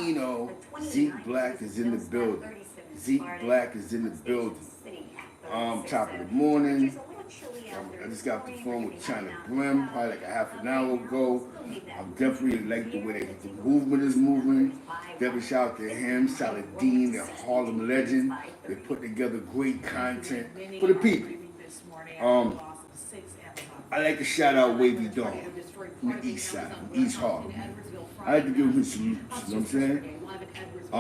Latino. Zeke Black is in the building. Zeke Black is in the building. Top of the morning. I just got off the phone with ChynaBrim probably like a half an hour ago. I'm definitely like the way the movement is moving. Definitely shout out to him, Saladin, the Harlem legend. They put together great content for the people. I like to shout out Wavy Dawn from the east side, from East Harlem. I like to give him salutes, you know what I'm saying?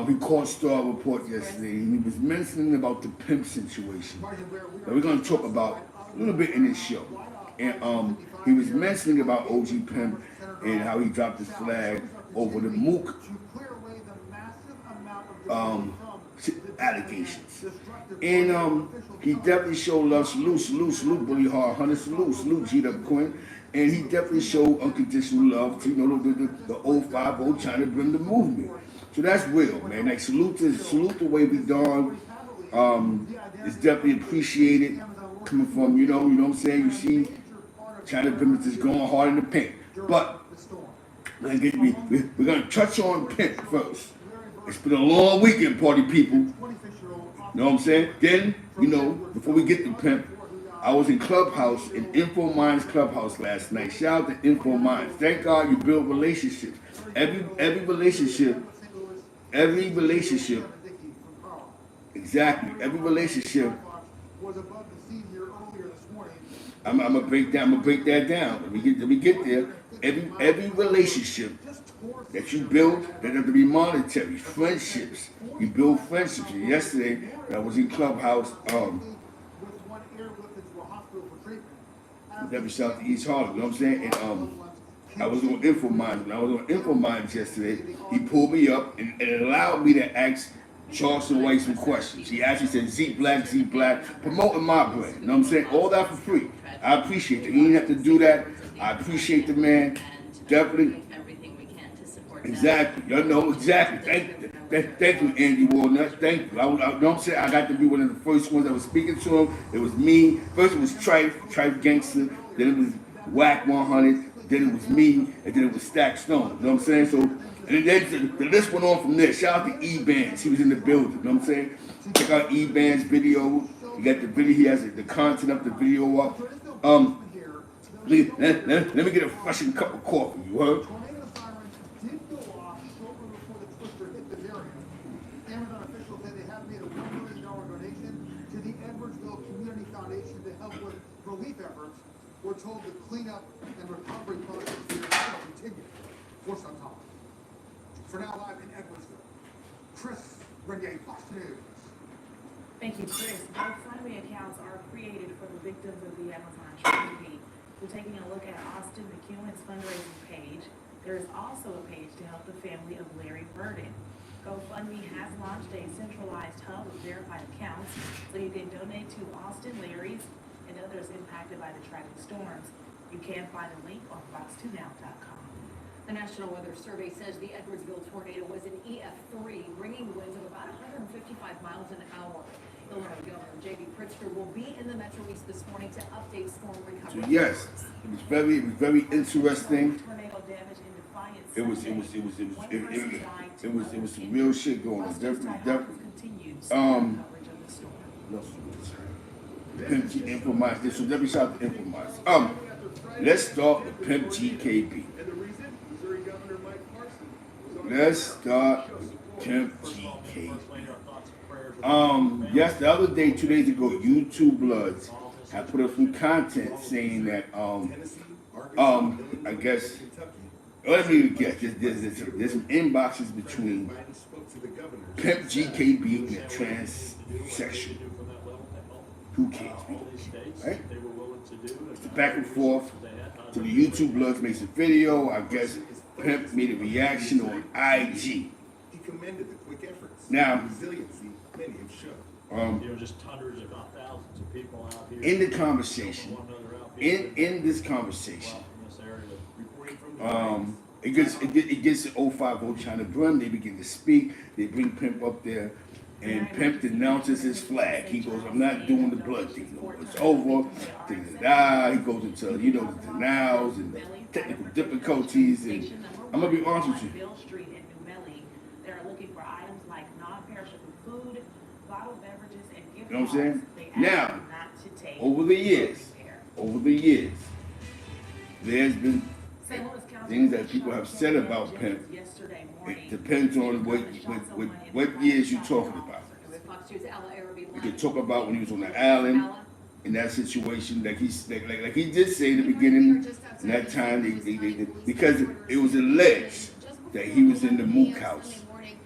He called Star Report yesterday, and he was mentioning about the pimp situation that we're going to talk about a little bit in this show. And he was mentioning about OG Pimp and how he dropped his flag over the Mook allegations. And he definitely showed love, salute, Bully Hard Hunter, salute, G-Up Quinn. And he definitely showed unconditional love to, you know, the 050 ChynaBrim, the movement. So that's real, man. Like, salute the Wavy Dawn. It's definitely appreciated coming from, you know what I'm saying? You see, ChynaBrim is just going hard in the paint. But we're going to touch on Pimp first. It's been a long weekend, party people. You know what I'm saying? Then, you know, before we get to Pimp, I was in Clubhouse, in Infominds Clubhouse last night. Shout out to Infominds. Thank God you build relationships. Every relationship, exactly, every relationship. I'm gonna break that down. Let me get there. Every relationship that you build, that have to be monetary. Friendships. You build friendships. And yesterday, I was in Clubhouse. That was shout out to East Harlem, you know what I'm saying? And I was on Infominds. When I was on Infominds yesterday, he pulled me up and allowed me to ask Charlestonwhite some questions. He actually said, Zeke Black, promoting my brand. You know what I'm saying? All that for free. I appreciate it. He didn't have to do that. I appreciate the man. Definitely. Exactly. You know, exactly. Thank you, Andy Walnut. Thank you. I know what I'm saying? I got to be one of the first ones that was speaking to him. It was me. First it was Trife Gangster. Then it was Whack 100. Then it was me. And then it was Stack Stone. You know what I'm saying? So, and then the list went on from there. Shout out to E-Bands. He was in the building. You know what I'm saying? Check out E-Bands video. He got the video. He has the content up, the video up. Let me get a fresh cup of coffee. You heard? Relief efforts, we're told the cleanup and recovery process here will continue for some time. For now, live in Edwardsville, Chris Renier, Fox News. Thank you, Chris. GoFundMe accounts are created for the victims of the Amazon tragedy. We're taking a look at Austin McEwen's fundraising page. There is also a page to help the family of Larry Burden. GoFundMe has launched a centralized hub of verified accounts, so you can donate to Austin, Larry's, and others impacted by the tragic storms. You can find a link on fox2now.com. The National Weather Survey says the Edwardsville tornado was an EF3, bringing winds of about 155 miles an hour. Illinois Governor J.B. Pritzker will be in the Metro East this morning to update storm recovery. So yes, it was very interesting. Tornado damage in Defiance. It was some real shit going on. Definitely. Infominds. So let me shout out to Infominds. Let's start with PimpGkb. Let's start with PimpGkb. Yes, the other day, 2 days ago, YouTube Bloods had put up some content saying that I guess, let me guess, there's some inboxes between PimpGkb and a transsexual. Who cares, people? Right? It's the back and forth. So the YouTube Bloods makes a video. I guess Pimp made a reaction on IG. He commended the quick efforts. Now, resiliency many have shown. Just hundreds, if not thousands, of people out here. In the conversation, in this conversation, it gets to 050 ChynaBrim. They begin to speak. They bring Pimp up there. And Pimp denounces his flag. He goes, I'm not doing the blood thing no more. It's over. Things die. He goes into, the denials and technical difficulties. And I'm going to be honest with you. food, bottled beverages, and gift You know what I'm saying? cards. They ask Now, you not to take over the years, repair. there's been St. Louis Council things that people have said about Pimp. yesterday morning. It depends on what years you're talking about. With Fox News' Ella Arabi You could talk about when he was on the island, in that situation, like he did say in the beginning, in that time, they because it was alleged that he was in the Mook House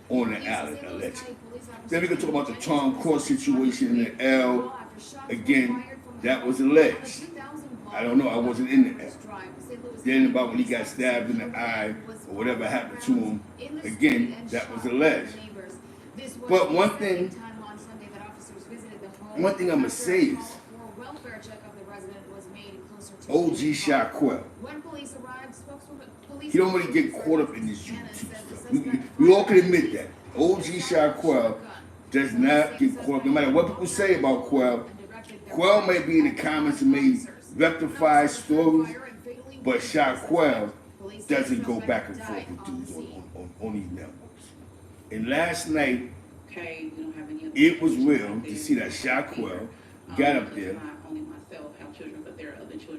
on the island, allegedly. Then we could talk about the Tom Court situation in the L. Again, that was alleged. I don't know, I wasn't in the L. Then about when he got stabbed in the eye or whatever happened to him, again, that was alleged. But one thing I'm gonna say is, OG Shaquille. He don't really get caught up in this YouTube stuff. We all can admit that. OG Shaquille does not get caught up. No matter what people say about Quell, Quell may be in the comments and may rectify stories, but Shaquille doesn't go back and forth with dudes on these networks. And last night, it was real to see that Shaquille got up there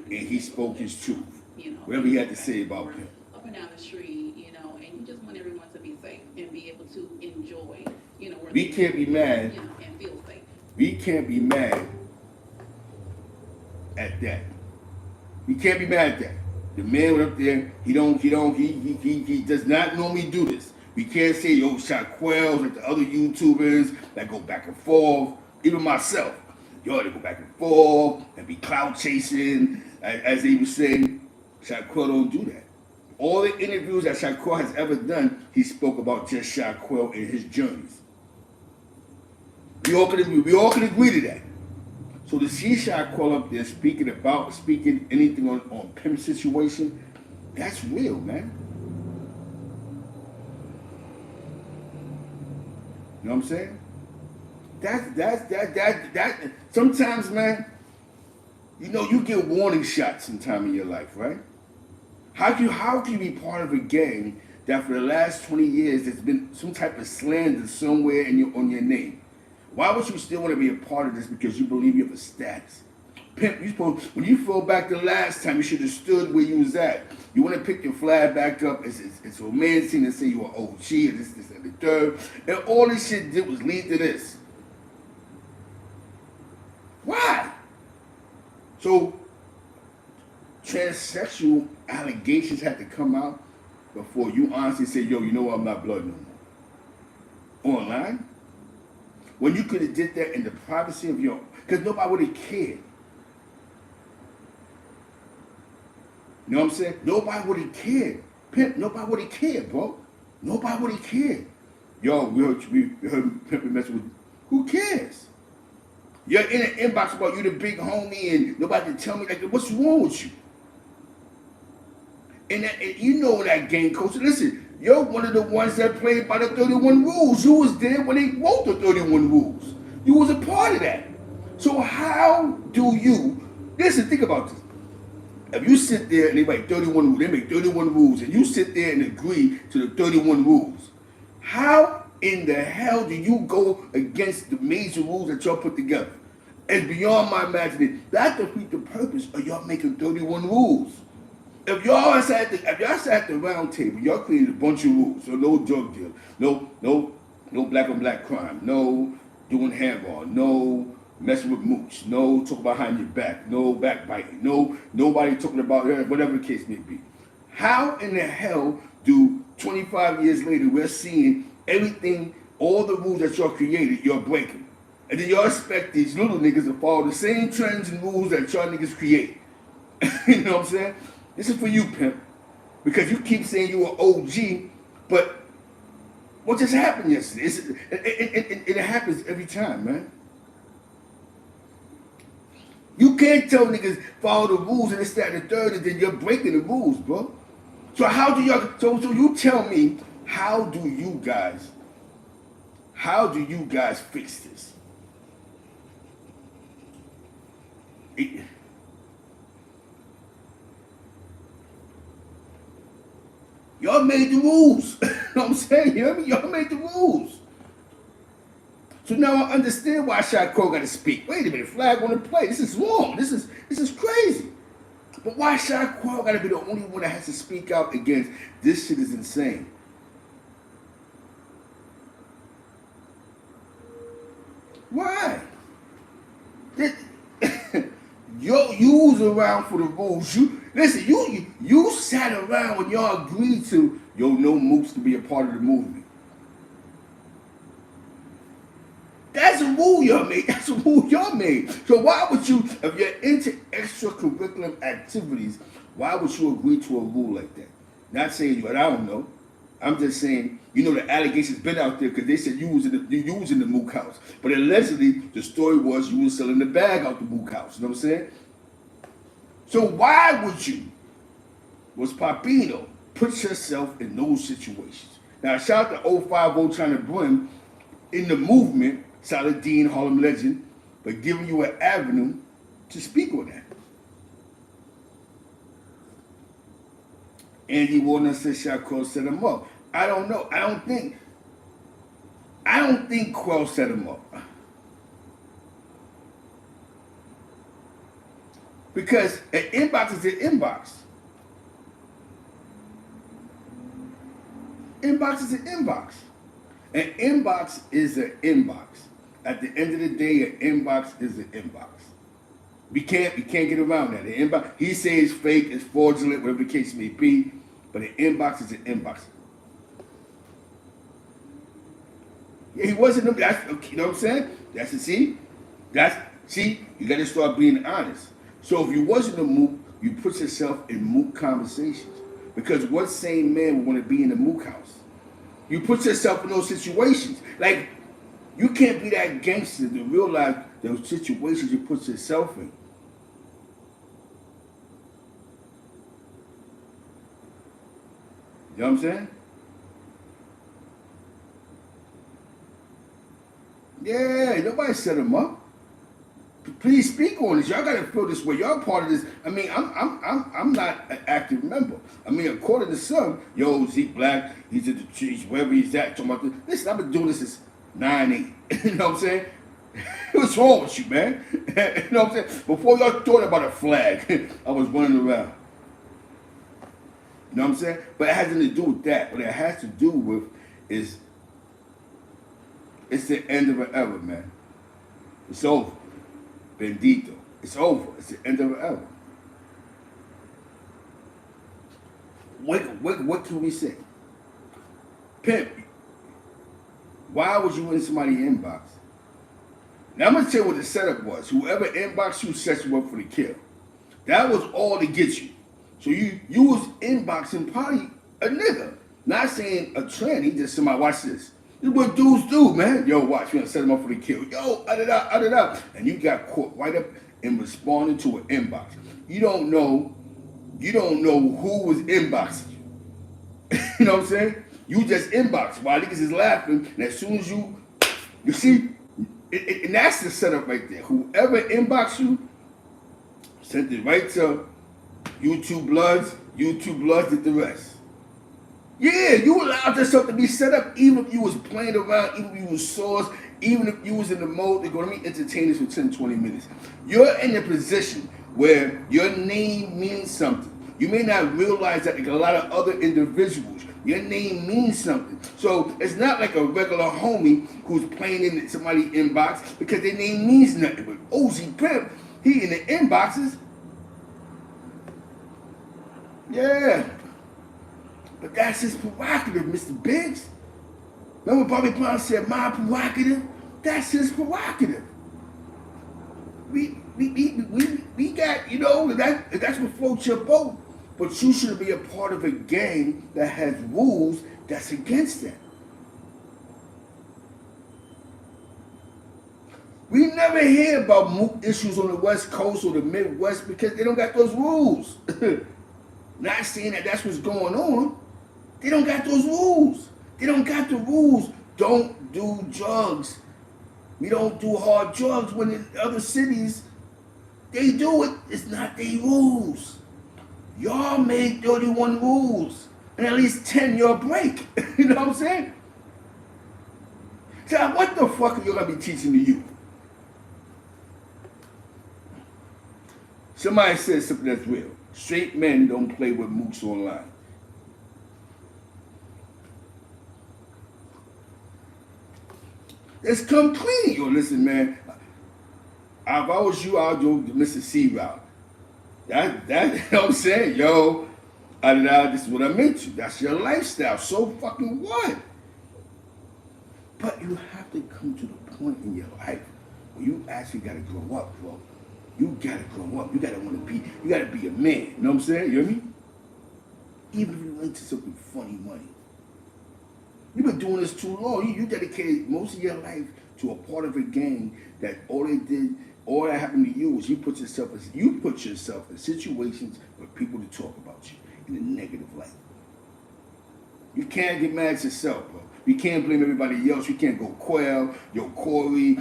and he spoke his truth. Whatever he had to say about him. Up and down the street, and you just want everyone to be safe and be able to enjoy, we can't be mad. And feel safe. We can't be mad at that. We can't be mad at that. The man went up there, he does not normally do this. We can't say, yo, Shaquille, like the other YouTubers that go back and forth, even myself. Yo, they go back and forth and be clout chasing, as they were saying. Shaquille don't do that. All the interviews that Shaquille has ever done, he spoke about just Shaquille and his journeys. We all can agree to that. So to see Shaquille up there speaking anything on Pimp's situation, that's real, man. You know what I'm saying? That sometimes, man, you get warning shots sometime in your life, right? How can you be part of a gang that for the last 20 years there's been some type of slander somewhere on your name? Why would you still want to be a part of this because you believe you have a status? Pimp, when you fell back the last time, you should have stood where you was at. You want to pick your flag back up. It's romancing and say you are OG and this, and the third. And all this shit did was lead to this. Why? So, transsexual allegations had to come out before you honestly say, yo, you know what, I'm not blood no more. Online? When you could have did that in the privacy of your, because nobody would have cared. You know what I'm saying? Nobody would have cared. Pimp, nobody would have cared, bro. Nobody would have cared. Yo, we heard Pimp messing with, who cares? You're in an inbox about you the big homie and nobody can tell me, like, what's wrong with you? And you know that game coach. Listen, you're one of the ones that played by the 31 rules. You was there when they wrote the 31 rules. You was a part of that. So how do you, listen, think about this. If you sit there and they make 31 rules, they make 31 rules, and you sit there and agree to the 31 rules, how in the hell do you go against the major rules that y'all put together? It's beyond my imagination. That defeats the purpose of y'all making 31 rules. If y'all sat at the round table, y'all created a bunch of rules. So no drug deal, no black on black crime, no doing handball, no messing with mooch, no talking behind your back, no backbiting, nobody talking about her, whatever the case may be. How in the hell do 25 years later we're seeing everything, all the rules that y'all created, you're breaking? And then y'all expect these little niggas to follow the same trends and rules that y'all niggas create. You know what I'm saying? This is for you, Pimp. Because you keep saying you are OG, but what just happened yesterday? It happens every time, man. You can't tell niggas follow the rules and this, that, and the third, and then you're breaking the rules, bro. So how do y'all, so you tell me, how do you guys fix this? Y'all made the rules. You know what I'm saying? You hear me? Y'all made the rules. So now I understand why Shot Call got to speak. Wait a minute, flag on the play. This is wrong. This is crazy. But why Shot Call got to be the only one that has to speak out against this shit is insane. Why? You was around for the rules. You sat around when y'all agreed to no mooks to be a part of the movement. That's a rule y'all made. That's a rule y'all made. So why would you, if you're into extracurricular activities, why would you agree to a rule like that? Not saying you, I don't know. I'm just saying, the allegations been out there because they said you was in the mook house. But allegedly, the story was you was selling the bag out the mook house. You know what I'm saying? So why would you, Papino, put yourself in those situations? Now, shout out to 050ChynaBrim in the movement, Solid Dean, Harlem legend, but giving you an avenue to speak on that. Andy Warner says Shot Call set him up. I don't know. I don't think Quell set him up. Because an inbox is an inbox. Inbox is an inbox. An inbox is an inbox. At the end of the day, an inbox is an inbox. We can't get around that. An inbox, he says it's fake, it's fraudulent, whatever the case may be, but an inbox is an inbox. Yeah, he wasn't. That's, you know what I'm saying? That's you got to start being honest. So if you wasn't a mook, you put yourself in mook conversations. Because what sane man would want to be in a mook house? You put yourself in those situations. Like, you can't be that gangster to realize those situations you put yourself in. You know what I'm saying? Yeah, nobody set him up. Please speak on this. Y'all gotta feel this way. Y'all part of this. I mean, I'm not an active member. I mean, according to some, Zeke Black, he's at the trees, wherever he's at. Talking about this. Listen, I've been doing this since 9/8. You know what I'm saying? What's wrong with you, man? You know what I'm saying? Before y'all thought about a flag, I was running around. You know what I'm saying? But it has nothing to do with that. What it has to do with is it's the end of an era, man. It's over. Bendito. It's over. It's the end of an era. What can we say? Pimp, why would you in somebody's inbox? Now I'm gonna tell you what the setup was. Whoever inboxed you sets you up for the kill. That was all to get you. So you was inboxing probably a nigga. Not saying a tranny, just somebody, watch this. This is what dudes do, man. Yo, watch, we gonna set them up for the kill. Yo, out it out. And you got caught right up in responding to an inbox. You don't know who was inboxing you. You know what I'm saying? You just inbox while niggas is laughing, and as soon as you see, and that's the setup right there. Whoever inboxed you, sent it right to YouTube Bloods did the rest. Yeah, you allowed yourself to be set up even if you was playing around, even if you was sauce, even if you was in the mode, they're going to be entertainers for 10, 20 minutes. You're in a position where your name means something. You may not realize that like a lot of other individuals, your name means something. So it's not like a regular homie who's playing in somebody's inbox because their name means nothing. But OZ Pimp, he in the inboxes. Yeah. But that's his prerogative, Mr. Biggs. Remember Bobby Brown said, my prerogative? That's his prerogative. We got, that's what floats your boat. But you shouldn't be a part of a gang that has rules that's against that. We never hear about mook issues on the West Coast or the Midwest because they don't got those rules. Not saying that that's what's going on. They don't got those rules. They don't got the rules. Don't do drugs. We don't do hard drugs when in other cities, they do it. It's not their rules. Y'all made 31 rules. And at least 10 y'all break. You know what I'm saying? John, what the fuck are you gonna be teaching the youth? Somebody said something that's real. Straight men don't play with mooks online. Let's come clean. Yo, listen, man. If I was you, I'd go the Mississippi route. That, you know what I'm saying? Yo, this is what I'm into. That's your lifestyle. So fucking what? But you have to come to the point in your life where you actually gotta grow up, bro. You gotta grow up. You gotta be a man. You know what I'm saying? You hear me? Even if you're into something funny money. You've been doing this too long. You dedicated most of your life to a part of a game that all that happened to you was you put yourself in situations for people to talk about you in a negative light. You can't get mad at yourself, bro. You can't blame everybody else. You can't go Quell, yo Corey,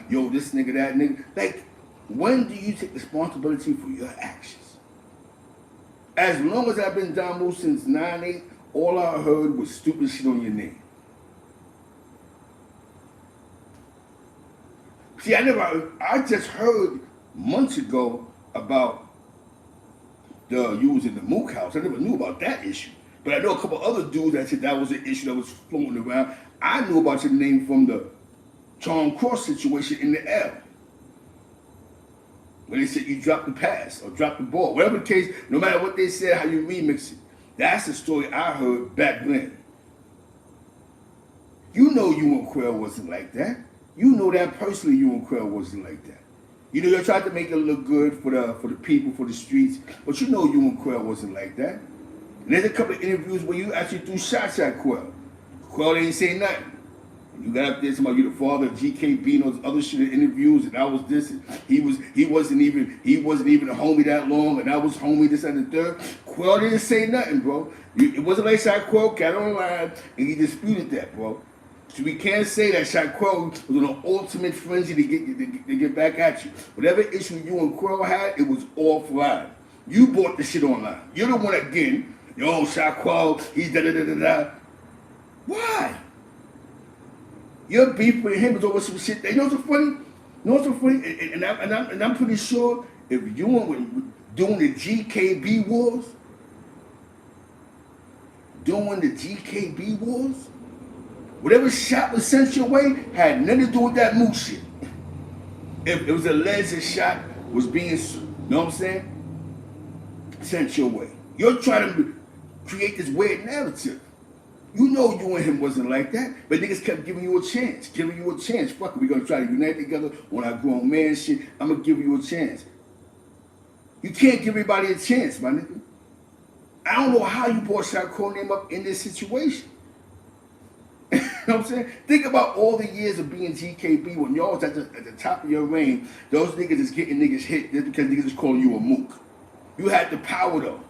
yo this nigga, that nigga. Like, when do you take responsibility for your actions? As long as I've been Damo since 9-8, all I heard was stupid shit on your name. See, I just heard months ago about you was in the Mook house. I never knew about that issue. But I know a couple other dudes that said that was an issue that was floating around. I knew about your name from the Charm Cross situation in the L. When they said you dropped the pass or dropped the ball. Whatever the case, no matter what they said, how you remix it. That's the story I heard back then. You know you and Quell wasn't like that. You know that personally you and Quell wasn't like that. You know, you tried to make it look good for the people, for the streets, but you know you and Quell wasn't like that. And there's a couple of interviews where you actually threw shots at Quell. Quell didn't say nothing. You got up there talking about you the father of GKB and those other shit in interviews, and I was this, and he wasn't even a homie that long, and I was homie this and the third. Quell didn't say nothing, bro. It wasn't like Shot Quell got online and he disputed that, bro. So we can't say that Shot Quell was on an ultimate frenzy to get back at you. Whatever issue you and Quell had, it was offline. You bought the shit online. You're the one again. Yo, Shot Quell, he's da-da-da-da-da. Why? Your beef with him is over some shit. You know what's funny? And I'm pretty sure if you were doing the GKB wars, whatever shot was sent your way had nothing to do with that Mook shit. If it was alleged a shot was being, you know what I'm saying, sent your way. You're trying to create this weird narrative. You know you and him wasn't like that, but niggas kept giving you a chance. Fuck it, we gonna try to unite together on our grown man shit. I'm gonna give you a chance. You can't give everybody a chance, my nigga. I don't know how you brought Shot Quell name up in this situation. You know what I'm saying? Think about all the years of being GKB when y'all was at the top of your reign. Those niggas is getting niggas hit just because niggas is calling you a mook. You had the power though.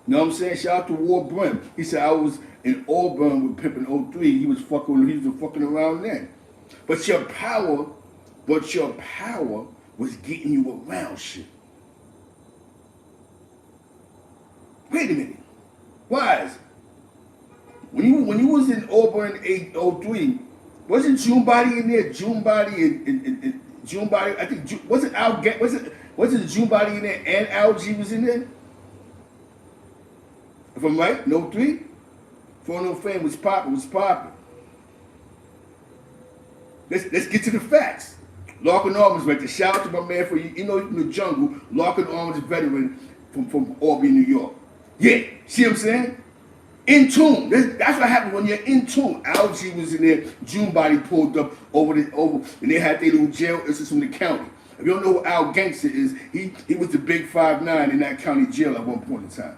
You know what I'm saying? Shout out to War Brim. He said I was in Auburn with Pimp in 03. He was fucking around then. But your power was getting you around shit. Wait a minute. Wise. When you was in Auburn in 03, wasn't June Body in there? June Body and June Body, I think wasn't June Body in there and Al G was in there? If I'm right, no 03? For no fame was popping. Let's get to the facts. Lock and Arms right there. Shout out to my man for you know in the jungle, Lock and Arms veteran from Albany, New York. Yeah, see what I'm saying? In tune. That's what happened when you're in tune. Al G was in there, June Body pulled up over, and they had their little jail instance from the county. If you don't know who Al Gangster is, he was the big 5'9" in that county jail at one point in time.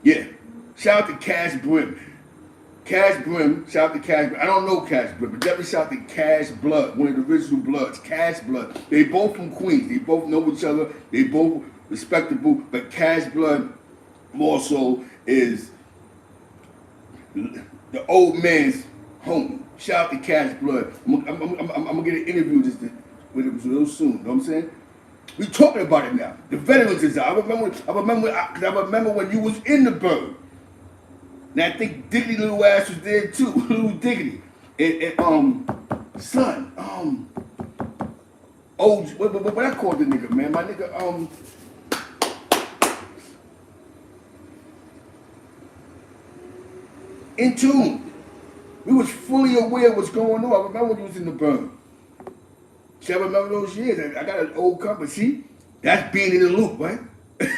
Yeah. Shout out to Cash Brim. Shout out to Cash Brim. I don't know Cash Brim, but definitely shout out to Cash Blood, one of the original Bloods. Cash Blood. They both from Queens. They both know each other. They both respectable, but Cash Blood more so is the old man's homie. Shout out to Cash Blood. I'm gonna get an interview with him real soon. You know what I'm saying? We talking about it now. The veterans is out. I remember when you was in the bird. And I think Diggity little ass was there too. Little Diggity. And son, what I call the nigga, man? My nigga, in tune. We was fully aware of what's going on. I remember when he was in the burn. See, I remember those years. I got an old company. See, that's being in the loop, right?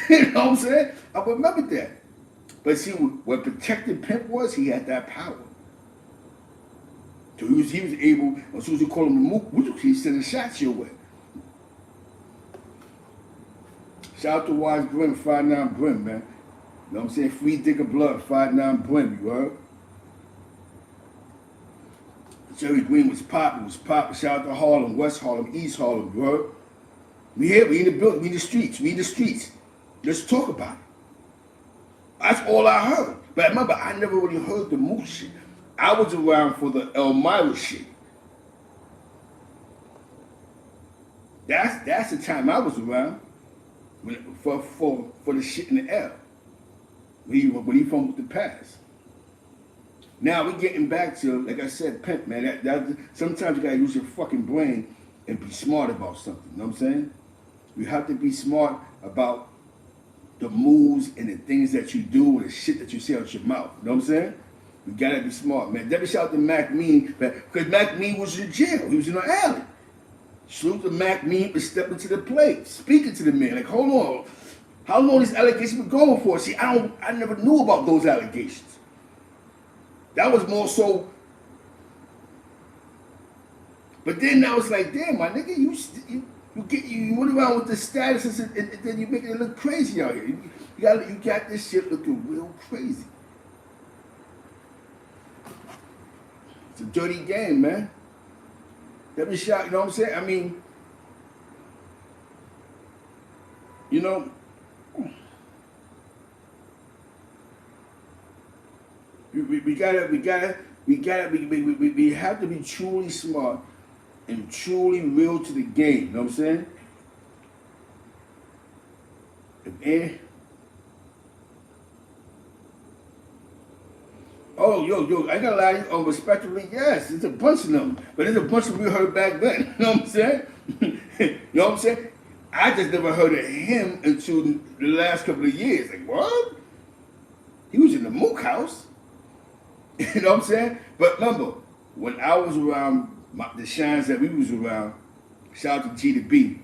You know what I'm saying? I remember that. But see, what protected Pimp was, he had that power. So he was able, as soon as you call him the mook, he sending shots your way. Shout out to Wise Brim, 59 Brim, man. You know what I'm saying? Free Digger Blood, 59 Brim, you heard? Jerry Green was popping. Shout out to Harlem, West Harlem, East Harlem, you heard? We here, we in the building, we in the streets. Let's talk about it. That's all I heard. But remember, I never really heard the moose shit. I was around for the Elmira shit. That's the time I was around for the shit in the air. When he fumbled the pass. Now we're getting back to, like I said, Pimp, man. That sometimes you gotta use your fucking brain and be smart about something. You know what I'm saying? You have to be smart about the moves and the things that you do and the shit that you say out your mouth. You know what I'm saying? You gotta be smart, man. Definitely shout out to Mac Mean, because Mac Mean was in jail. He was in the alley. Salute to Mac Mean for stepping to the plate, speaking to the man. Like, hold on. How long these allegations been going for? See, I never knew about those allegations. That was more so. But then I was like, damn, my nigga, you went around with the statuses and then you making it look crazy out here. You got this shit looking real crazy. It's a dirty game, man. That was shot, you know what I'm saying? I mean, you know, we have to be truly smart and truly real to the game. You know what I'm saying? Oh, yo, I gotta lie, respectively, yes, it's a bunch of them. But there's a bunch of we heard back then. You know what I'm saying? You know what I'm saying? I just never heard of him until the last couple of years. Like, what? He was in the Mook house. You know what I'm saying? But remember, when I was around the shines that we was around, shout out to G to B,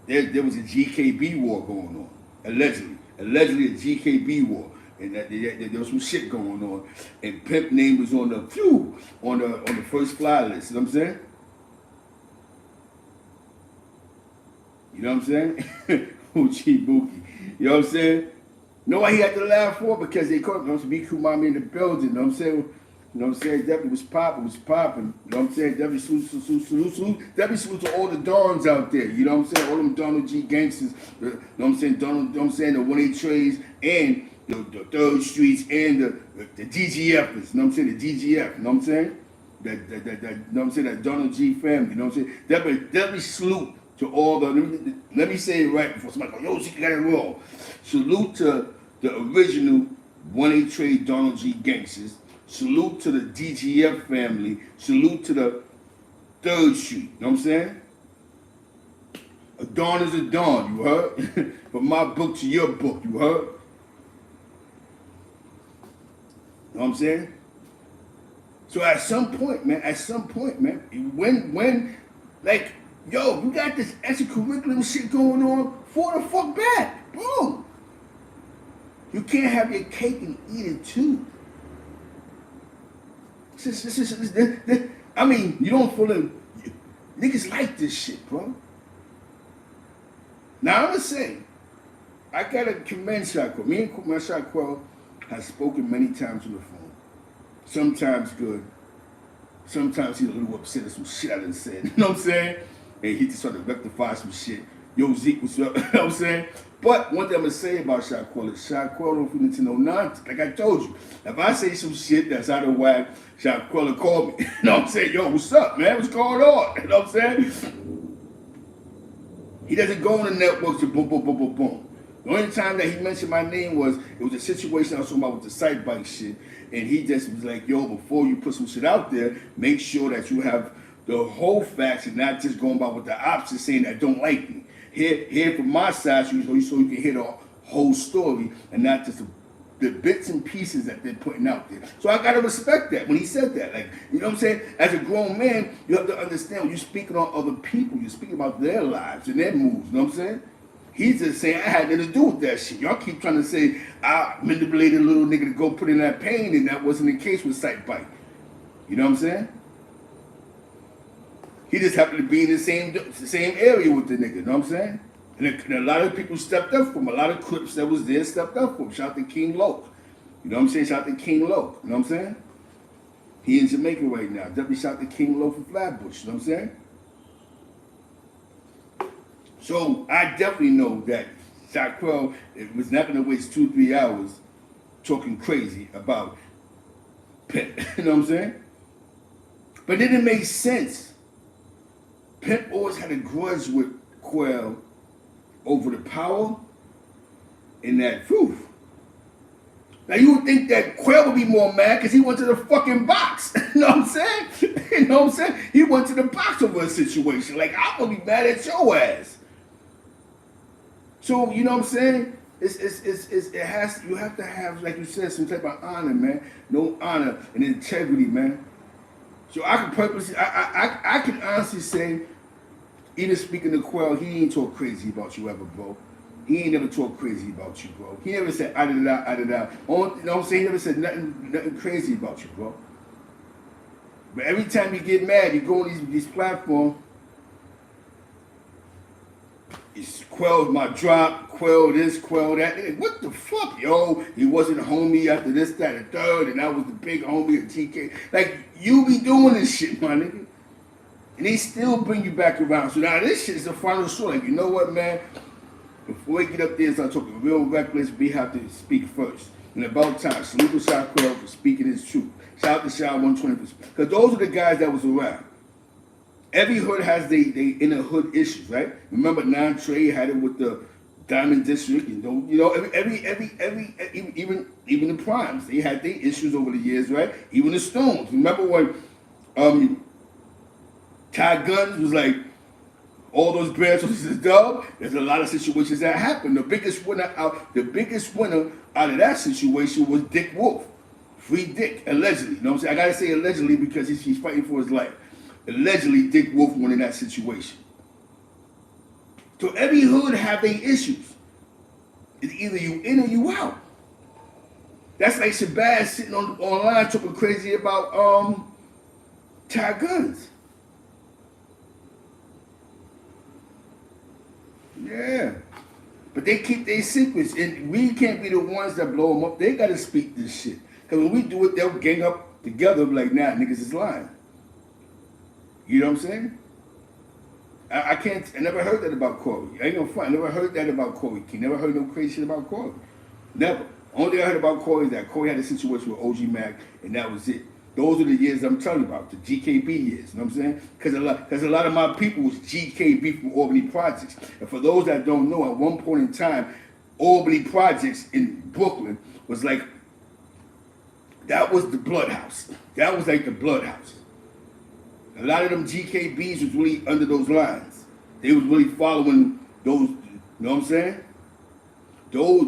there was a GKB war going on. Allegedly a GKB war. And that there was some shit going on. And Pimp name was on the first fly list. You know what I'm saying? You know what I'm saying? Uchi Buki. You know what I'm saying? You know why he had to laugh for? Because they caught him to be Kumami in the building. You know what I'm saying? You know what I'm saying? Definitely was popping. You know what I'm saying? Definitely salute to all the Dons out there. You know what I'm saying? All them Donald G gangsters. You know what I'm saying? You know what I'm saying? The 1-8 trades and the third streets and the DGFers. You know what I'm saying? The DGF. You know what I'm saying? You know what I'm saying? That Donald G family. You know what I'm saying? Definitely salute to all the. Let me say it right before somebody goes, yo, she got it wrong. Salute to the original 1-8 trade Donald G gangsters. Salute to the DGF family. Salute to the 3rd Street. You know what I'm saying? A dawn is a dawn, you heard? From my book to your book, you heard? You know what I'm saying? So at some point, man, when, like, yo, you got this extracurricular shit going on, fall the fuck back. Boom. You can't have your cake and eat it too. I mean, you don't feel it. Niggas like this shit, bro. Now, I'm gonna say, I gotta commend Shaquille. Me and Shaquille has spoken many times on the phone. Sometimes good. Sometimes he's a little upset at some shit I done said. You know what I'm saying? And he just tried to rectify some shit. Yo, Zeke, what's up? You know what I'm saying? But one thing I'm gonna say about Shaquille is Shaquille don't fit into no nonsense. Like I told you, if I say some shit that's out of whack, Shaquille will call me. You know what I'm saying? Yo, what's up, man? What's going on? You know what I'm saying? He doesn't go on the networks to boom, boom, boom, boom, boom. The only time that he mentioned my name was, it was a situation I was talking about with the site bike shit, and he just was like, yo, before you put some shit out there, make sure that you have the whole facts and not just going by what the ops is saying that don't like me. Hear from my side so you can hear the whole story and not just the bits and pieces that they're putting out there. So I gotta respect that when he said that. Like, you know what I'm saying? As a grown man, you have to understand when you're speaking on other people, you're speaking about their lives and their moves, you know what I'm saying? He's just saying I had nothing to do with that shit. Y'all keep trying to say I manipulated a little nigga to go put in that pain, and that wasn't the case with Sight Bite. You know what I'm saying? He just happened to be in the same area with the nigga, you know what I'm saying? And a lot of people stepped up for him. A lot of Crips that was there stepped up for him. Shout out to King Loke. You know what I'm saying? Shout out to King Loke. You know what I'm saying? He in Jamaica right now. Definitely shout out to King Loke from Flatbush. You know what I'm saying? So I definitely know that Shaquille was not going to waste 2-3 hours talking crazy about Pimp. You know what I'm saying? But then it made sense. Pimp always had a grudge with Quell over the power and that truth. Now you would think that Quell would be more mad because he went to the fucking box. You know what I'm saying? You know what I'm saying? He went to the box over a situation. Like, I'm gonna be mad at your ass. So, you know what I'm saying? You have to have, like you said, some type of honor, man. No honor and integrity, man. So I can purposely, I can honestly say, even speaking to Quell, he ain't talk crazy about you ever, bro. He ain't never talk crazy about you, bro. He never said, You know what I'm saying? He never said nothing crazy about you, bro. But every time you get mad, you go on these platforms, it's Quell my drop, Quell this, Quell that. Like, what the fuck, yo? He wasn't a homie after this, that, and third, and I was the big homie at TK. Like, you be doing this shit, my nigga. And they still bring you back around. So now this shit is the final straw. Like, you know what, man? Before we get up there and start talking real reckless, we have to speak first. And about time, salute to Shaquille for speaking his truth. Shout out to Shaw 120. Because those are the guys that was around. Every hood has they inner hood issues, right? Remember, Trey had it with the Diamond District, even the Primes, they had their issues over the years, right? Even the Stones. Remember when Ty Guns was like, all those brands was dub? There's a lot of situations that happen. The biggest winner out of that situation was Dick Wolf. Free Dick, allegedly. You know what I'm saying? I gotta say allegedly because he's fighting for his life. Allegedly, Dick Wolf won in that situation. So every hood have their issues. It's either you in or you out. That's like Shabazz sitting online talking crazy about Ty Guns. Yeah. But they keep their secrets, and we can't be the ones that blow them up. They gotta speak this shit. Because when we do it, they'll gang up together like, nah, niggas is lying. You know what I'm saying? I never heard that about Corey. I ain't gonna front. I never heard that about Corey King. Never heard no crazy shit about Corey. Never. Only thing I heard about Corey is that Corey had a situation with OG Mac, and that was it. Those are the years I'm telling you about, the GKB years. You know what I'm saying? Because a lot of my people was GKB from Albany Projects. And for those that don't know, at one point in time, Albany Projects in Brooklyn was like, that was the blood house. That was like the blood house. A lot of them GKBs was really under those lines. They was really following those, you know what I'm saying? Those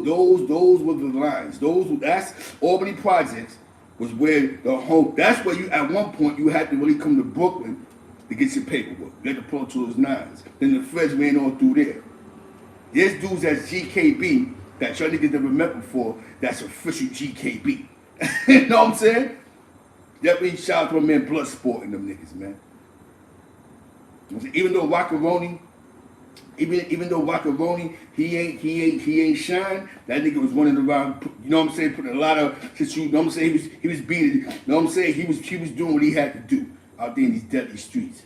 were the lines. That's Albany Projects was where the whole, that's where you, at one point, you had to really come to Brooklyn to get your paperwork. You had to pull to those nines. Then the feds ran all through there. There's dudes that's GKB that y'all niggas never met before that's official GKB. You know what I'm saying? Definitely shout out to my man Bloodsport and them niggas, man. Even though Wackaroni, he ain't shine, that nigga was running around, you know what I'm saying, putting a lot of shit, you know what I'm saying, he was beating, you know what I'm saying, he was doing what he had to do out there in these deadly streets.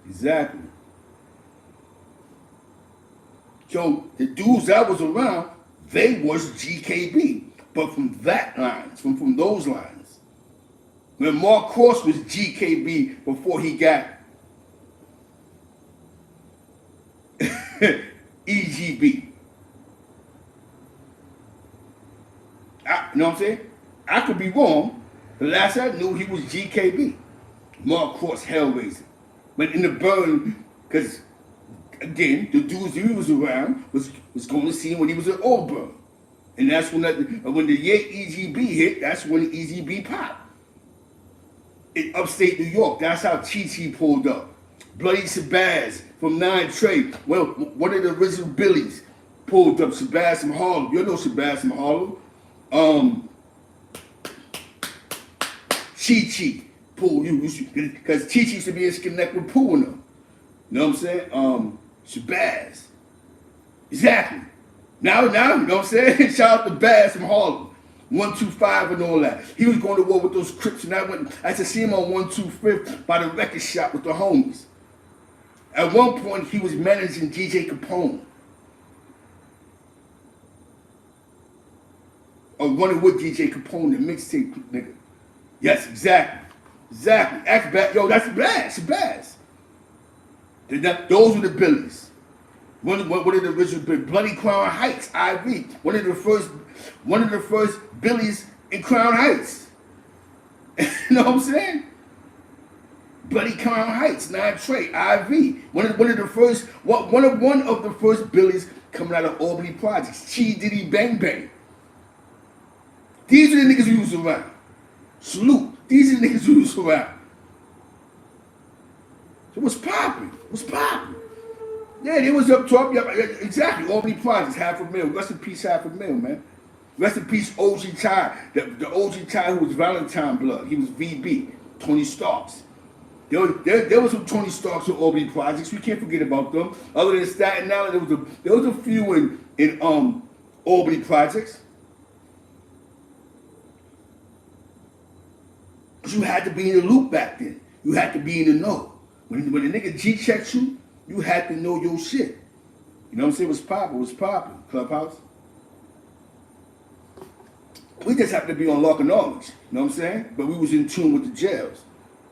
Exactly. So the dudes that was around, they was GKB. But from that lines, from those lines, when Mark Cross was GKB before he got EGB. You know what I'm saying? I could be wrong. The last I knew, he was GKB. Mark Cross Hellraiser. But in the burn, because again, the dudes he was around was going to see him when he was at Auburn. And that's when the year EGB hit, that's when EGB popped. In upstate New York, that's how Chi pulled up. Bloody Shabazz from 9 Trey, well, one of the original Billies pulled up. Shabazz from Harlem. You know Shabazz from Harlem. Chi pulled you, because Chi used to be in Connect with Pooh and them. You know what I'm saying? Shabazz. Exactly. Now, you know what I'm saying? Shout out to Baz from Harlem. 125 and all that. He was going to war with those Crips, and I used to see him on 125 by the record shop with the homies. At one point, he was managing DJ Capone. Or running with DJ Capone, the mixtape nigga. Yes, exactly. Exactly. Act back. Yo, that's bad. Shabazz. Those were the Billies. One of the original Bloody Crown Heights, IV. One of the first Billies in Crown Heights. You know what I'm saying? Bloody Crown Heights, 9 Trey, IV. One of the first Billies coming out of Albany Projects. Chi Diddy Bang Bang. These are the niggas who was around. Salute. These are the niggas who was around. So what's popping? What's popping? Yeah, they was up top. Yeah, exactly. Albany Projects, $500,000. Rest in peace, $500,000, man. Rest in peace, OG Ty. The OG Ty who was Valentine Blood. He was VB. Tony Starks. There was some Tony Starks in Albany Projects. We can't forget about them. Other than Staten Island, there was a few in Albany Projects. But you had to be in the loop back then. You had to be in the know. When a nigga G-checks you, you had to know your shit. You know what I'm saying? It was popping. Clubhouse. We just happened to be on Lock and Knowledge. You know what I'm saying? But we was in tune with the jails.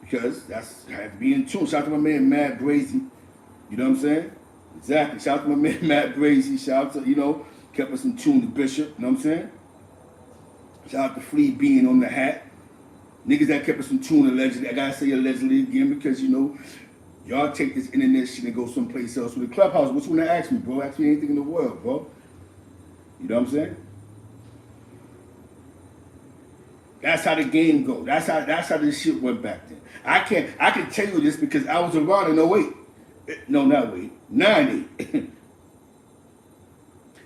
Because I had to be in tune. Shout out to my man Matt Brazy. You know what I'm saying? Exactly. Shout out to my man Matt Brazy. Shout out to, kept us in tune to Bishop. You know what I'm saying? Shout out to Flea Bean on the hat. Niggas that kept us in tune allegedly. I gotta say allegedly again because, y'all take this internet shit and go someplace else. With the Clubhouse, what you wanna ask me, bro? Ask me anything in the world, bro. You know what I'm saying? That's how the game go. That's how this shit went back then. I can tell you this because I was around in 08. No, not 08. 98.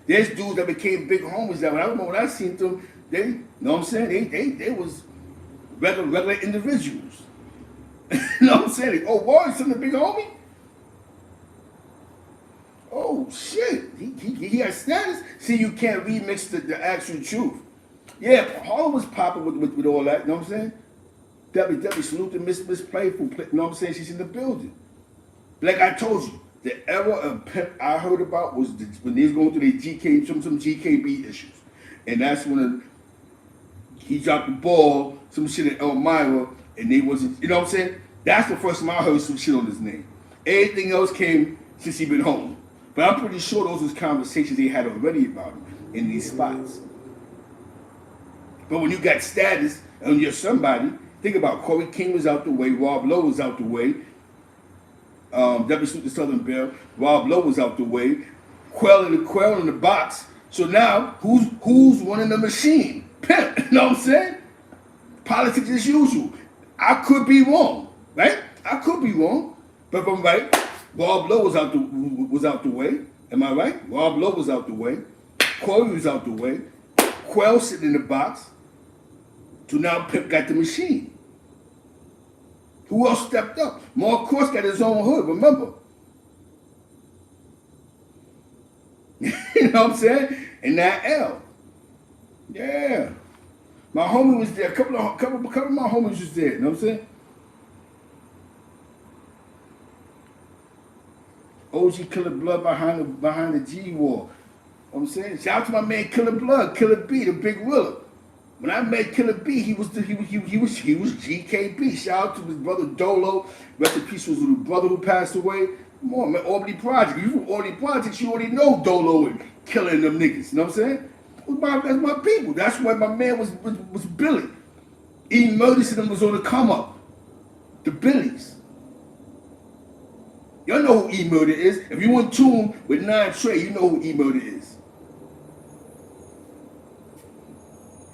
There's dudes that became big homies that when I seen them, you know what I'm saying? They was regular individuals. You know what I'm saying? Oh, Warren's some of the big homie? Oh shit. He has status. See, you can't remix the actual truth. Yeah, Harlem was popping with all that, you know what I'm saying? Debbie, salute to Miss Playful, you know what I'm saying? She's in the building. Like I told you, the era of Pimp I heard about was when they was going through some GKB issues. And that's when he dropped the ball, some shit at Elmira, and they wasn't, you know what I'm saying? That's the first time I heard some shit on his name. Everything else came since he been home. But I'm pretty sure those was conversations they had already about him in these spots. But when you got status and you're somebody, think about Corey King was out the way, Rob Lowe was out the way, W. Snoop the Southern Belle, Rob Lowe was out the way, Quell in the box. So now, who's running the machine? Pimp, you know what I'm saying? Politics as usual. I could be wrong, right? I could be wrong, but if I'm right, Rob Lowe was out the way. Am I right? Rob Lowe was out the way. Corey was out the way. Quell sitting in the box. So now Pimp got the machine. Who else stepped up? Mark Cross got his own hood, remember? You know what I'm saying? And that L. Yeah. My homie was there. A couple of my homies was there, you know what I'm saying? OG Killer Blood behind the G wall. You know what I'm saying? Shout out to my man Killer Blood, Killer B, the big willer. When I met Killer B, he was GKB. Shout out to his brother Dolo. Rest in peace was the brother who passed away. Come on, man, Albany Project. You from Albany Projects, you already know Dolo and killing them niggas. You know what I'm saying? That's my people. That's why my man was Billy. E. Murderson was on the come up. The Billies. Y'all know who E. Murder is. If you in tune with 9 Trey, you know who E. Murder is.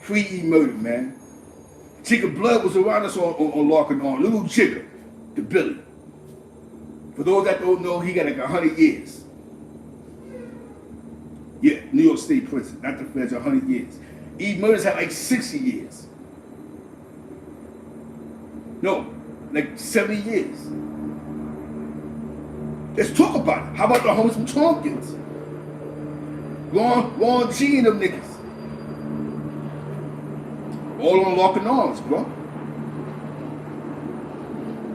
Free E. Murder, man. Jigga Blood was around us on Lock and On. Little Jigga, the Billy. For those that don't know, he got like 100 years. Yeah, New York State prison, not the feds, 100 years. E. Murders had like 60 years. No, like 70 years. Let's talk about it. How about the homies from Tompkins? Ron G and them niggas. All on Lock and Arms, bro.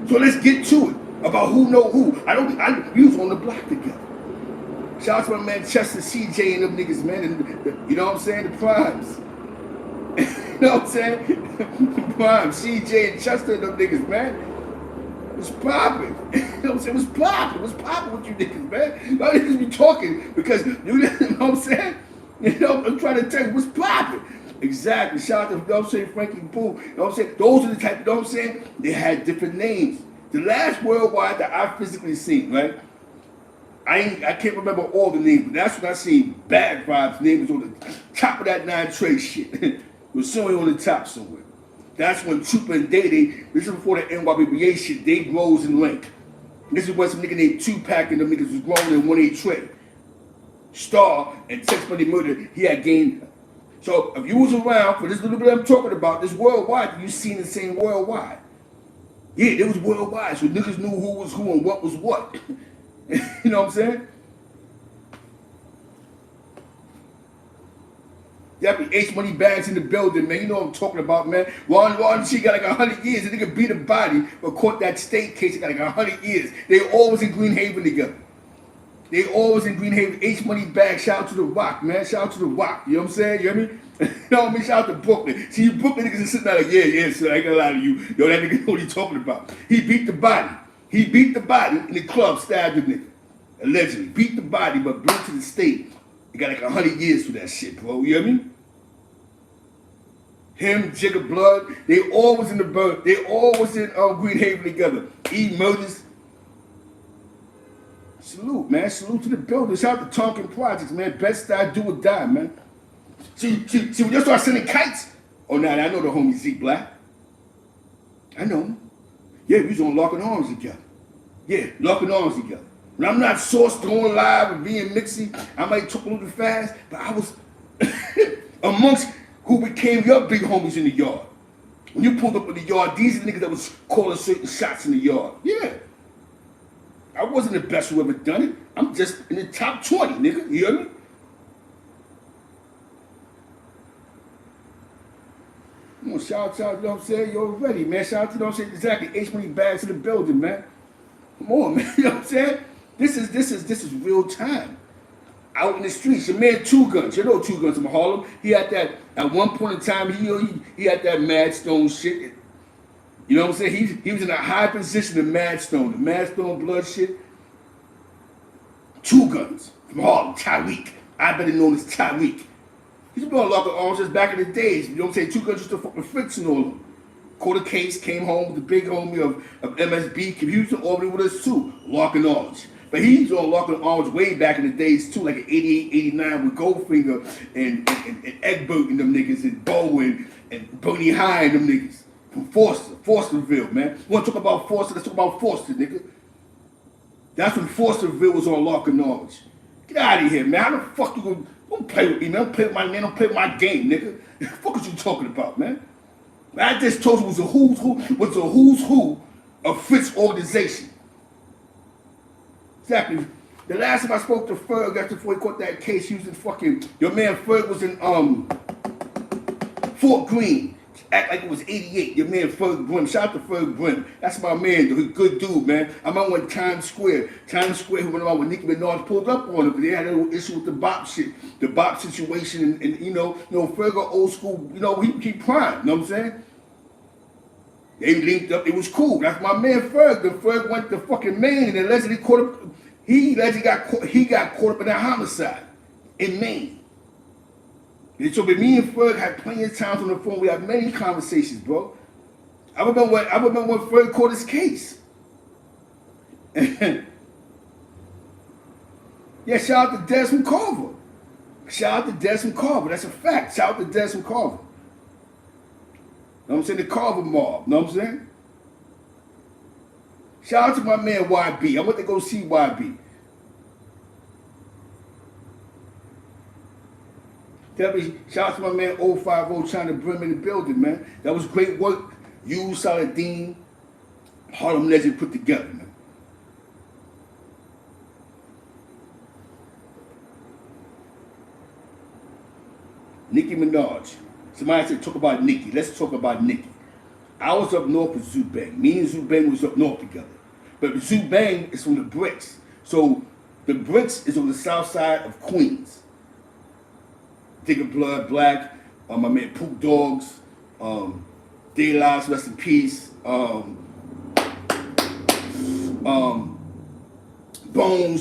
So let's get to it about who know who. We was on the block together. Shout out to my man Chester, CJ, and them niggas, man. And you know what I'm saying? The Primes. You know what I'm saying? Primes, CJ, and Chester, and them niggas, man. It was popping. You know what I'm saying? It was popping. It was popping with you niggas, man. Y'all niggas be talking because, you know what I'm saying? You know, I'm trying to tell you, what's popping. Exactly. Shout out to, you know what I'm saying, Frankie Boo. You know what I'm saying? Those are the type, you know what I'm saying? They had different names. The last worldwide that I physically seen, right? I can't remember all the names, but that's when I seen Bad Vibes' name was on the top of that 9 Trey shit. It was somewhere on the top somewhere. That's when Trooper and Day, this is before the NYBBA shit, they rose in rank. This is when some nigga named Tupac and them niggas was growing in 1-8 Trey. Star and Sex Money Murder, he had gained. So if you was around for this little bit I'm talking about, this worldwide, you seen the same worldwide. Yeah, it was worldwide, so niggas knew who was who and what was what. You know what I'm saying? That be H Money Bags in the building, man. You know what I'm talking about, man. Ron G got like 100 years. The nigga beat a body, but caught that state case. He got like 100 years. They always in Greenhaven together. They always in Greenhaven. H Money Bags. Shout out to the Rock, man. Shout out to the Rock. You know what I'm saying? You hear me? You know what I mean? Shout out to Brooklyn. See, you Brooklyn niggas are sitting there like, yeah, so I ain't gonna lie to you. Yo, that nigga know what he talking about. He beat the body. He beat the body in the club, stabbed the nigga. Allegedly. Beat the body, but brought to the state. He got like 100 years for that shit, bro. You hear me? Him, Jigga Blood, they all was in the bird. They all was in Greenhaven together. E. Murders. Salute, man. Salute to the builders. Shout out to Tonkin Projects, man. Best I do or die, man. See, when you start sending kites. Oh, now I know the homie Z Black. I know him. Yeah, we was on Lock and Arms together. Yeah, Lock and Arms together. When I'm not sourced going live and being mixy, I might talk a little fast, but I was amongst who became your big homies in the yard. When you pulled up in the yard, these are the niggas that was calling certain shots in the yard. Yeah. I wasn't the best who ever done it. I'm just in the top 20, nigga. You hear me? Come on, shout out, you know what I'm saying? You're ready, man. Shout out to, you know what I'm saying? Exactly. H Money Bags in the building, man. Come on, man. You know what I'm saying? This is real time. Out in the streets, your man Two Guns. You know Two Guns from Harlem. He had that, at one point in time, he had that Mad Stone shit. You know what I'm saying? He was in a high position in Mad Stone. The Mad Stone blood shit. Two Guns from Harlem, Tyreek. I better known as Tyreek. He's been on Lock and Arms just back in the days. You know what I'm saying? Two Guns used to fuck with Fritz and all of them. Caught a case, came home with the big homie of MSB. He used to Albany with us too. Lock and Arms. But he's on Lock and Arms way back in the days too, like in 88, 89 with Goldfinger and Egbert and them niggas and Bowen and Bernie High and them niggas. From Fosterville, man. You want to talk about Forster? Let's talk about Forster, nigga. That's when Fosterville was on Lock and Arms. Get out of here, man. How the fuck you gonna... Don't play with me, man. Don't play with my name. Don't play with my game, nigga. What the fuck is you talking about, man? I just told you it was a who's who of Fritz organization. Exactly. The last time I spoke to Ferg, that's before he caught that case, he was in fucking... Your man Ferg was in Fort Greene. Act like it was 88. Your man Ferg Brim. Shout out to Ferg Brim. That's my man, though. He's a good dude, man. I'm on one Times Square. Times Square, he went around with Nicki Minaj, pulled up on him because they had a little issue with the bop shit. The bop situation, and you know, Ferg old school, you know, he prime, you know what I'm saying? They linked up, it was cool. That's my man Ferg. Then Ferg went to fucking Maine and allegedly caught up, he got caught up in that homicide in Maine. And so, but me and Ferg had plenty of times on the phone. We had many conversations, bro. I remember when Ferg caught his case. Yeah, shout out to Desmond Carver. Shout out to Desmond Carver. That's a fact. Shout out to Desmond Carver. Know what I'm saying? The Carver mob. Know what I'm saying? Shout out to my man YB. I went to go see YB. Definitely shout out to my man 050ChynaBrim in the building, man. That was great work. You, Saladin, Harlem Legend put together, man. Nicki Minaj. Somebody said talk about Nicki. Let's talk about Nicki. I was up north with Zubang. Me and Zubang was up north together. But Zubang is from the Bricks. So the Bricks is on the south side of Queens. Digger Blood, Black, my man Poop Dogs, Day Lives, rest in peace. Bones,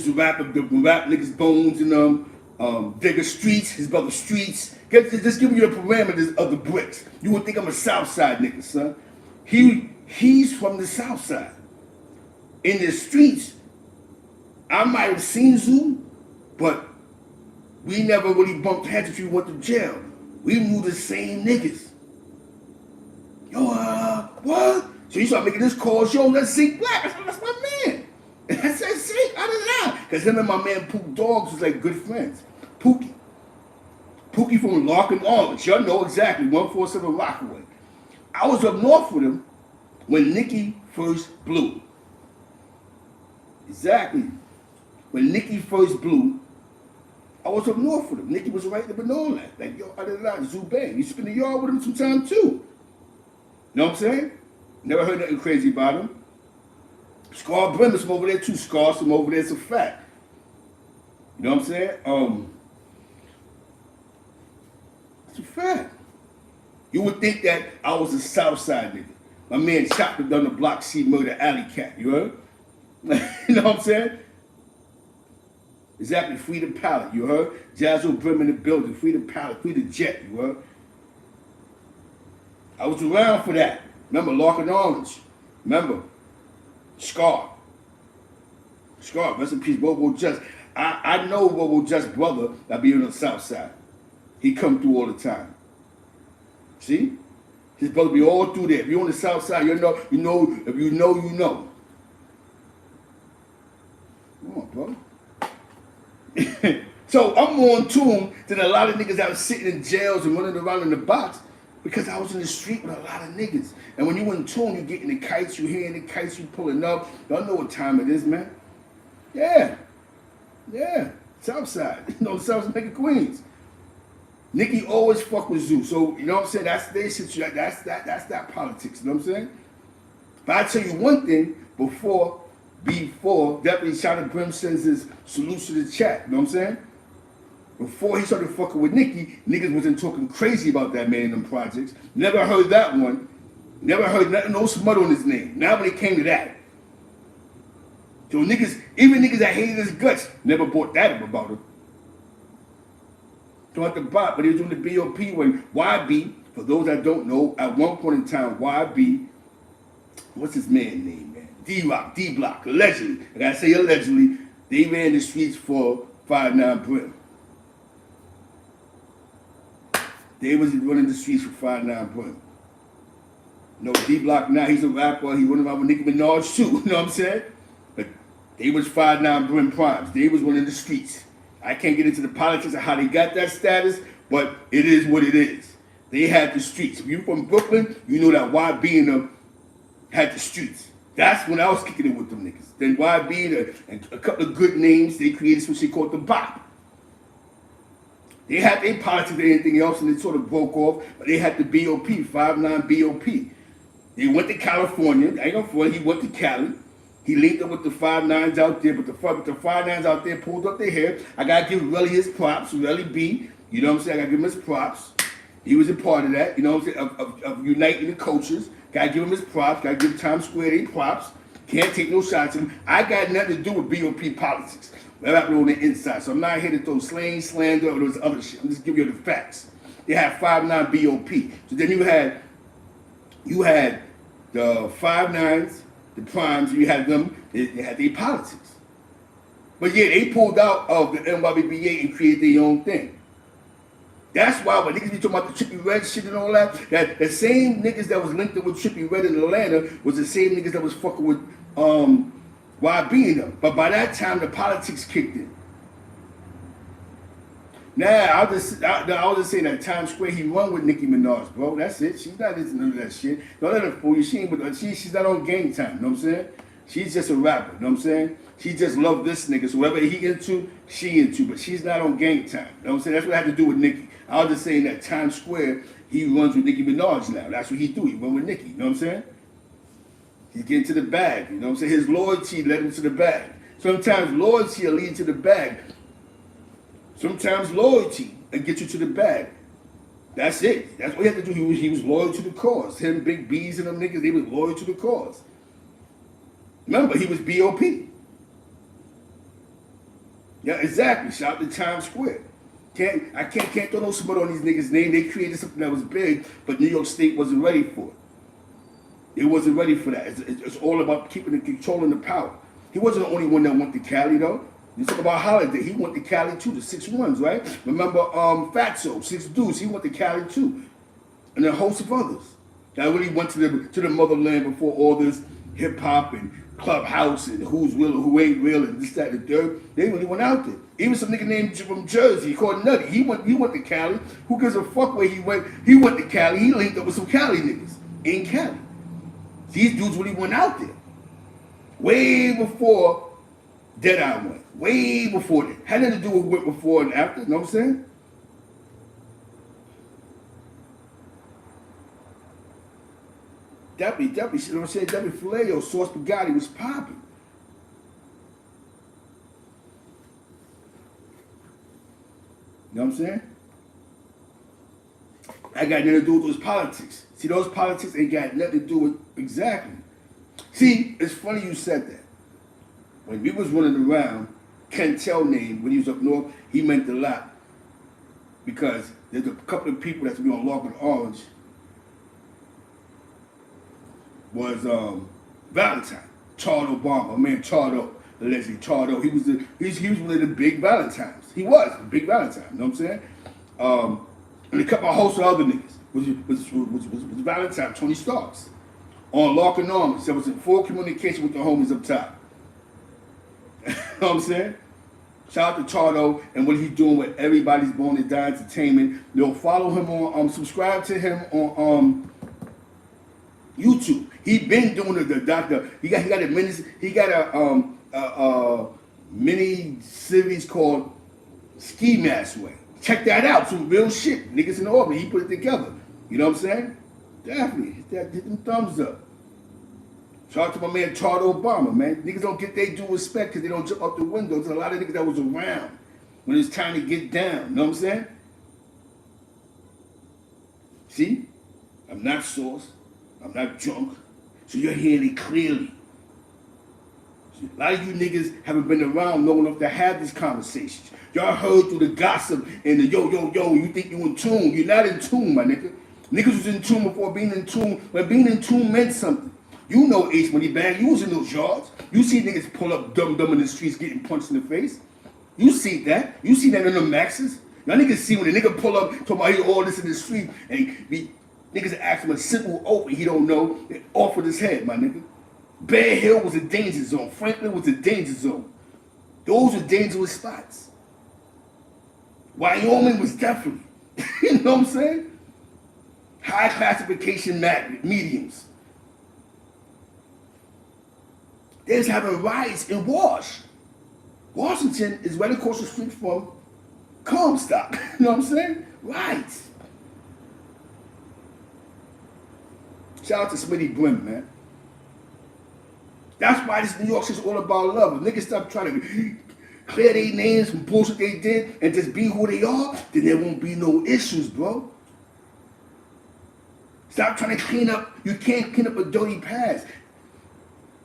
the rap niggas Bones and Digger Streets, his brother Streets. Just giving you the parameters of the Bricks. You would think I'm a South Side nigga, son. He's from the South Side. In the streets, I might have seen Zoo, but we never really bumped heads if you went to jail. We knew the same niggas. Yo, what? So you start making this call, yo, let's Zeke Black. That's my man. And I said, Zeke, I don't know. Because him and my man Pook Dogs was like good friends. Pookie from Larkin Orange. Y'all know exactly, 147 Rockaway. I was up north with him when Nicki first blew. Exactly. When Nicki first blew, I was up north with him. Nicki was right there and all that. Like, yo, Zubang. You spend the yard with him sometime too. You know what I'm saying? Never heard nothing crazy about him. Scar Brim is from over there too. Scar's from over there, it's a fact. You know what I'm saying? It's a fact. You would think that I was a South Side nigga. My man chopped him down the block, see murder alley cat, you heard? You know what I'm saying? Exactly, free the pallet, you heard? Jazzo Brim in the building, free the pallet, free the jet, you heard? I was around for that. Remember, Larkin Orange. Remember, Scar, rest in peace, Bobo Just. I know Bobo Just brother that be on the South Side. He come through all the time. See? His brother be all through there. If you're on the South Side, you know, if you know, you know. Come on, bro. So I'm more in tune than a lot of niggas that was sitting in jails and running around in the box because I was in the street with a lot of niggas. And when you in tune, you getting the kites, you hearing the kites, you pulling up. Y'all know what time it is, man. Yeah. South Side. You know, South Side nigga Queens. Nicki always fuck with Zoo. So, you know what I'm saying? That's their situation. That's that politics. You know what I'm saying? But I tell you one thing, before definitely ChynaBrim sends his salutes to the chat. You know what I'm saying? Before he started fucking with Nicki, niggas wasn't talking crazy about that man in them projects. Never heard that one. Never heard nothing, no smut on his name. Now when it came to that. So niggas, even niggas that hated his guts, never brought that up about him. So at the bot, but he was doing the BOP when YB, for those that don't know, at one point in time, YB, what's his man name, man? D-Rock, D-Block, allegedly. I gotta say allegedly, they ran the streets for 050ChynaBrim. They was running the streets for 050ChynaBrim. No, D-Block now, he's a rapper, he running around with Nicki Minaj too, you know what I'm saying? But they was 050ChynaBrim primes, they was running the streets. I can't get into the politics of how they got that status, but it is what it is. They had the streets. If you're from Brooklyn, you know that YB and them had the streets. That's when I was kicking it with them niggas. Then YB and a couple of good names, they created some shit called the Bop. They had their politics and anything else, and it sort of broke off, but they had the BOP, 59 BOP. They went to California. I ain't gonna front, he went to Cali. He linked up with the 5'9s out there, but the 5'9s out there pulled up their hair. I gotta give Relly his props, Relly B. You know what I'm saying? I gotta give him his props. He was a part of that, you know what I'm saying, of uniting the coaches. Gotta give him his props, gotta give Times Square their props. Can't take no shots at him. I got nothing to do with BOP politics. That happened on the inside. So I'm not here to throw slang, slander, or those other shit. I'm just giving you the facts. they had 5'9" BOP. So then you had the 5'9s, the primes, you had them, they had their politics. But yeah, they pulled out of the NYBBA and created their own thing. That's why when niggas be talking about the Trippie Red shit and all that, that the same niggas that was linked up with Trippie Red in Atlanta was the same niggas that was fucking with YB in them. But by that time, the politics kicked in. Nah, I was just saying that Times Square, he run with Nicki Minaj, bro. That's it. She's not into none of that shit. Don't let her fool you. She's not on gang time, you know what I'm saying? She's just a rapper, you know what I'm saying? She just love this nigga, so whatever he into, she into, but she's not on gang time, you know what I'm saying? That's what I had to do with Nicki. I was just saying that Times Square, he runs with Nicki Minaj now. That's what he do. He run with Nicki, you know what I'm saying? He's getting to the bag, you know what I'm saying? His loyalty led him to the bag. Sometimes loyalty will lead to the bag. Sometimes loyalty will get you to the bag. That's it. That's what he had to do. He was loyal to the cause. Him, Big B's and them niggas, they was loyal to the cause. Remember, he was BOP. Yeah, exactly. Shout out to Times Square. I can't throw no smoke on these niggas' name. They created something that was big, but New York State wasn't ready for it. It wasn't ready for that. It's all about keeping and controlling the power. He wasn't the only one that went to Cali though. You talk about Holiday, he went to Cali too, the 6 ones, right? Remember Fatso, 6 Deuce, he went to Cali too. And a host of others. That really went to the motherland before all this hip hop and clubhouse and who's real and who ain't real and this, that, and the third. They really went out there. Even some nigga named from Jersey called Nutty. He went to Cali. Who gives a fuck where he went? He went to Cali. He linked up with some Cali niggas in Cali. These dudes really went out there. Way before Deadeye went. Way before that. Had nothing to do with what before and after, you know what I'm saying? Debbie, you know what I'm saying? Debbie Filet, Sauce Bugatti was popping. You know what I'm saying? I got nothing to do with those politics. See, those politics ain't got nothing to do with, exactly. See, it's funny you said that. When we was running around, Kentel name, when he was up north, he meant a lot. Because there's a couple of people that's been on Lock and Orange was Valentine, Chardo Obama, man Chardo, allegedly Chardo. He was one of the big Valentines. He was a big Valentine, you know what I'm saying? And a couple of hosts of other niggas was Valentine, Tony Starks. On Lock and Arms, there was in full communication with the homies up top. You know what I'm saying? Shout out to Chardo and what he's doing with Everybody's Born to Die Entertainment. You'll follow him on, subscribe to him on YouTube. He been doing the doctor. He got a mini series called Ski Mask Way. Check that out. Some real shit. Niggas in the orbit. He put it together. You know what I'm saying? Definitely. Hit them thumbs up. Shout out to my man Chardo Obama, man. Niggas don't get their due respect because they don't jump up the window. There's a lot of niggas that was around when it's time to get down. You know what I'm saying? See? I'm not sauce. I'm not drunk. So you're hearing it clearly. See, a lot of you niggas haven't been around long enough to have these conversations. Y'all heard through the gossip and the yo, you think you in tune. You're not in tune, my nigga. Niggas was in tune before being in tune, when being in tune meant something. You know Ace Money Bag, you was in those yards. You see niggas pull up dumb in the streets getting punched in the face. You see that. You see that in the Maxes. Y'all niggas see when a nigga pull up, talking about he all this in the street, and niggas ask him a simple oath he don't know, off with his head, my nigga. Bear Hill was a danger zone. Franklin was a danger zone. Those were dangerous spots. Wyoming was definitely, you know what I'm saying? High classification mediums. They was having riots in Washington is right across the street from Comstock. You know what I'm saying? Riots. Shout out to Smitty Brim, man. That's why this New York shit's all about love. If niggas stop trying to clear their names from bullshit they did and just be who they are, then there won't be no issues, bro. Stop trying to clean up. You can't clean up a dirty past.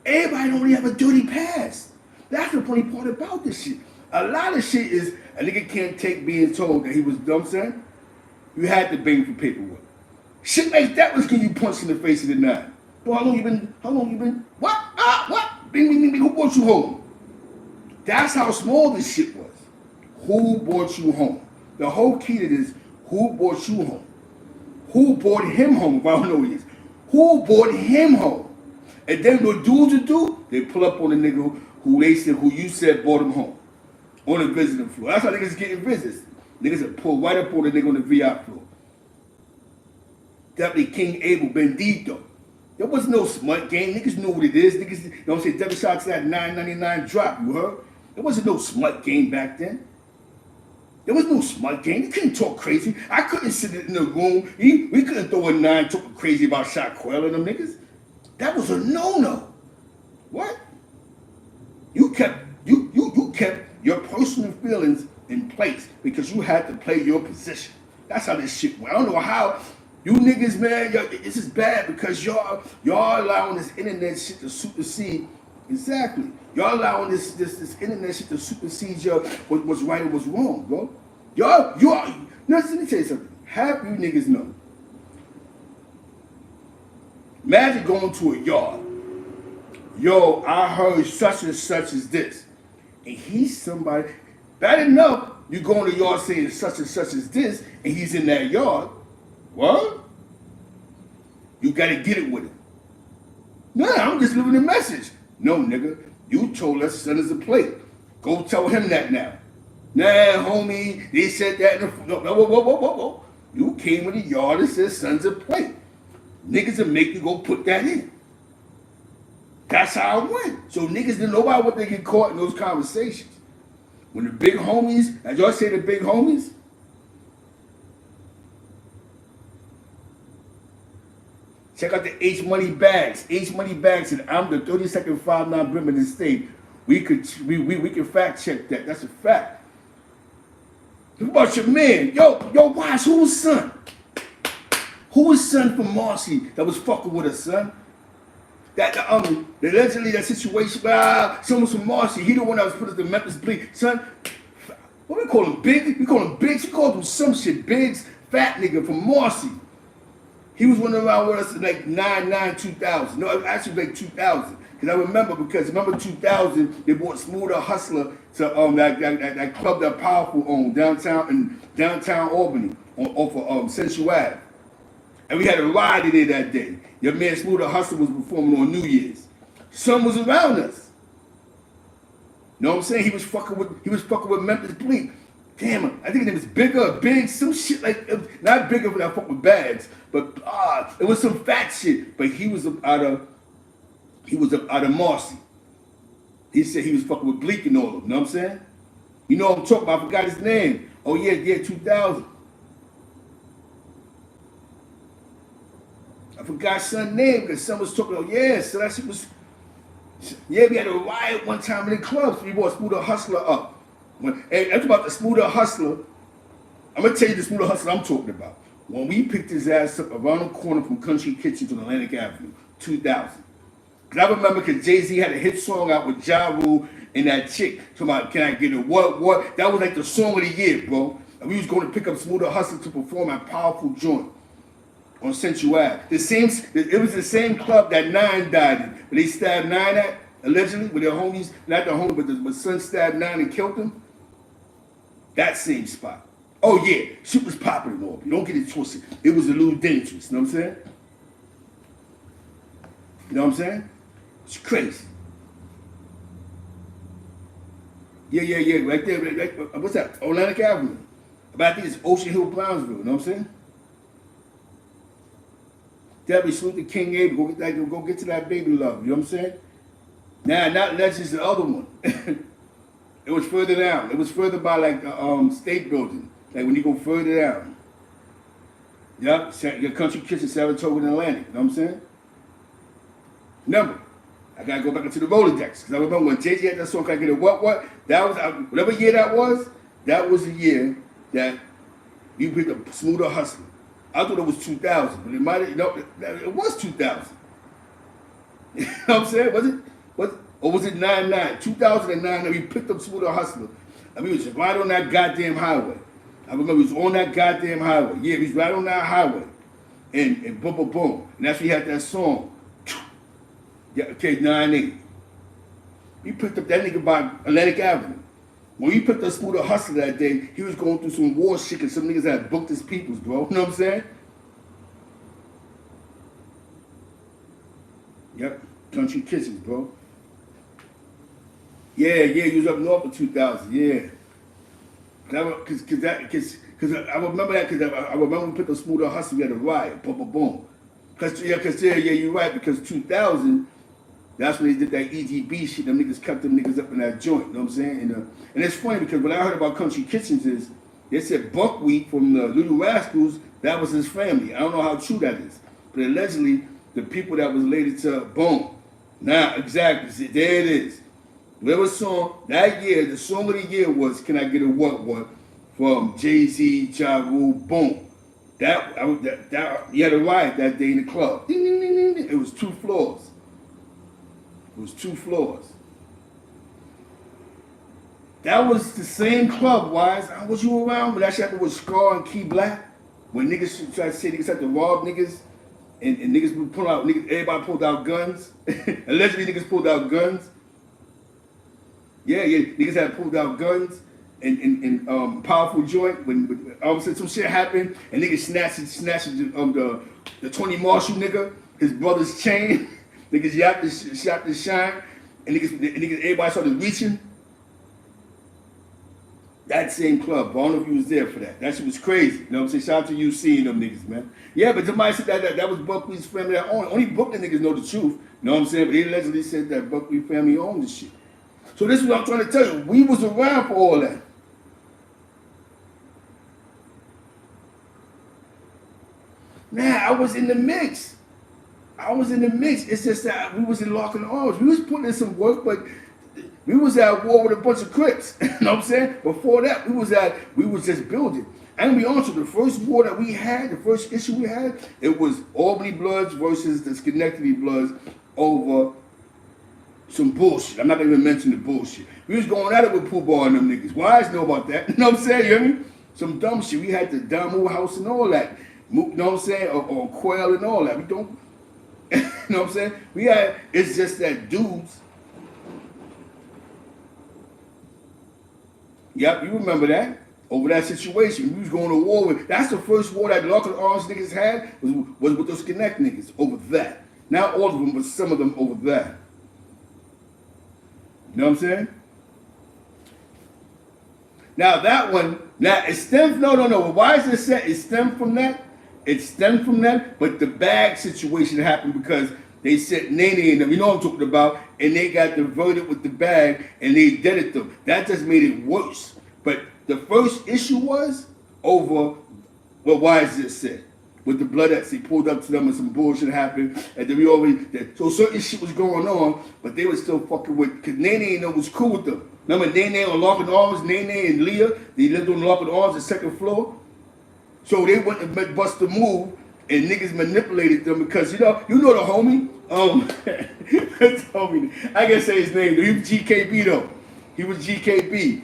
Everybody don't really have a dirty past. That's the funny part about this shit. A lot of shit is a nigga can't take being told that he was, you know what I'm saying? You had to bang for paperwork. Shit like that was getting you punched in the face of the 9. Well, how long you been? What? What? Bing, bing, bing, bing. Who brought you home? That's how small this shit was. Who brought you home? The whole key to this, who brought you home? Who brought him home, if I don't know who he is? Who brought him home? And then what dudes would do, they pull up on the nigga who you said brought him home. On the visiting floor. That's how niggas getting visits. Niggas would pull right up on the nigga on the VIP floor. Deputy King Abel Bendito. There was no smut game. Niggas knew what it is. Niggas, you know what I'm saying? Devin shots that $9.99 drop, you heard? There wasn't no smut game back then. There was no smut game. You couldn't talk crazy. I couldn't sit in the room. We couldn't throw a 9 talking crazy about Shot Quail and them niggas. That was a no-no. What? You kept your personal feelings in place because you had to play your position. That's how this shit went. I don't know how you niggas, man, this is bad because y'all allowing this internet shit to supersede. Exactly. Y'all allowing this internet shit to supersede what's right and what's wrong, bro. Y'all, let me tell you something. Half you niggas know. Imagine going to a yard. Yo, I heard such and such as this. And he's somebody. Bad enough, you go in the yard saying such and such as this, and he's in that yard. What? You gotta get it with him. No, I'm just living the message. No, nigga, you told us son is a plate. Go tell him that now. Nah, homie, they said that in the... Whoa. You came in the yard and said son's a plate. Niggas will make you go put that in. That's how it went. So niggas didn't know about what they get caught in those conversations. When the big homies, as y'all say the big homies, check out the H Money Bags. H Money Bags, and I'm the 32nd 5'9" brim in the state. We can fact check that. That's a fact. What about your man? Yo, watch, who's son? Who was son from Marcy that was fucking with us, son? Allegedly that situation, someone's from Marcy. He the one that was put us in Memphis Bleak. Son, what we call him? Big? We call him Biggs. We called him some shit. Biggs, fat nigga from Marcy. He was running around with us in like 2000. No, actually like 2000. Because I remember 2000, they brought Smoother Hustler to that club that Powerful owned downtown Albany off of Central Ave. And we had a ride in there that day. Your man Smoother Hustler was performing on New Year's. Son was around us. You know what I'm saying? He was fucking with Memphis Bleak. Damn, I think his name was Big, some shit like, not Bigger for that fuck with bags, but it was some fat shit. But he was up out of Marcy. He said he was fucking with Bleak and all of them, you know what I'm saying? You know what I'm talking about, I forgot his name. Oh yeah, 2000. I forgot son's name because son was talking about, so that shit was, we had a riot one time in the clubs. We brought Smoother Hustler up. And that's about the Smoother Hustler. I'm going to tell you the Smoother Hustler I'm talking about. When we picked his ass up around the corner from Country Kitchen to Atlantic Avenue, 2000. Because I remember because Jay-Z had a hit song out with Ja Rule and that chick. Talking about, can I get it? What? That was like the song of the year, bro. And we was going to pick up Smoother Hustler to perform at Powerful Joint on Central Ave. It was the same club that 9 died in. When they stabbed 9 at, allegedly, with their homies, not the homie, but the son stabbed 9 and killed him. That same spot. Oh yeah, shit was popping in Albany. Don't get it twisted. It was a little dangerous, you know what I'm saying? You know what I'm saying? It's crazy. Yeah, right there, right, what's that? Atlantic Avenue. But I think it's Ocean Hill, Brownsville, you know what I'm saying? Debbie, salute the King Abel. Go get to that baby love. You know what I'm saying? Nah, not Legends, the other one. It was further down. It was further by like the state building. Like when you go further down. Yep, your Country Kitchen, Saratoga and Atlantic. You know what I'm saying? Remember, I gotta go back into the Rolodex. Because I remember when Jay-Z had that song, Can I Get It? What? That was, whatever year that was the year that you picked up Smoother Hustler. I thought it was 2000, but it might have, it was 2000. You know what I'm saying? Or was it 99? 2009, and we picked up Smoother Hustler. And we was right on that goddamn highway. I remember he was on that goddamn highway. Yeah, he was right on that highway. And boom, boom, boom. And that's when he had that song. Yeah, okay, 980. He picked up that nigga by Atlantic Avenue. When he picked up Scooter Hustler that day, he was going through some war shit because some niggas had booked his peoples, bro. You know what I'm saying? Yep, Country Kitchens, bro. Yeah, he was up north in 2000, yeah. Because I remember that because I remember we picked up Scooter Hustler, we had a riot, boom, boom, boom. Because you're right, because 2000, that's when they did that EGB shit. Them niggas cut them niggas up in that joint. You know what I'm saying? And it's funny because what I heard about Country Kitchens is they said Buckwheat from the Little Rascals, that was his family. I don't know how true that is. But allegedly, the people that was related to Boom. Now, exactly. See, there it is. Whatever song, that year, the song of the year was Can I Get a What from Jay-Z, Ja Rule, Boom. That you had a riot that day in the club. Ding, ding, ding, ding, ding. It was 2 floors. It was 2 floors. That was the same club, Wise. Was you around when that shit happened with Scar and Key Black? When niggas tried to say niggas had to rob niggas and niggas would pull out, everybody pulled out guns. Allegedly niggas pulled out guns. Yeah, niggas had pulled out guns and powerful joint when all of a sudden some shit happened and niggas snatched the 20 Marshall nigga, his brother's chain. Niggas shot the shine, and niggas everybody started reaching. That same club, I don't know if you was there for that. That shit was crazy. You know what I'm saying? Shout out to you seeing them niggas, man. Yeah, but somebody said that was Buckwheat's family that owned. Only Brooklyn niggas know the truth. You know what I'm saying? But they allegedly said that Buckwheat family owned the shit. So this is what I'm trying to tell you. We was around for all that. Nah, I was in the mix. It's just that we was in locking arms. We was putting in some work, but we was at war with a bunch of Crips. You know what I'm saying? Before that, we was just building. And we also, the first war that we had, the first issue we had, it was Albany Bloods versus the Schenectady Bloods over some bullshit. I'm not gonna even mention the bullshit. We was going at it with Pooh Bar and them niggas. Wise know about that. You know what I'm saying? You hear me? Some dumb shit. We had the Damu House and all that. You know what I'm saying? Or Quail and all that. We don't. You know what I'm saying? It's just that dudes. Yep, you remember that. Over that situation. We was going to war with. That's the first war that Lock and Orange niggas had was with those Connect niggas over that. Not all of them, but some of them over that. You know what I'm saying? Now that one, it stems, no. Why is it said it stemmed from that? It stemmed from that, but the bag situation happened because they sent Nene in them, you know what I'm talking about, and they got diverted with the bag and they deaded them. That just made it worse. But the first issue was over what Wise just said. With the Bloodettes, they pulled up to them and some bullshit happened, and then so certain shit was going on, but they were still fucking with, because Nene was cool with them. Remember Nene on Lock and Arms, Nene and Leah, they lived on Lock and Arms, the second floor. So they went and bust the move, and niggas manipulated them because, you know the homie, I can't say his name, he was GKB though. He was GKB.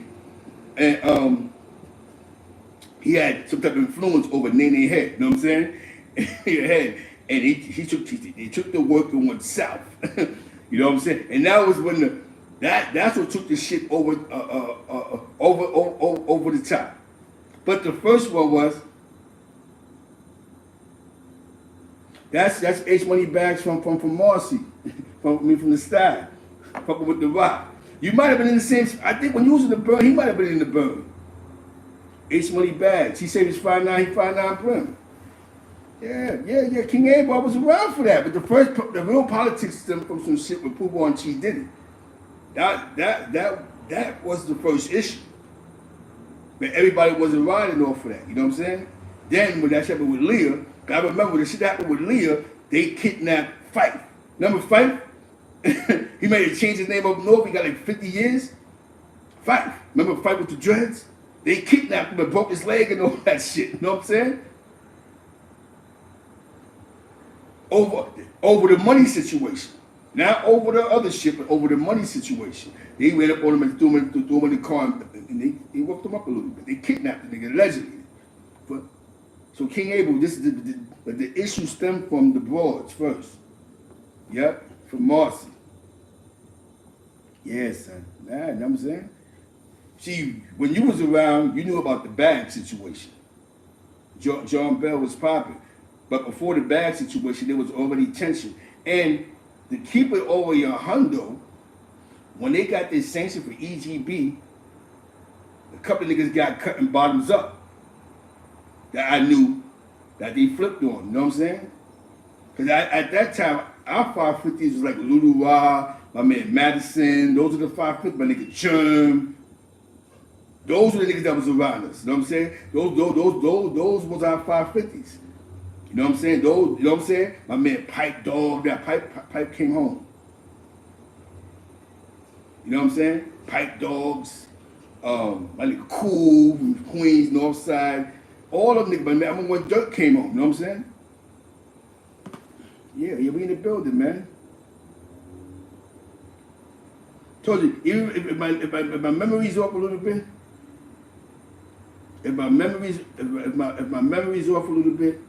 And he had some type of influence over Nene head, you know what I'm saying? And he took the work and went south. You know what I'm saying? And that was when that's what took the shit over the top. But the first one was that's H Money Bags from Marcy, from the style, fucking with the rock. You might have been in the same. I think when you was in the burn, he might have been in the burn. H Money Bags. He said he's 5'9", he 5'9" Brim. Yeah. King A-Bar was around for that, but the real politics stemmed from some shit with Pooh and Chi did it. That was the first issue. But everybody wasn't riding off of that. You know what I'm saying? Then when that shit happened with Leah, I remember when the shit happened with Leah, they kidnapped Fife. Remember Fife? He made a change his name up north. He got like 50 years. Fife. Remember Fife with the dreads? They kidnapped him and broke his leg and all that shit. You know what I'm saying? Over the money situation. Not over the other shit, but over the money situation. They ran up on him and threw him in the car and they worked him up a little bit. They kidnapped the nigga, allegedly. So King Abel, this is the issue stemmed from the broads first. Yep, from Marcy. Yeah, son. Nah, you know what I'm saying? See, when you was around, you knew about the bag situation. John Bell was popping. But before the bag situation, there was already tension. And to keep it over your hundo, when they got this sanction for EGB, a couple of niggas got cutting bottoms up that I knew that they flipped on. You know what I'm saying? Because at that time, our 550s was like Lulu Ra, my man Madison. Those are the 550s. My nigga Germ. Those were the niggas that was around us. You know what I'm saying? Those was our 550s. You know what I'm saying? Those, you know what I'm saying? My man Pipe Dog, that Pipe came home. You know what I'm saying? Pipe Dogs, my nigga Cool from Queens, Northside, all of them niggas. My man, I remember when Dirt came home. You know what I'm saying? Yeah, we in the building, man. Told you, even if my memory's off a little bit, if my memory's off a little bit,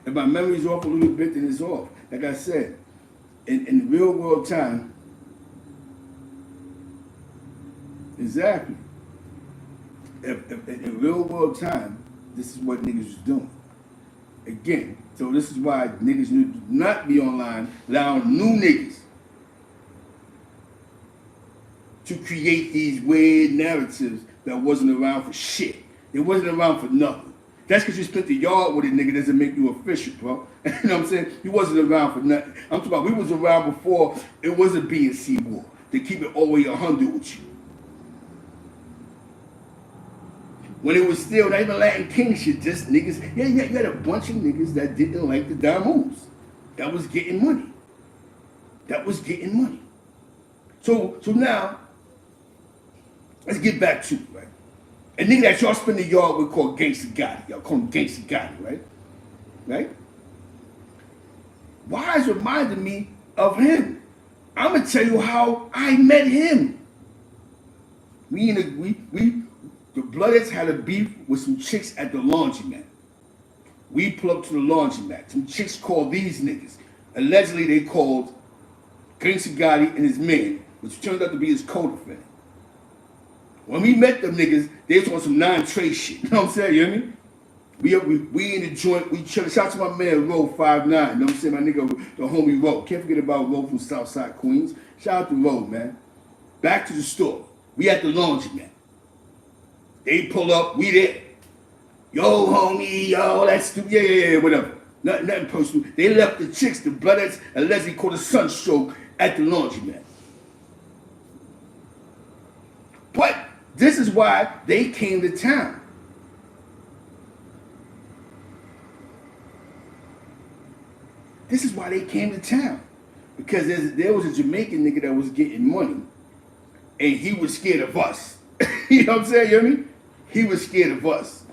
if my memory's off a little bit, then it's off. Like I said, in real world time, exactly. If in real world time, this is what niggas was doing. Again, so this is why niggas need to not be online allowing new niggas to create these weird narratives that wasn't around for shit. It wasn't around for nothing. That's because you spent the yard with a nigga doesn't make you official, bro. You know what I'm saying? You wasn't around for nothing. I'm talking about we was around before it was a B and C war. To keep it all the way 100 with you. When it was still not even Latin King shit, just niggas. Yeah, you had a bunch of niggas that didn't like the Diamonds. That was getting money. So now, let's get back to it, right? A nigga that y'all spend the yard with called Gangsta Gotti. Y'all call him Gangsta Gotti, right? Right? Why is reminding me of him? I'm gonna tell you how I met him. The Bloodheads had a beef with some chicks at the laundromat. We pulled up to the laundromat. Some chicks called these niggas. Allegedly, they called Gangsta Gotti and his man, which turned out to be his co-defendant. When we met them niggas, they was on some non-trade shit. You know what I'm saying? You hear me? We in the joint, we chillin'. Shout out to my man Ro 59. You know what I'm saying? My nigga, the homie Ro. Can't forget about Ro from Southside Queens. Shout out to Ro, man. Back to the store. We at the laundromat. They pull up, we there. Yo, homie, yo, that's stupid. Yeah, whatever. Nothing personal. They left the chicks, the Bloodheads, allegedly called a sunstroke at the laundromat. But this is why they came to town. This is why they came to town. Because there was a Jamaican nigga that was getting money, and he was scared of us. You know what I'm saying? You hear me? He was scared of us.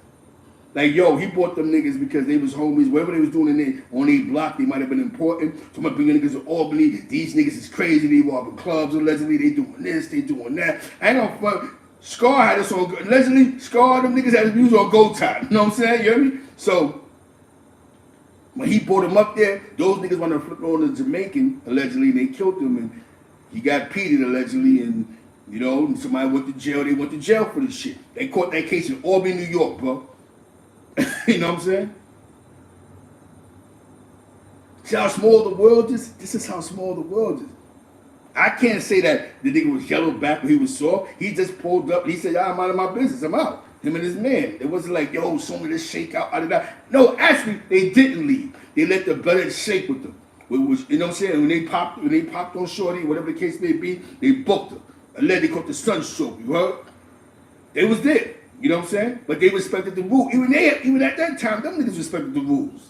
Like, yo, he bought them niggas because they was homies. Whatever they was doing on their block, they might have been important. So I'm bringing niggas to Albany. These niggas is crazy. They robbing clubs allegedly. They doing this, they doing that. I ain't gonna fuck. Scar had us on, allegedly, Scar, them niggas had us used on Go Time. You know what I'm saying? You hear me? So, when he brought him up there, those niggas wanted to flip on the Jamaican, allegedly, and they killed him, and he got peated, allegedly, and, you know, and somebody went to jail. They went to jail for this shit. They caught that case in Albany, New York, bro. You know what I'm saying? See how small the world is? This is how small the world is. I can't say that the nigga was yellow back when he was soft. He just pulled up and he said, I'm out of my business. I'm out. Him and his man. It wasn't like, yo, show me this shake out of that. No, actually, they didn't leave. They let the Bloodheads shake with them. Which, you know what I'm saying? When they popped on Shorty, whatever the case may be, they booked them. Allegedly called the sunstroke. You heard? They was there. You know what I'm saying? But they respected the rules. Even at that time, them niggas respected the rules.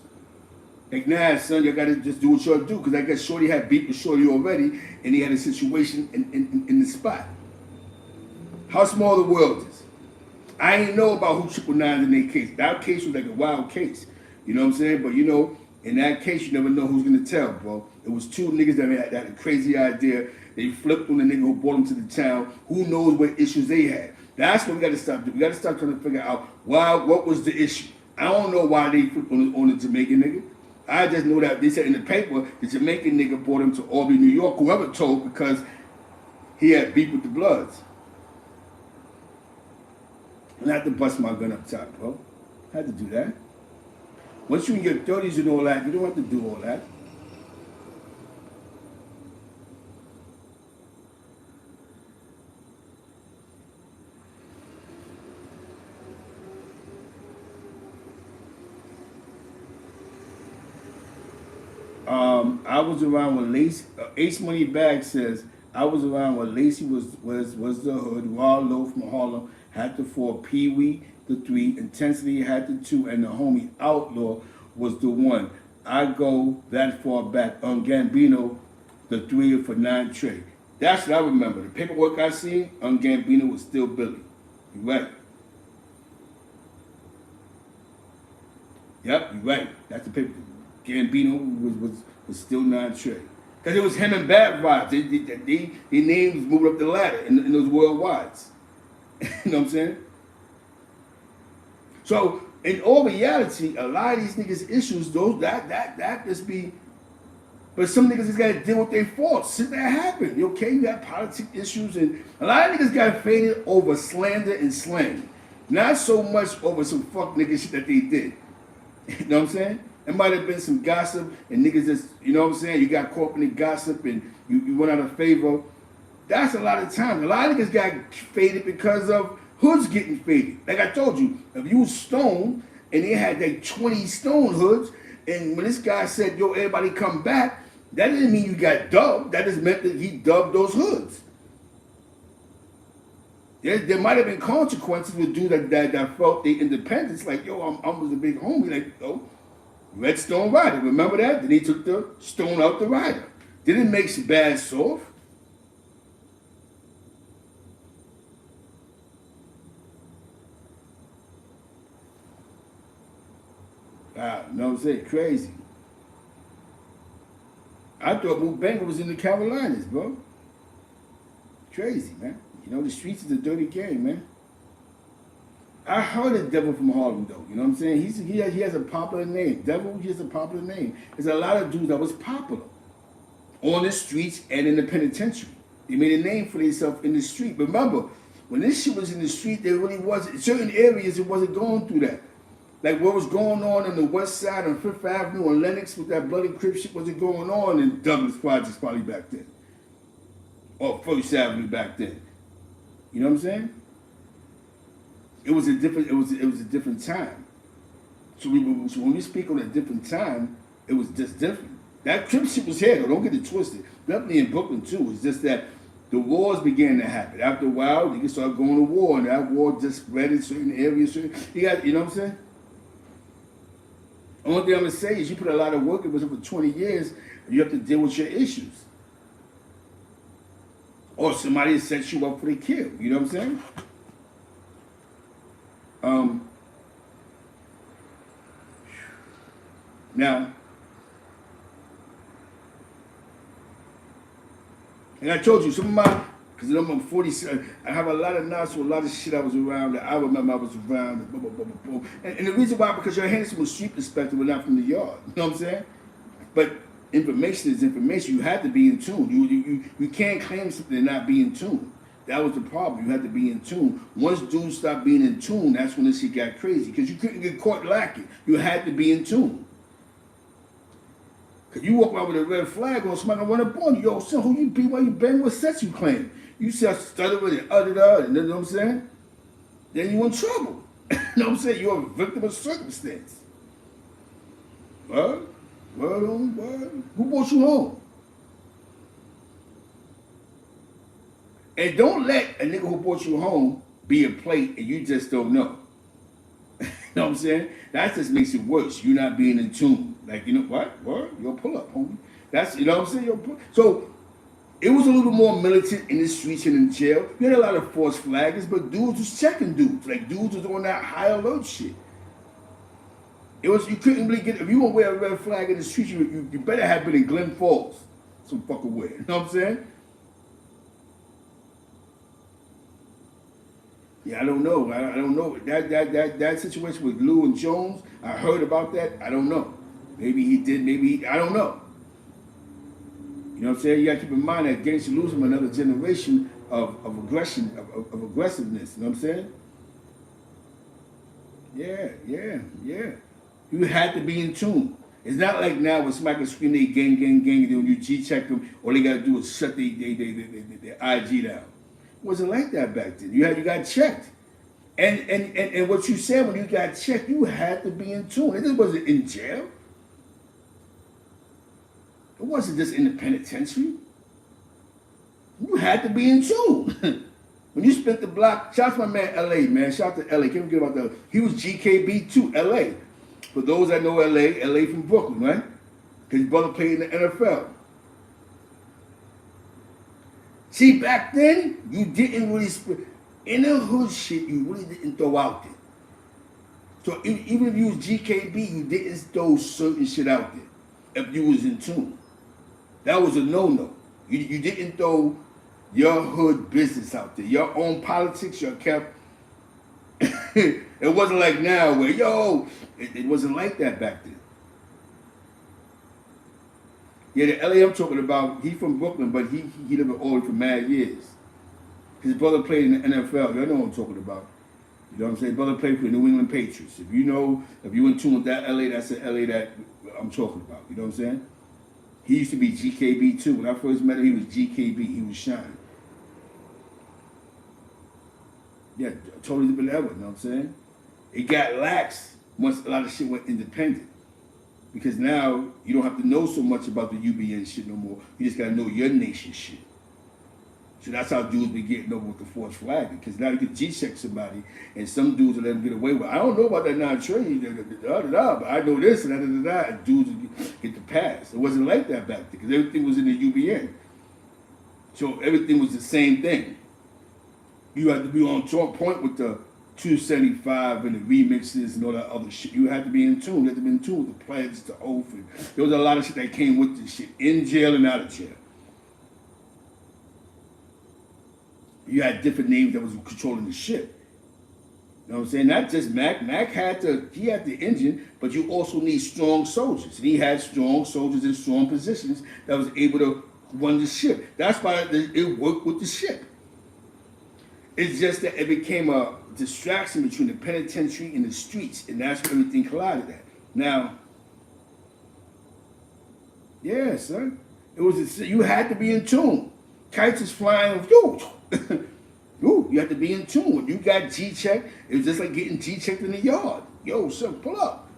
Like, nah, son, you gotta just do what you gotta do. Because I guess Shorty had beat with Shorty already, and he had a situation in the spot. How small the world is. I ain't know about who 999's in their case. That case was like a wild case. You know what I'm saying? But you know, in that case, you never know who's gonna tell, bro. It was two niggas that had a crazy idea. They flipped on the nigga who brought them to the town. Who knows what issues they had. That's what we got to stop doing. We got to start trying to figure out what was the issue. I don't know why they put on the Jamaican nigga. I just know that they said in the paper the Jamaican nigga brought him to Albany, New York. Whoever told, because he had beef with the Bloods. And I had to bust my gun up top, bro. I had to do that. Once you in your 30s and all that, you don't have to do all that. I was around when Lacey, Ace Money Bag says, I was around when Lacey was the hood, Wild Low from Harlem, had the 4, Pee Wee the 3, Intensity had the 2, and the homie Outlaw was the 1. I go that far back. On Gambino, the 3 for 9 Trey. That's what I remember. The paperwork I seen, on Gambino was still Billy. You right. Yep, you right. That's the paper. Gambino was still 9 Trey. Because it was him and Bad Vibes. Their names moved up the ladder in those worldwides. You know what I'm saying? So, in all reality, a lot of these niggas' issues, that just be. But some niggas just gotta deal with their faults. Shit that happened. Okay, you got politic issues, and a lot of niggas got faded over slander and slang. Not so much over some fuck nigga shit that they did. You know what I'm saying? It might have been some gossip and niggas just, you know what I'm saying? You got caught in the gossip and you went out of favor. That's a lot of times. A lot of niggas got faded because of hoods getting faded. Like I told you, if you was Stone and they had like 20 Stone hoods, and when this guy said, yo, everybody come back, that didn't mean you got dubbed. That just meant that he dubbed those hoods. There might have been consequences with dudes that felt their independence. Like, yo, I was a big homie. Like, yo, Red Stone Rider. Remember that? Then he took the stone out the rider. Didn't make some bad soft. Wow, you know what I'm saying? Crazy. I thought Mubanga was in the Carolinas, bro. Crazy, man. You know, the streets is a dirty game, man. I heard of Devil from Harlem, though. You know what I'm saying? He has a popular name. Devil, he has a popular name. There's a lot of dudes that was popular on the streets and in the penitentiary. They made a name for themselves in the street. Remember, when this shit was in the street, there really wasn't, in certain areas, it wasn't going through that. Like what was going on the west side on 5th Avenue on Lenox with that bloody Crip shit wasn't going on in Douglas Projects probably back then. Or 1st Avenue back then. You know what I'm saying? It was a different time. So when we speak on a different time, it was just different. That Crip shit was here though, don't get it twisted. Definitely in Brooklyn too. It's just that the wars began to happen. After a while, niggas started going to war, and that war just spread in certain areas. You know what I'm saying? Only thing I'm gonna say is you put a lot of work in for 20 years, and you have to deal with your issues. Or somebody sets you up for the kill. You know what I'm saying? Now, and I told you, some of my, because I'm 47, I have a lot of knowledge, so a lot of shit I was around that I remember I was around. And, blah, blah, blah, blah. And the reason why, because you're handling from a street perspective and not from the yard. You know what I'm saying? But information is information. You have to be in tune. You can't claim something and not be in tune. That was the problem. You had to be in tune. Once dudes stopped being in tune, that's when this shit got crazy. Because you couldn't get caught lacking. You had to be in tune. Because you walk around with a red flag on somebody gonna run up on you. Yo, son, who you be? Where you been? What sets you claim? You start stuttering and and you know what I'm saying? Then you in trouble. You know what I'm saying? You're a victim of circumstance. What? Who brought you home? And don't let a nigga who brought you home be a plate and you just don't know. You know what I'm saying? That just makes it worse. You not being in tune. Like, you know what? You'll pull up, homie. That's, you know what I'm saying? So, it was a little more militant in the streets and in jail. You had a lot of false flaggers, but dudes was checking dudes. Like, dudes was on that high alert shit. It was, you couldn't really get, if you want to wear a red flag in the streets, you better have been in Glen Falls some fucking way. You know what I'm saying? Yeah, I don't know. I don't know. That situation with Lou and Jones, I heard about that. I don't know. Maybe he did, I don't know. You know what I'm saying? You gotta keep in mind that gangster losing another generation of aggression, of aggressiveness. You know what I'm saying? Yeah. You had to be in tune. It's not like now when somebody can scream they gang, and then when you G-check them, all they gotta do is shut their IG down. It wasn't like that back then. You got checked. And what you said when you got checked, you had to be in tune. It just wasn't in jail. It wasn't just in the penitentiary. You had to be in tune. When you spent the block, shout out to my man LA, man. Shout out to LA. Can't forget about that. He was GKB too, LA. For those that know LA from Brooklyn, right? His brother played in the NFL. See, back then, you didn't really in the hood shit, you really didn't throw out there. So even if you was GKB, you didn't throw certain shit out there if you was in tune. That was a no-no. You didn't throw your hood business out there. Your own politics, you kept. It wasn't like now where, it wasn't like that back then. Yeah, the LA I'm talking about, he from Brooklyn, but he lived in Albany for mad years. His brother played in the NFL. Y'all know what I'm talking about. You know what I'm saying? Brother played for the New England Patriots. If you in tune with that LA, that's the LA that I'm talking about. You know what I'm saying? He used to be GKB too. When I first met him, he was GKB. He was shining. Yeah, totally different level. You know what I'm saying? It got lax once a lot of shit went independent. Because now you don't have to know so much about the UBN shit no more. You just gotta know your nation shit. So that's how dudes be getting over with the forced flag. Because now you can G-check somebody and some dudes will let them get away with it. I don't know about that non-trade, but I know this and that, and dudes get the pass. It wasn't like that back then because everything was in the UBN. So everything was the same thing. You had to be on point with the 275 and the remixes and all that other shit. You had to be in tune. You had to be in tune with the pledge, the oath. And there was a lot of shit that came with this shit, in jail and out of jail. You had different names that was controlling the ship. You know what I'm saying? Not just Mac. Mac had the engine, but you also need strong soldiers. And he had strong soldiers in strong positions that was able to run the ship. That's why it worked with the ship. It's just that it became a distraction between the penitentiary and the streets, and that's where everything collided at. Now, yeah, son, you had to be in tune. Kites is flying, you had to be in tune. When you got G-checked, it was just like getting G-checked in the yard. Yo, son, pull up.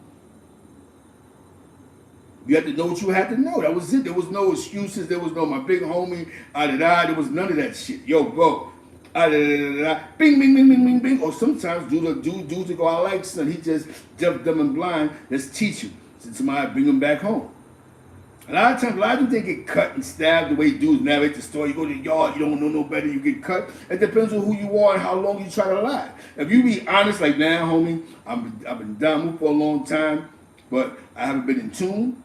You had to know what you had to know. That was it. There was no excuses. There was no my big homie, there was none of that shit. Yo, bro. Bing, bing, bing, bing, bing, bing. Or sometimes dudes that go, I like son, he just deaf, dumb, and blind. Let's teach him. So somebody bring him back home. A lot of times, a lot of them get cut and stabbed the way dudes narrate the story. You go to the yard, you don't know no better, you get cut. It depends on who you are and how long you try to lie. If you be honest, like, nah, homie, I've been done for a long time, but I haven't been in tune.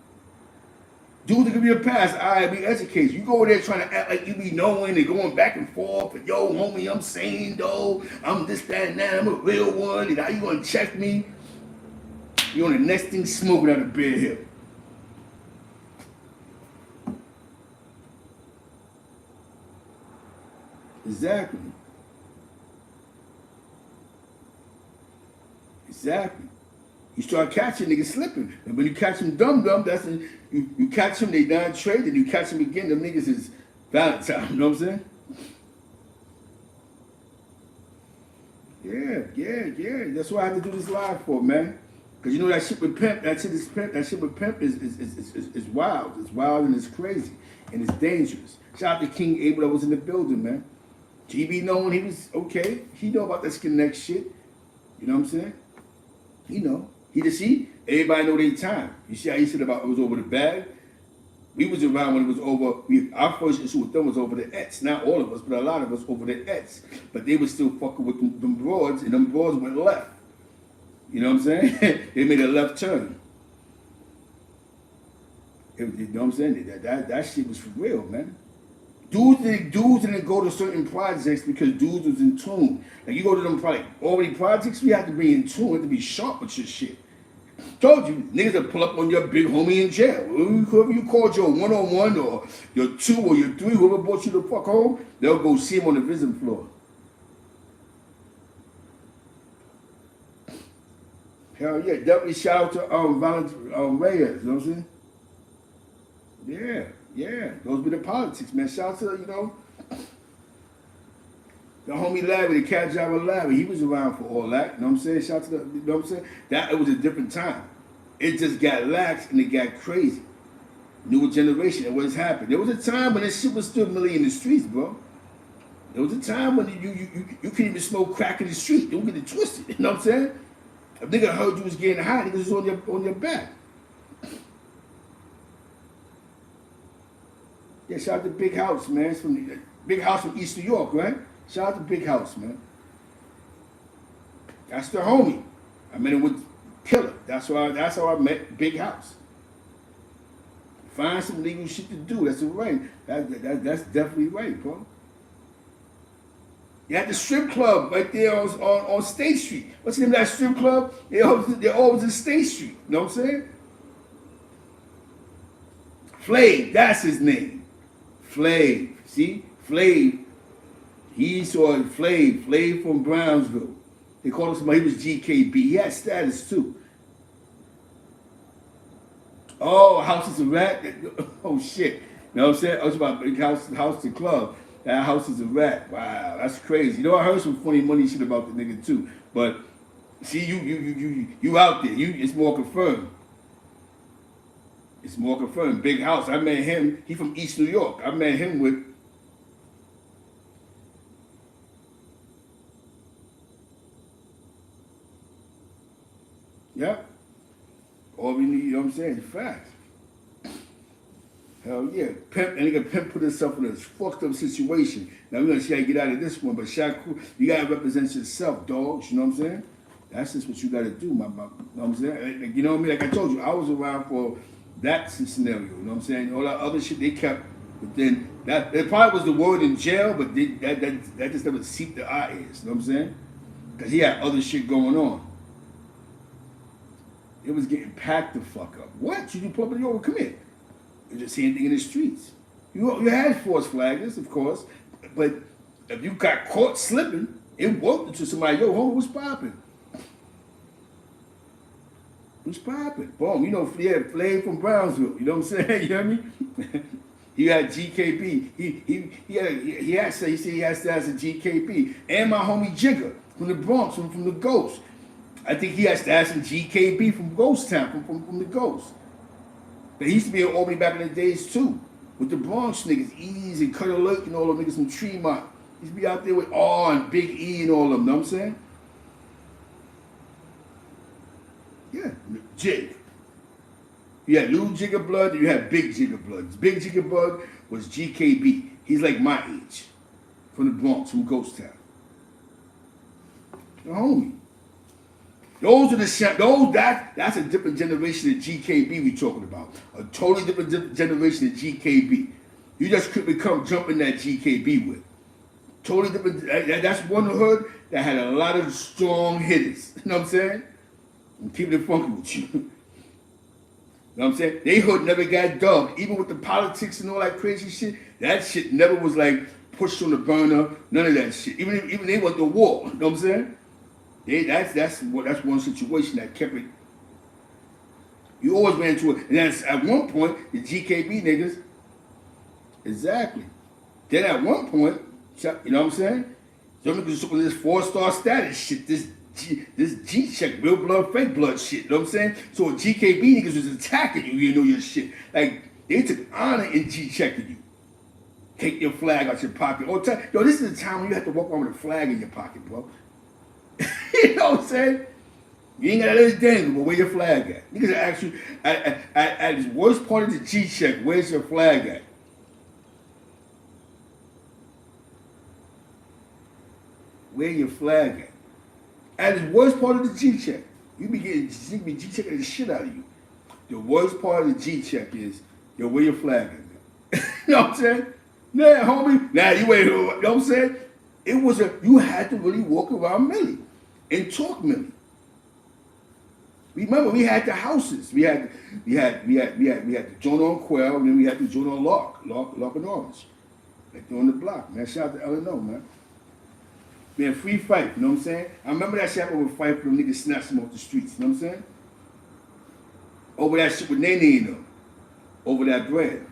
Dudes that give you a pass, all right, be educated. You go over there trying to act like you be knowing and going back and forth, and yo, homie, I'm sane, though. I'm this, that, and that. I'm a real one, and how you gonna check me? You on the next thing smoking out of Bear Hill. Exactly. You start catching niggas slipping. And when you catch them dumb, that's you catch them, they done traded, you catch them again, them niggas is Valentine, you know what I'm saying? Yeah. That's what I had to do this live for, man. Cause you know that shit with Pimp, that shit with Pimp is wild. It's wild and it's crazy. And it's dangerous. Shout out to King Abel that was in the building, man. GB knowing he was okay. He know about that skin neck shit. You know what I'm saying? He know. He just see, everybody know their time. You see how he said about it was over the bag? We was around when it was over. Our first issue with them was over the Ets. Not all of us, but a lot of us over the Ets. But they was still fucking with them broads, and them broads went left. You know what I'm saying? They made a left turn. You know what I'm saying? That shit was for real, man. Dudes didn't go to certain projects because dudes was in tune. Like you go to them already projects, you have to be in tune, you have to be sharp with your shit. Told you, niggas will pull up on your big homie in jail. Whoever you called your one-on-one or your two or your three, whoever brought you the fuck home, they'll go see him on the visiting floor. Hell yeah, definitely shout out to Valentine Reyes, you know what I'm saying? Yeah, those be the politics, man. Shout out to, you know, the homie Larry, the cat driver Larry, he was around for all that, you know what I'm saying? Shout out to the, you know what I'm saying? That, it was a different time. It just got lax and it got crazy. Newer generation, it was happening. There was a time when this shit was still milling in the streets, bro. There was a time when you couldn't even smoke crack in the street. Don't get it twisted, you know what I'm saying? If nigga heard you was getting high, niggas was on your back. Yeah, shout out to Big House, man. It's from the Big House from East New York, right? Shout out to Big House, man. That's the homie. I met him with Killer. That's how I met Big House. Find some legal shit to do. That's right. That's definitely right, bro. You had the strip club right there on State Street. What's the name of that strip club? They're always in State Street. You know what I'm saying? Flav, that's his name. Flav. See? Flav. He saw Flav from Brownsville. They called him somebody, he was GKB. He had status too. Oh, House is a rat? Oh shit. You know what I'm saying? I was about Big House to Club. That house is a rat. Wow, that's crazy. You know, I heard some funny money shit about the nigga too. But see, you out there. It's more confirmed. It's more confirmed. Big House. I met him. He from East New York. I met him with. Yep. All we need, you know what I'm saying? Facts. Hell yeah. Pimp, and nigga Pimp put himself in a fucked up situation. Now we're gonna see how you get out of this one, but Shakur, you gotta represent yourself, dogs. You know what I'm saying? That's just what you gotta do, my you know what I'm saying? Like, you know what I mean? Like I told you, I was around for that scenario. You know what I'm saying? All that other shit they kept, but then that it probably was the word in jail, but that just never seeped to our ears. You know what I'm saying? Because he had other shit going on. It was getting packed the fuck up. What? You pull up and you overcommit. You just see anything in the streets. You had force flaggers, of course, but if you got caught slipping, it worked until somebody, yo, homie, what's popping? What's popping? Boom, you know, yeah, Flav from Brownsville. You know what I'm saying? You know what I mean? He had GKB. He had status at GKB. And my homie Jigga from the Bronx, from the Ghost. I think he has status in GKB from Ghost Town, from the Ghost. They used to be in Albany back in the days too, with the Bronx niggas, Ease and Cutter Lake and all them niggas from Tremont. He used to be out there with R and Big E and all of them, know what I'm saying? Yeah, Jig. You had Little Jigga Blood, and you had Big Jigga Blood. Big Jigga Blood was GKB. He's like my age, from the Bronx, from Ghost Town. The homie. Those are that's a different generation of GKB we talking about. A totally different generation of GKB. You just couldn't jump in that GKB with. Totally different. That's one hood that had a lot of strong hitters. You know what I'm saying? I'm keeping it funky with you. You know what I'm saying? They hood never got dubbed. Even with the politics and all that crazy shit, that shit never was like pushed on the burner. None of that shit. Even they went to war. You know what I'm saying? That's one situation that kept it. You always ran into it. And that's at one point, the GKB niggas, exactly. Then at one point, you know what I'm saying? Some niggas took this 4-star status shit, this G-check, real blood, fake blood shit, you know what I'm saying? So GKB niggas was attacking you, you know your shit. Like, they took honor in G-checking you. Take your flag out your pocket. All the time. Yo, this is the time when you have to walk around with a flag in your pocket, bro. You know what I'm saying? You ain't got to let it dangle, but where your flag at? Niggas ask you, at the worst part of the G-check, where's your flag at? Where your flag at? At the worst part of the G-check, you be G-checking the shit out of you. The worst part of the G-check is, yo, where your flag at? You know what I'm saying? Yeah, homie. Now you ain't, you know what I'm saying? It was you had to really walk around Millie and talk Millie. Remember, we had the houses. We had the joint on Quell, and then we had the joint on Lark and Orange. Like on the block, man. Shout out to Illinois, man. Man, free fight, you know what I'm saying? I remember that shit happened with Fight for them niggas snatched him off the streets, you know what I'm saying? Over that shit with Nene and them. Over that bread.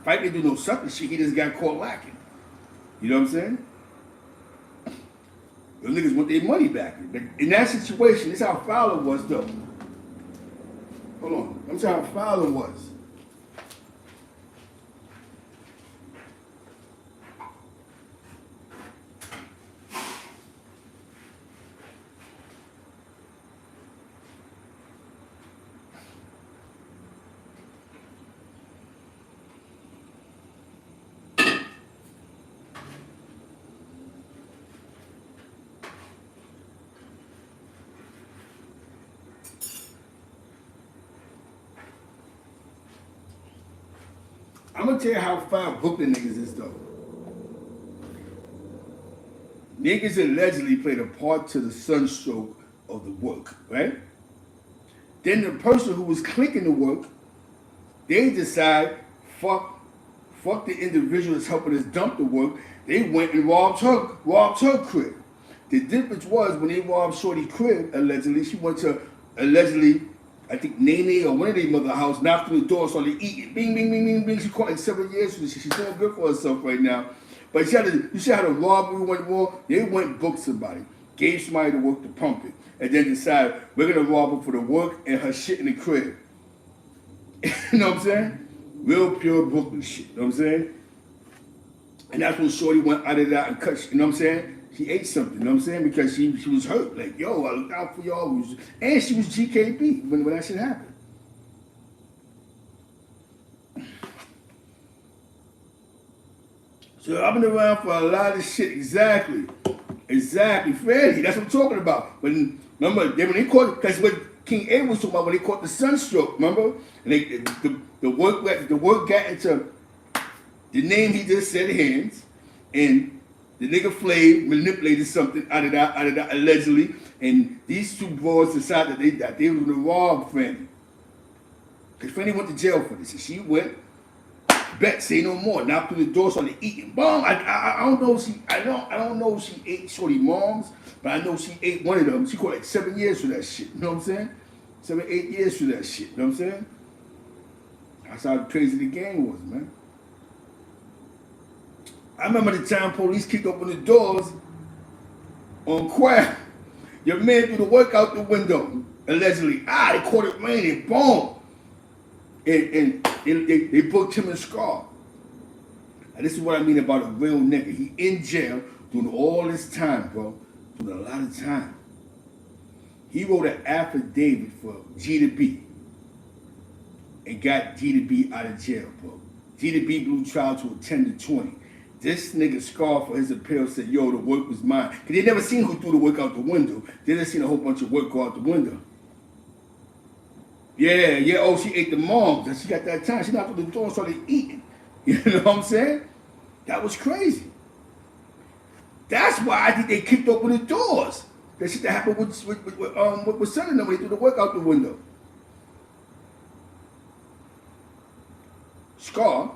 Fight didn't do no sucker shit, he just got caught lacking. You know what I'm saying? Them niggas want their money back. In that situation, this how foul it was though. Hold on, let me tell you how foul it was. I'm gonna tell you how foul Brooklyn niggas is though. Niggas allegedly played a part to the sunstroke of the work, right? Then the person who was clicking the work, they decide, fuck the individual that's helping us dump the work. They went and robbed her crib. The difference was when they robbed Shorty's crib, allegedly, she went to I think Nene or one of their mother house, knocked on the door, started eating. Bing, bing, bing, bing, bing. She caught like 7 years for this shit. She's doing good for herself right now. But you see how the robbery went wrong? They went and booked somebody, gave somebody to work to pump it, and then decided we're gonna rob her for the work and her shit in the crib. You know what I'm saying? Real pure Brooklyn shit. You know what I'm saying? And that's when Shorty went out of that and cut. You know what I'm saying? She ate something, you know what I'm saying? Because she was hurt. Like, yo, I looked out for y'all. And she was GKB when that shit happened. So I've been around for a lot of shit. Exactly. Freddie, that's what I'm talking about. When they caught, because what King A was talking about when they caught the sunstroke, remember? And the work got into the name he just said, Hands, and the nigga Flav manipulated something out of that allegedly, and these two boys decided that they were gonna rob Fanny. Cause Fanny went to jail for this, and she went, bet say no more, knocked through the door, started eating. Boom! I don't know if she ate Shorty moms, but I know she ate one of them. She caught like 7 years for that shit. You know what I'm saying? 7, 8 years for that shit. You know what I'm saying? That's how crazy the game was, man. I remember the time police kicked open the doors on Quack. Your man threw the work out the window, allegedly. They caught it raining, boom. And they booked him in Scar. And this is what I mean about a real nigga. He in jail doing all this time, bro. Doing a lot of time. He wrote an affidavit for G to B and got G to B out of jail, bro. G to B blew trial to a 10 to 20. This nigga Scar for his appeal said, yo, the work was mine. Because they never seen who threw the work out the window. They just seen a whole bunch of work go out the window. Yeah, oh, she ate the moms. And she got that time. She knocked on the door and started eating. You know what I'm saying? That was crazy. That's why I think they kicked open the doors. That shit that happened with son and them when they threw the work out the window. Scar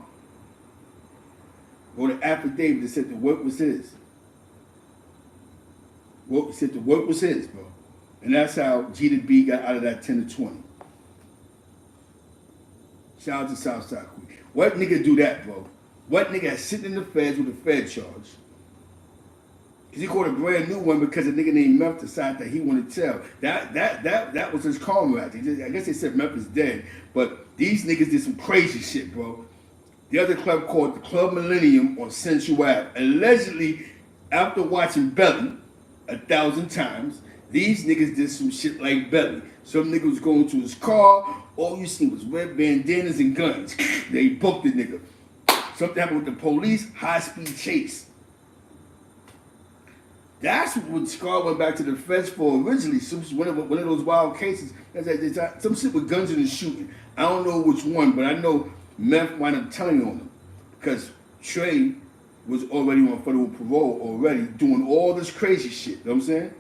wrote an affidavit that said the work was his. He said the work was his, bro. And that's how G to B got out of that 10 to 20. Shout out to Southside Queen. What nigga do that, bro? What nigga sitting in the feds with a fed charge? Because he caught a brand new one because a nigga named Meth decided that he wanted to tell. That was his comrade. I guess they said Meth is dead. But these niggas did some crazy shit, bro. The other club called the Club Millennium on Central Ave. Allegedly, after watching Belly 1,000 times, these niggas did some shit like Belly. Some nigga was going to his car, all you seen was red bandanas and guns. They booked the nigga. Something happened with the police, high-speed chase. That's what Scar went back to the feds for originally. One of those wild cases. Some shit with guns in the shooting. I don't know which one, but I know Meth wound up telling on him because Trey was already on federal parole already, doing all this crazy shit. You know what I'm saying?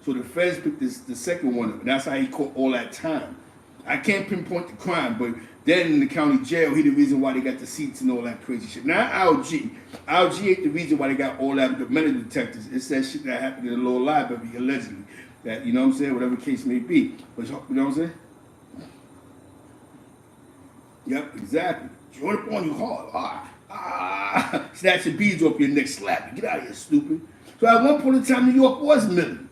So the feds picked the second one up, and that's how he caught all that time. I can't pinpoint the crime, but then in the county jail, he the reason why they got the seats and all that crazy shit. Not LG. LG ain't the reason why they got all that, the metal detectors. It's that shit that happened in the lower library, allegedly. That, you know what I'm saying? Whatever the case may be. But, you know what I'm saying? Yep, exactly. Join up on you hard. Snatch your beads off your neck, slap you. Get out of here, stupid. So at one point in time, New York was million.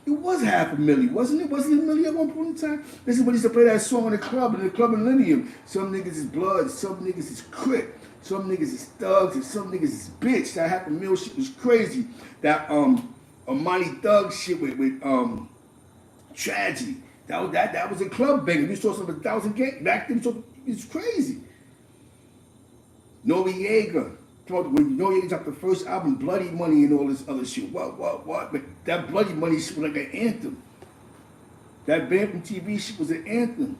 It was $500,000, wasn't it? Wasn't it a million at one point in time? This is when he used to play that song in the club Millennium. Some niggas is blood, some niggas is crip, some niggas is thugs, and some niggas is bitch. That $500,000 shit was crazy. That Amani Thug shit with Tragedy. That was a club banger. You saw some 1,000 gang back then. So it's crazy. Noriega. When Noriega dropped the first album, Bloody Money and all this other shit. What? But that Bloody Money shit was like an anthem. That Band from TV shit was an anthem.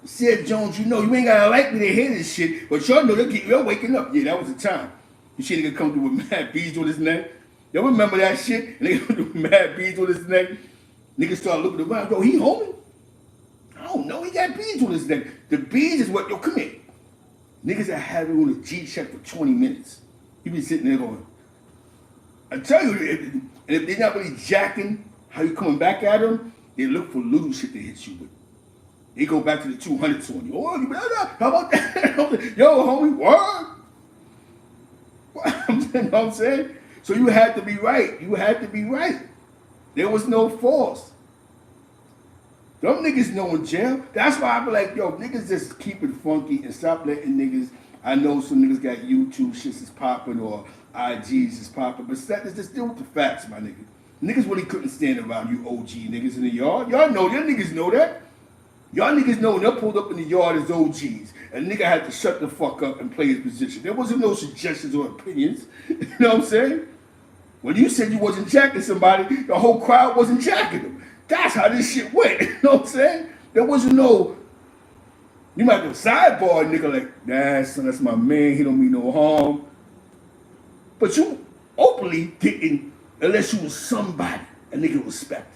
Sid Jones, you know, you ain't gotta like me to hear this shit, but y'all know you're waking up. Yeah, that was the time. You see nigga come through with mad beads on his neck. Y'all remember that shit? And nigga come through with mad beads on his neck. Niggas start looking around. Yo, he homie? I don't know. He got beads on his neck. The beads is what, yo, come here. Niggas that have it on a G-check for 20 minutes. You be sitting there going, I tell you, and if they're not really jacking how you coming back at them, they look for little shit to hit you with. They go back to the 200s on you. Oh, you better, how about that? Yo, homie, what? You know what I'm saying? So you had to be right. You had to be right. There was no force. Them niggas know in jail. That's why I be like, yo, niggas just keep it funky and stop letting niggas. I know some niggas got YouTube shits is popping or IGs is popping, but just deal with the facts, my nigga. Niggas really couldn't stand around you OG niggas in the yard. Y'all know, y'all niggas know that. Y'all niggas know when they pulled up in the yard as OGs, a nigga had to shut the fuck up and play his position. There wasn't no suggestions or opinions. You know what I'm saying? When you said you wasn't jacking somebody, the whole crowd wasn't jacking them. That's how this shit went. You know what I'm saying? There wasn't no, you might go sidebar nigga like, nah, son, that's my man, he don't mean no harm. But you openly didn't, unless you was somebody, a nigga respected.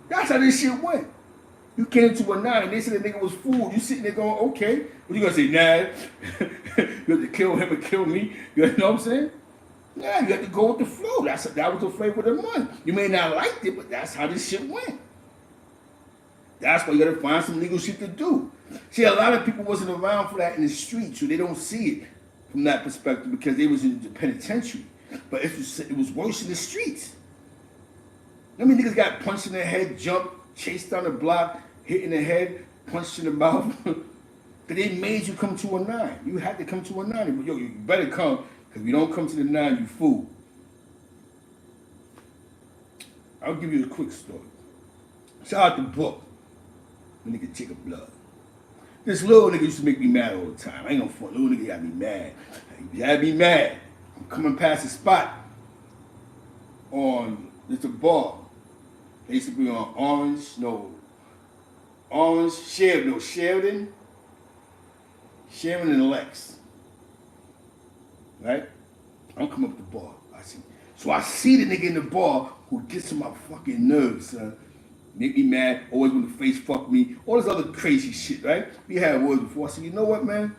That's how this shit went. You came to a 9 and they said the nigga was fooled. You sitting there going, okay. What you gonna say, nah, you have to kill him or kill me? You know what I'm saying? Nah, you have to go with the flow. That was the flavor of the month. You may not like it, but that's how this shit went. That's why you gotta find some legal shit to do. See, a lot of people wasn't around for that in the streets, so they don't see it from that perspective because they was in the penitentiary. But it was worse in the streets. I mean, niggas got punched in the head, jumped, chased down the block, hit in the head, punched in the mouth. But they made you come to a 9. You had to come to a 9. But yo, you better come, because if you don't come to the 9, you fool. I'll give you a quick story. Shout out to Book. The nigga Jacob Blood. This little nigga used to make me mad all the time. I ain't no fun. Little nigga got me mad. He had me mad. I'm coming past a spot on, it's a bar. They used to be on Sheridan and Lex. Right? I'm coming up the bar. I see the nigga in the bar who gets on my fucking nerves, son. Make me mad, always want to face fuck me, all this other crazy shit, right? We had words before. I said, you know what, man?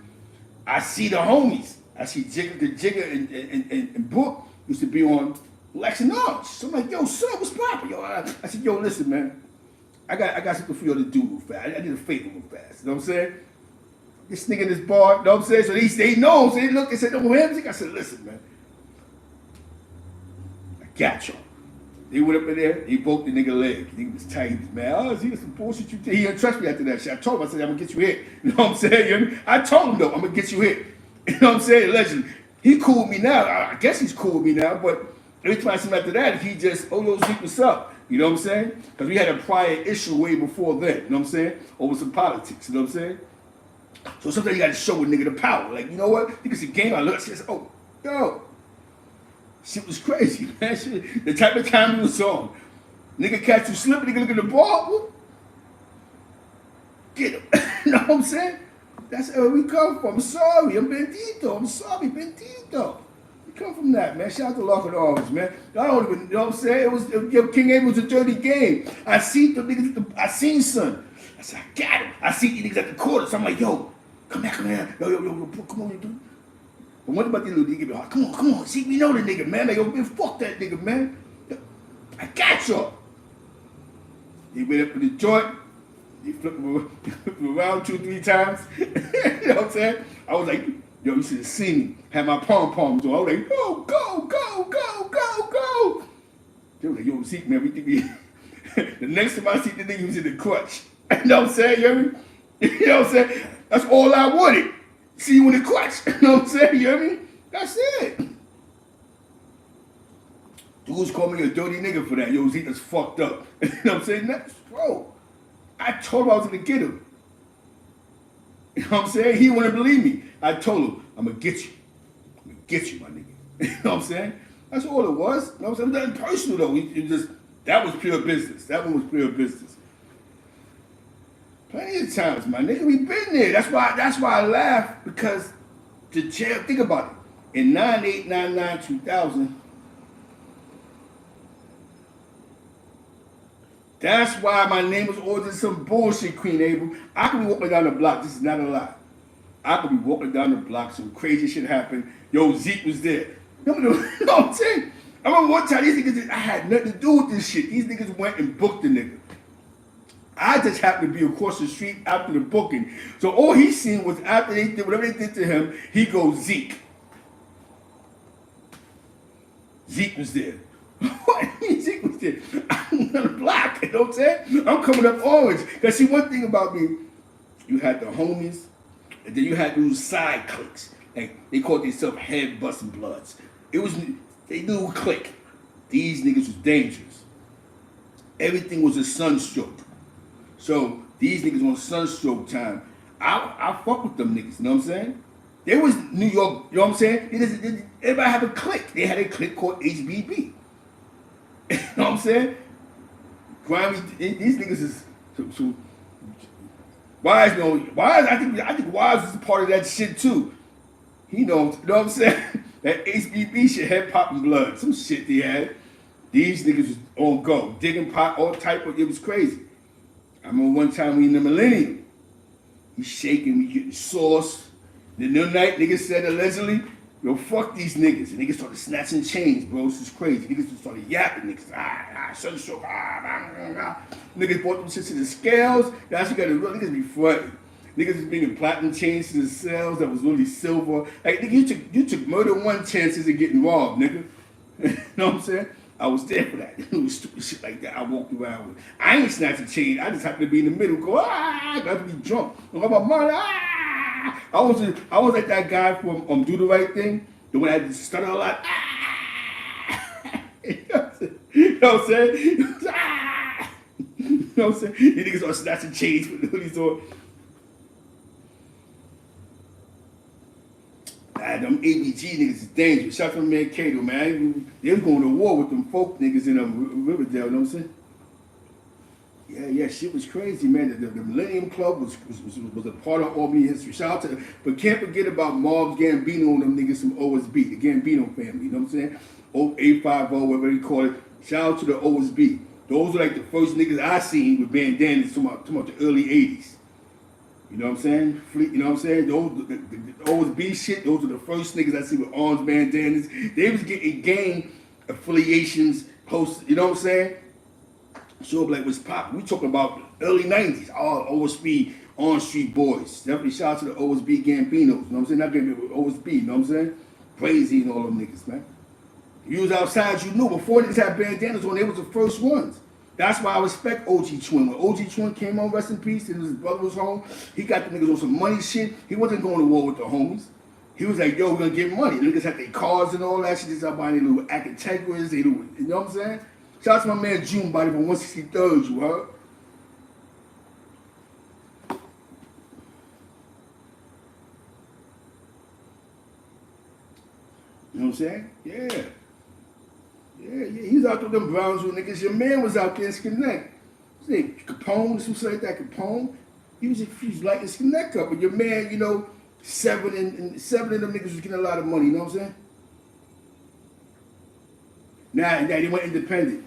I see the homies. I see Jigger and Book used to be on Lex and Orange. So I'm like, yo, son, what's poppin'? Yo, I said, yo, listen, man. I got something for you to do real fast. I need a favor real fast. You know what I'm saying? This nigga in this bar, you know what I'm saying? So they know. So they look and said, no, him. I said, listen, man. I got y'all. They went up in there, they broke the nigga leg. The nigga was tight, he was mad. Oh, is he some bullshit you did? He didn't trust me after that shit. I told him, I said, I'm gonna get you hit. You know what I'm saying? I told him though, I'm gonna get you hit. You know what I'm saying? Allegedly. He cool with me now. I guess he's cool with me now, but every time I see him after that, he just, oh, yo, Zeke, what's up? You know what I'm saying? Because we had a prior issue way before then, you know what I'm saying? Over some politics, you know what I'm saying? So sometimes you gotta show a nigga the power. Like, you know what? Nigga's a game, I look, I say, oh, yo. Shit was crazy, man. Shit, the type of time he was on. Nigga catch you slipping, nigga look at the ball, whoop. Get him. You know what I'm saying? That's where we come from. I'm sorry, I'm bendito. I'm sorry, bendito. We come from that, man. Shout out to Lock and Orange, man. I don't even, you know what I'm saying? King Abel was a dirty game. I seen the niggas, I seen son. I said, I got him. I see these niggas at the quarter. So I'm like, yo, come here. Yo, come on, dude. But what about these little niggas? Come on. See, we know the nigga, man. Like, yo, man, fuck that nigga, man. I got y'all. He went up to the joint. He flipped him around 2-3 times. You know what I'm saying? I was like, yo, you should have seen me. Had my pom-poms on. I was like, go. They was like, yo, Zeke, man, we think we... The next time I see the nigga, he was in the crutch. You know what I'm saying? You hear me? You know what I'm saying? That's all I wanted. See you in the crutch. You know what I'm saying? You hear me? That's it. Dudes call me a dirty nigga for that. Yo, Zeke, that's fucked up. You know what I'm saying? That's, bro, I told him I was gonna get him. You know what I'm saying? He wouldn't believe me. I told him, I'm gonna get you. I'm gonna get you, my nigga. You know what I'm saying? That's all it was. You know what I'm saying? It was nothing personal though. It just, that was pure business. That one was pure business. Plenty of times, my nigga, we been there. That's why I laugh, because the jail, think about it. In 98, 99, 2000, that's why my name was always some bullshit, Queen Abel. I could be walking down the block. This is not a lie. I could be walking down the block. Some crazy shit happened. Yo, Zeke was there. You know what I'm saying? I remember one time these niggas, I had nothing to do with this shit. These niggas went and booked the nigga. I just happened to be across the street after the booking. So all he seen was after they did whatever they did to him, he goes, Zeke. Zeke was there. What? Zeke was there. I'm on the block, you know what I'm saying? I'm coming up orange. Because see, one thing about me, you had the homies, and then you had those side cliques. Like, they called themselves head busting bloods. It was, they knew click. These niggas was dangerous. Everything was a sunstroke. So these niggas on sunstroke time, I fuck with them niggas, you know what I'm saying? There was New York, you know what I'm saying? Everybody had a clique. They had a clique called HBB. You know what I'm saying? Grimy, these niggas is so Wise, I think Wise was a part of that shit too. He knows, you know what I'm saying? That HBB shit had popping blood. Some shit they had. These niggas was on go. Digging pot, all type of, it was crazy. I remember one time we in the Millennium. We shaking, we getting sauce. Then the night, niggas said allegedly, yo, fuck these niggas. And niggas started snatching chains, bro. This is crazy. Niggas just started yapping. Niggas, sunstroke, Niggas brought them shit to the scales. That's what you gotta really, niggas be fronting. Niggas was bringing platinum chains to the cells that was really silver. Like, nigga, you took murder one chances of getting robbed, nigga. You know what I'm saying? I was there for that. It was stupid shit like that I walked around with. I ain't snatching chain. I just happened to be in the middle, go, got to be drunk. Talk about money, I was like that guy from Do the Right Thing, the one that had to stutter a lot. You know what I'm saying? You know what I'm saying? These niggas are snatching chains with hoodies on. Them ABG niggas is dangerous. Shout out to my man Kato, man. They was going to war with them folk niggas in Riverdale, you know what I'm saying? Yeah, shit was crazy, man. The Millennium Club was a part of Albany history. Shout out to, but can't forget about Mobs, Gambino, and them niggas from OSB, the Gambino family, you know what I'm saying? 0850, whatever they call it. Shout out to the OSB. Those are like the first niggas I seen with bandanas talking about the early 80s. You know what I'm saying? You know what I'm saying? Those, the OSB shit, those are the first niggas I see with arms bandanas. They was getting gang affiliations, posts, you know what I'm saying? So like what's poppin'. We talking about early 90s, all OSB, on street boys. Definitely shout out to the OSB Gambinos, you know what I'm saying? Not getting with OSB, you know what I'm saying? Crazy and all them niggas, man. You was outside, you knew. Before niggas had bandanas on, they was the first ones. That's why I respect OG Twin. When OG Twin came on, rest in peace, and his brother was home, he got the niggas on some money shit. He wasn't going to war with the homies. He was like, yo, we're going to get money. The niggas had their cars and all that shit. They started buying their little Akintegras, they little, you know what I'm saying? Shout out to my man June Body from 163rd, you heard? You know what I'm saying? Yeah. He was out there with them Brownsville niggas. Your man was out there in Connect. His name Capone, some shit like that, Capone. He was like his neck up, but your man, you know, seven of them niggas was getting a lot of money. You know what I'm saying? Now they went independent.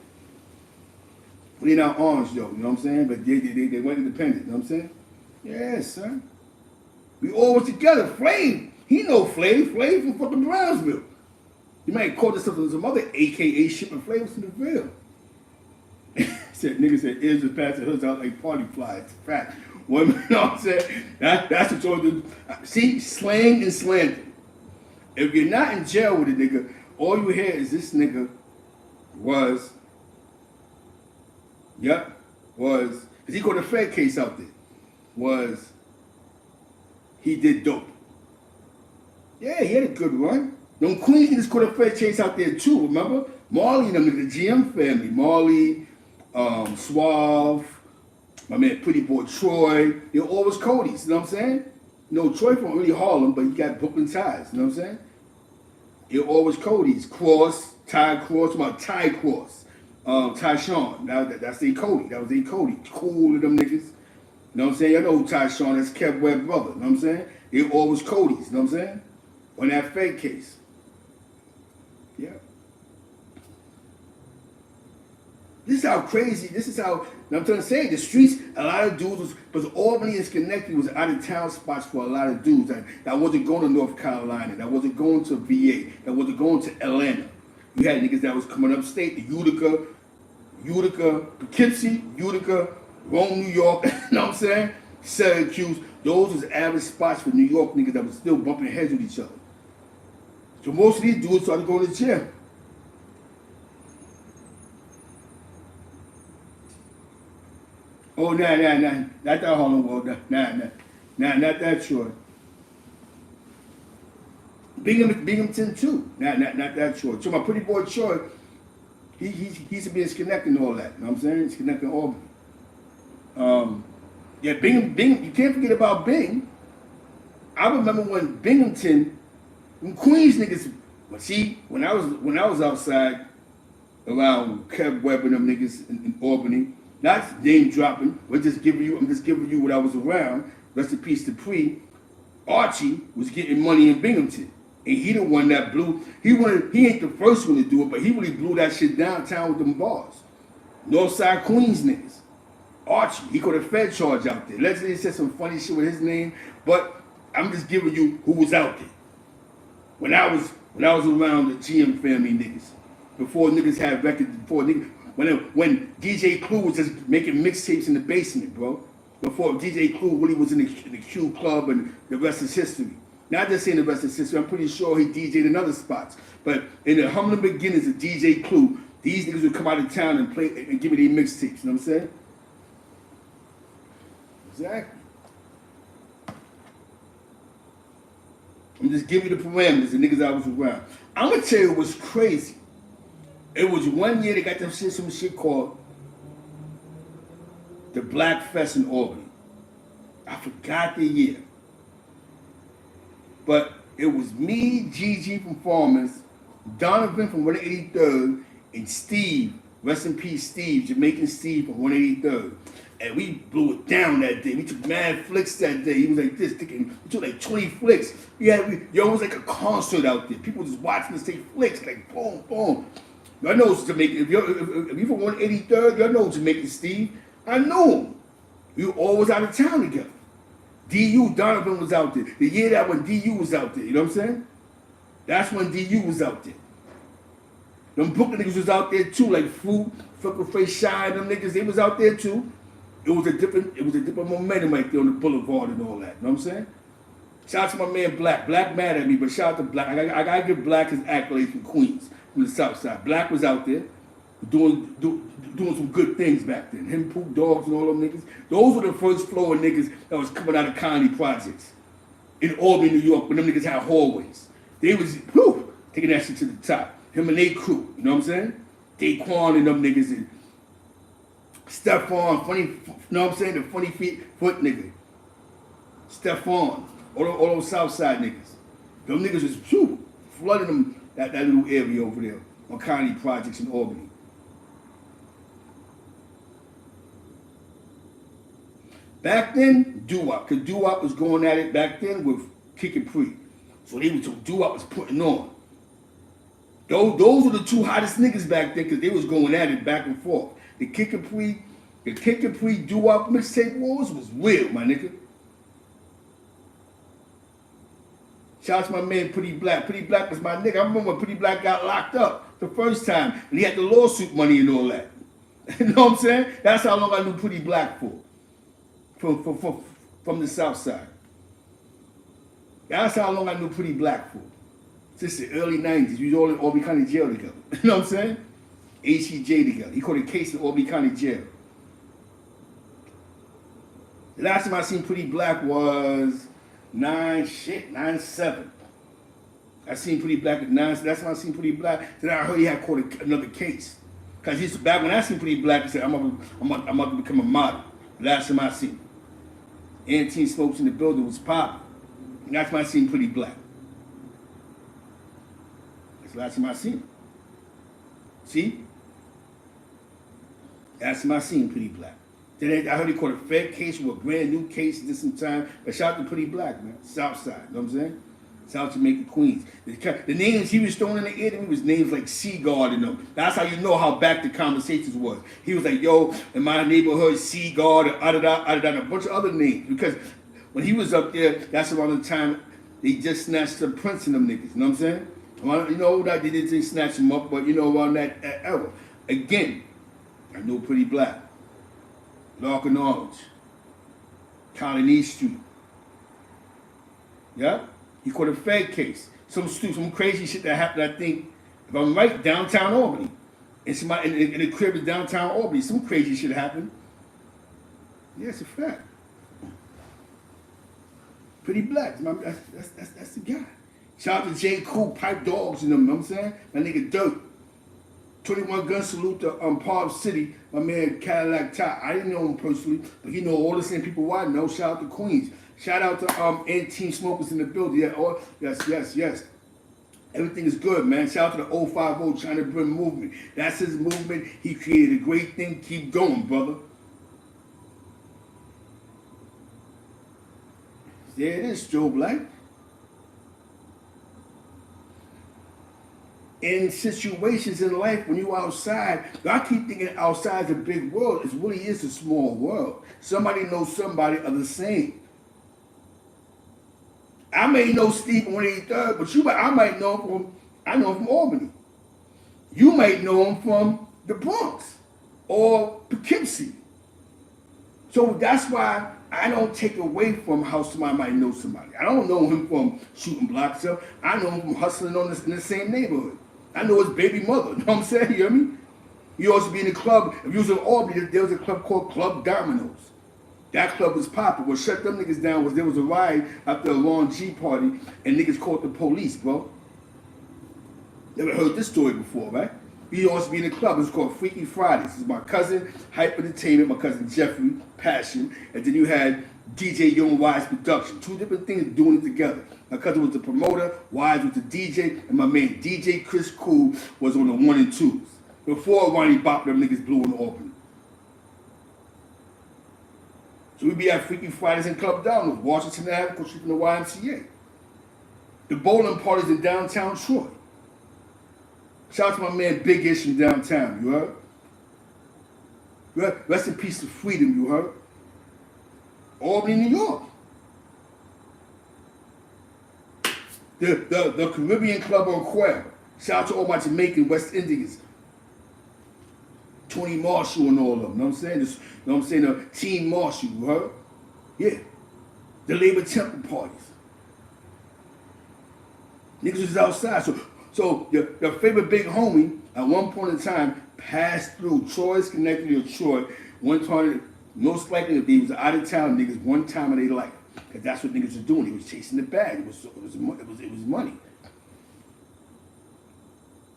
They not orange though, you know what I'm saying? But they went independent, you know what I'm saying? Yeah, son. We always together. Flame. He know Flame. Flame from fucking Brownsville. You might call this something some other AKA shit, but Flame was in the Ville. Nigga said ears was passing hoods out like party flies. Fat. Well, you know what I'm saying? That's what y'all do. See, slang and slander. If you're not in jail with a nigga, all you hear is this nigga was, because he got a Fed case out there, he did dope. Yeah, he had a good run. Them Queens niggas caught a Fed chase out there too, remember? Marley and them, the GM family. Marley, Suave, my man Pretty Boy Troy, they're always Cody's, you know what I'm saying? You know, Troy from really Harlem, but he got Brooklyn ties, you know what I'm saying? They're always Cody's. Cross, Ty Cross, Ty Cross. Tyshawn, that's their Cody. That was their Cody. Cool to them niggas. You know what I'm saying? Y'all know who Tyshawn is, Kev Webb brother. You know what I'm saying? They always Cody's. You know what I'm saying? On that Fed case. Yeah. This is how crazy, I'm trying to say, the streets, a lot of dudes because Albany and Schenectady was out of town spots for a lot of dudes that wasn't going to North Carolina, that wasn't going to VA, that wasn't going to Atlanta. You had niggas that was coming upstate, the Utica, Poughkeepsie, Utica, Rome, New York, you know what I'm saying? Syracuse. Those was average spots for New York niggas that was still bumping heads with each other. So most of these dudes started going to jail. Oh, nah, not that Harlem World, not that short. Binghamton too, not that short. So my Pretty Boy Troy, he used to be in Schenectady and all that. You know what I'm saying? Schenectady and Albany. Yeah, Bing. You can't forget about Bing. I remember when Binghamton, when Queens niggas. See, when I was outside around Kev Webb and them niggas in Albany, not name dropping. I'm just giving you what I was around. Rest in peace to Pre. Archie was getting money in Binghamton. And he the one that blew, he ain't the first one to do it, but he really blew that shit downtown with them bars. Northside Queens niggas. Archie, he got a Fed charge out there. Leslie said some funny shit with his name, but I'm just giving you who was out there. When I was around the GM family niggas, before niggas had records, when DJ Clue was just making mixtapes in the basement, bro. Before DJ Clue really was in the Q Club and the rest is history. Not just saying the rest is history, I'm pretty sure he DJ'd in other spots. But in the humbling beginnings of DJ Clue, these niggas would come out of town and play and give me their mixtapes, you know what I'm saying? Exactly. I'm just giving you the parameters, the niggas I was around. I'm gonna tell you what's crazy. It was one year they got some shit called the Black Fest in Albany. I forgot the year. But it was me, Gigi from Farmers, Donovan from 183rd, and Steve, rest in peace Steve, Jamaican Steve from 183rd. And we blew it down that day. We took mad flicks that day. He was like this, we took like 20 flicks. It was like a concert out there. People just watching us take flicks, like boom, boom. Y'all know Jamaican. If you're from 183rd, y'all know Jamaican Steve. I know him. We were always out of town together. DU Donovan was out there. The year that when DU was out there, you know what I'm saying? That's when DU was out there. Them Brooklyn niggas was out there too, like Fruit, Freckle Face Shine, them niggas, they was out there too. It was a different momentum right there on the boulevard and all that. You know what I'm saying? Shout out to my man Black. Black mad at me, but shout out to Black. I gotta give Black his accolades from Queens, from the South Side. Black was out there doing some good things back then. Him, Poop Dogs, and all them niggas. Those were the first floor of niggas that was coming out of Conley Projects in Albany, New York, when them niggas had hallways. They was taking that shit to the top. Him and they crew, you know what I'm saying? Daquan and them niggas and Stephon, funny, you know what I'm saying? The funny foot nigga. Stephon, all those Southside niggas. Them niggas was flooding them that little area over there on Conley Projects in Albany. Back then, doo-wop, because doo-wop was going at it back then with Kick and Pre. So doo-wop was putting on. Those were the two hottest niggas back then, because they was going at it back and forth. The Kick and Pre doo-wop mixtape wars was real, my nigga. Shout out to my man Pretty Black. Pretty Black was my nigga. I remember when Pretty Black got locked up the first time, and he had the lawsuit money and all that. You know what I'm saying? That's how long I knew Pretty Black for. From the South Side. That's how long I knew Pretty Black for. Since the early 90s. We was all in Albany County Jail together. You know what I'm saying? HEJ together. He caught a case in Albany County Jail. The last time I seen Pretty Black was 9/7. I seen Pretty Black at 9. So that's when I seen Pretty Black. Then I heard he had caught another case. Because back when I seen Pretty Black, he said, I'm about to become a model. The last time I seen him. Anteen Smokes in the building was popping. And that's when I seen Pretty Black. That's the last time I seen him. See? That's when I seen Pretty Black. Then I heard he caught a Fed case with a brand new case this some time. But shout out to Pretty Black, man. Southside, you know what I'm saying? South Jamaica, Queens. The names he was throwing in the air to me was names like Seaguard and them. That's how you know how back the conversations was. He was like, yo, in my neighborhood, Seaguard, and a bunch of other names. Because when he was up there, that's around the time they just snatched the Prince and them niggas. You know what I'm saying? You know that they didn't snatch him up, but you know around that era. Again, I knew Pretty Black. Lark and Orange. Colony Street. Yeah? He caught a Fed case. Some crazy shit that happened, I think, if I'm right, downtown Albany. In the crib in downtown Albany. Some crazy shit happened. Yeah, it's a fact. Pretty Black. That's the guy. Shout out to J. Cool, Pipe Dogs and them, you know what I'm saying? My nigga Dirt. 21 gun salute to Palm City, my man Cadillac Top. I didn't know him personally, but he know all the same people I know. Shout out to Queens. Shout out to Anteen Smokers in the building. Yeah, yes. Everything is good, man. Shout out to the 050 ChynaBrim movement. That's his movement. He created a great thing. Keep going, brother. There it is, Joe Black. In situations in life, when you're outside, I keep thinking outside is a big world. It really is a small world. Somebody knows somebody of the same. I may know Steve 183rd, but I might know him from Albany. You might know him from the Bronx or Poughkeepsie. So that's why I don't take away from how somebody might know somebody. I don't know him from shooting blocks up. I know him from hustling in the same neighborhood. I know his baby mother. You know what I'm saying? You hear me? You also be in the club. If you was in Albany, there was a club called Club Domino's. That club was popping. What shut them niggas down was there was a riot after a Long G party and niggas called the police, bro. Never heard this story before, right? We also be in the club. It's called Freaky Fridays. This is my cousin, Hype Entertainment, my cousin Jeffrey, Passion, and then you had DJ Young Wise Production. Two different things doing it together. My cousin was the promoter, Wise was the DJ, and my man DJ Chris Cool was on the 1 and 2s. Before Ronnie Bop, them niggas blew in Albany. So we be at Freaky Fridays in Club Domino's, Washington Avenue, across from the YMCA. The bowling parties in downtown Troy. Shout out to my man Big Ish from downtown, you heard? Rest in peace to Freedom, you heard? Albany, New York. The Caribbean Club on Quail. Shout out to all my Jamaican West Indians. Tony Marshall and all of them, you know what I'm saying? You know what I'm saying? The Team Marshall, you heard? Yeah. The Labor Temple parties. Niggas was outside. So your favorite big homie, at one point in time, passed through Troy, Schenectady, or Troy. One time, most likely, if they was out of town niggas, one time in their life. Because that's what niggas was doing. They was chasing the bag. It was money.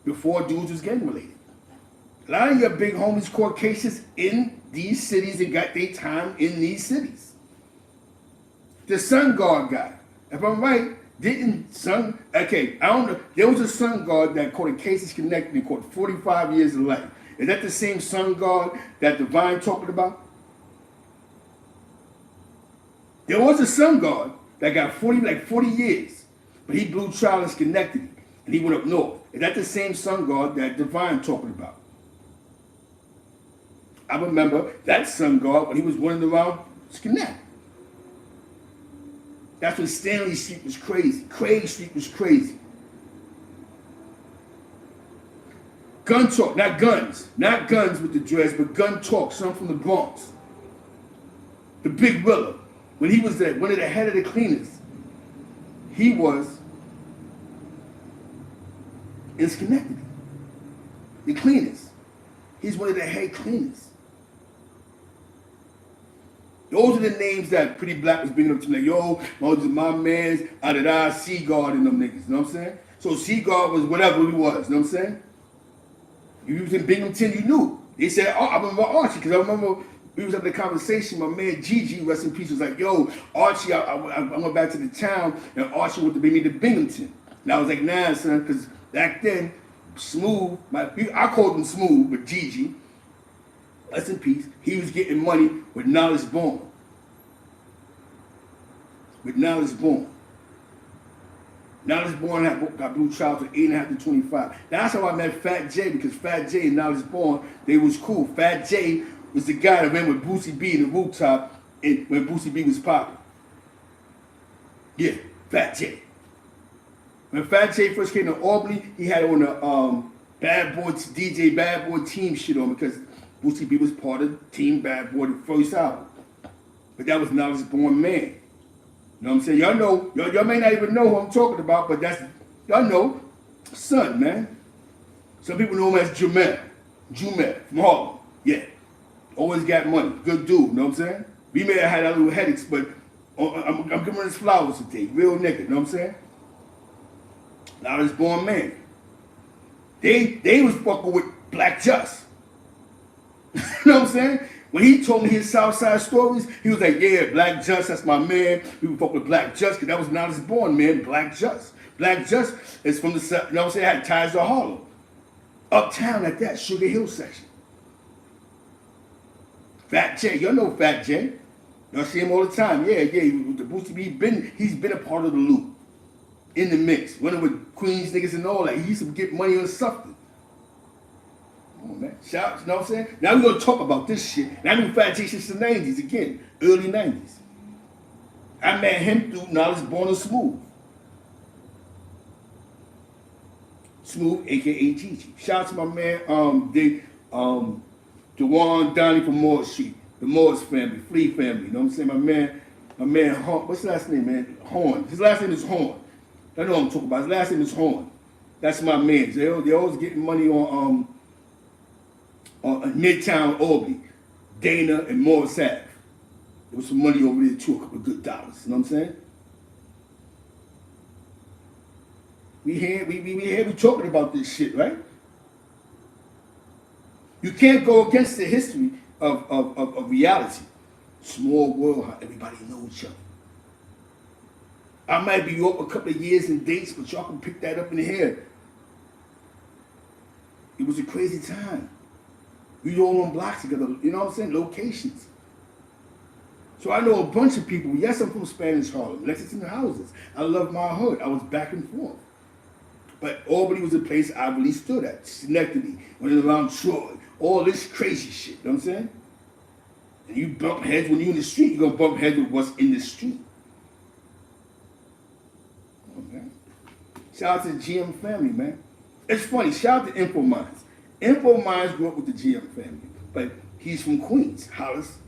Before dudes was gang related. A lot of your big homies caught cases in these cities and got their time in these cities. The Sun Guard guy, if I'm right, I don't know. There was a Sun Guard that caught a case in Schenectady and caught 45 years of life. Is that the same Sun Guard that Divine talking about? There was a sun guard that got 40 years, but he blew trial in Schenectady, and he went up north. Is that the same sun guard that Divine talking about? I remember that sun guard when he was running around Schenectady. That's when Stanley Street was crazy. Craig Street was crazy. Gun talk, not guns with the dreads, but gun talk, some from the Bronx. The Big Willer, when he was one of the head of the cleaners, he was in Schenectady. The cleaners. He's one of the head cleaners. Those are the names that Pretty Black was bringing up to me. Like, yo, my man's out of that Seaguard and them niggas. You know what I'm saying? So Seaguard was whatever he was. You know what I'm saying? You was in Binghamton, you knew. They said, oh, I remember Archie, because I remember we was having a conversation. My man Gigi, rest in peace, was like, yo, Archie, I went back to the town, and Archie wanted to bring me to Binghamton. And I was like, nah, son, because back then, Smooth, I called him Smooth, but Gigi, rest in peace, he was getting money with Knowledge Born. With Knowledge Born. Knowledge Born got blue trial from 8.5 to 25. That's how I met Fat J, because Fat J and Knowledge Born, they was cool. Fat J was the guy that ran with Boosie B in the rooftop when Boosie B was popping. Yeah, Fat J. When Fat J first came to Albany, he had on the DJ Bad Boy team shit on, because Boosie B was part of Team Bad Boy, the first album. But that was Knowledge Born Man. You know what I'm saying? Y'all know, y'all may not even know who I'm talking about, but y'all know, son, man. Some people know him as Jumel from Harlem. Yeah. Always got money. Good dude, you know what I'm saying? We may have had our little headaches, but I'm giving his flowers today. Real nigga, you know what I'm saying? Knowledge Born Man. They was fucking with Black Just. You know what I'm saying? When he told me his Southside stories, he was like, yeah, Black Just, that's my man. We would fuck with Black Just, because that was Knowledge Born, man. Black Just. Black Just is from the South, you know what I'm saying? Had ties to Harlem. Uptown at that, Sugar Hill section. Fat J, y'all know Fat J. Y'all see him all the time. Yeah, the Boosie B, he's been a part of the loop. In the mix. Running with Queens niggas and all that. He used to get money on something. Come on, man. Shout, you know what I'm saying? Now we're going to talk about this shit. And I knew Fat J since the 90s again. Early 90s. I met him through Knowledge Born and Smooth. Smooth, a.k.a. Gigi. Shout out to my man, Dewan Donnie from Moore Street. The Morris family, Flea family. You know what I'm saying? My man, Horn. What's his last name, man? Horn. His last name is Horn. I know what I'm talking about. His last name is Horn. That's my man. They always getting money on Midtown Albany, Dana and Morris Ave. There was some money over there too, a couple of good dollars. You know what I'm saying? We talking about this shit, right? You can't go against the history of reality. Small world, how everybody knows each other. I might be up a couple of years and dates, but y'all can pick that up in here. It was a crazy time. We all on blocks together, you know what I'm saying? Locations. So I know a bunch of people. Yes, I'm from Spanish Harlem, Lexington houses. I love my hood. I was back and forth. But Albany was a place I really stood at. Schenectady, running around Troy, all this crazy shit, you know what I'm saying? And you bump heads when you're in the street, you're gonna bump heads with what's in the street. Okay. Shout out to the GM family, man. It's funny, shout out to Infominds. Infominds grew up with the GM family, but he's from Queens, Hollis,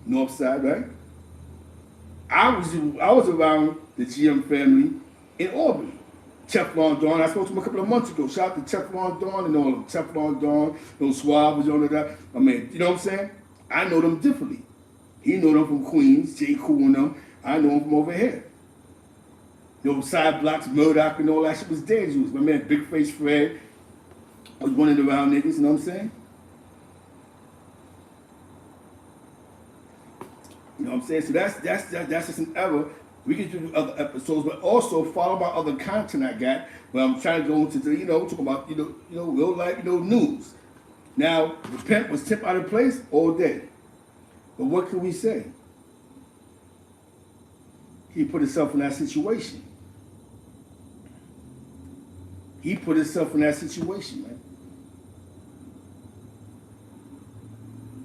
North Side, right? I was around the GM family in Albany. Teflon Dawn, I spoke to him a couple of months ago. Shout out to Teflon Dawn and all of them. Teflon Dawn, those Suave was on that. I mean, you know what I'm saying? I know them differently. He know them from Queens, J. Cool and them. I know them from over here. Those side blocks, Murdoch and all that shit was dangerous. My man, Big Face Fred was running around niggas, you know what I'm saying? You know what I'm saying? So that's just an error. We can do other episodes, but also follow my other content I got where I'm trying to go into the, talk about, real life, news. Now, the pimp was tip out of place all day. But what can we say? He put himself in that situation. He put himself in that situation, man.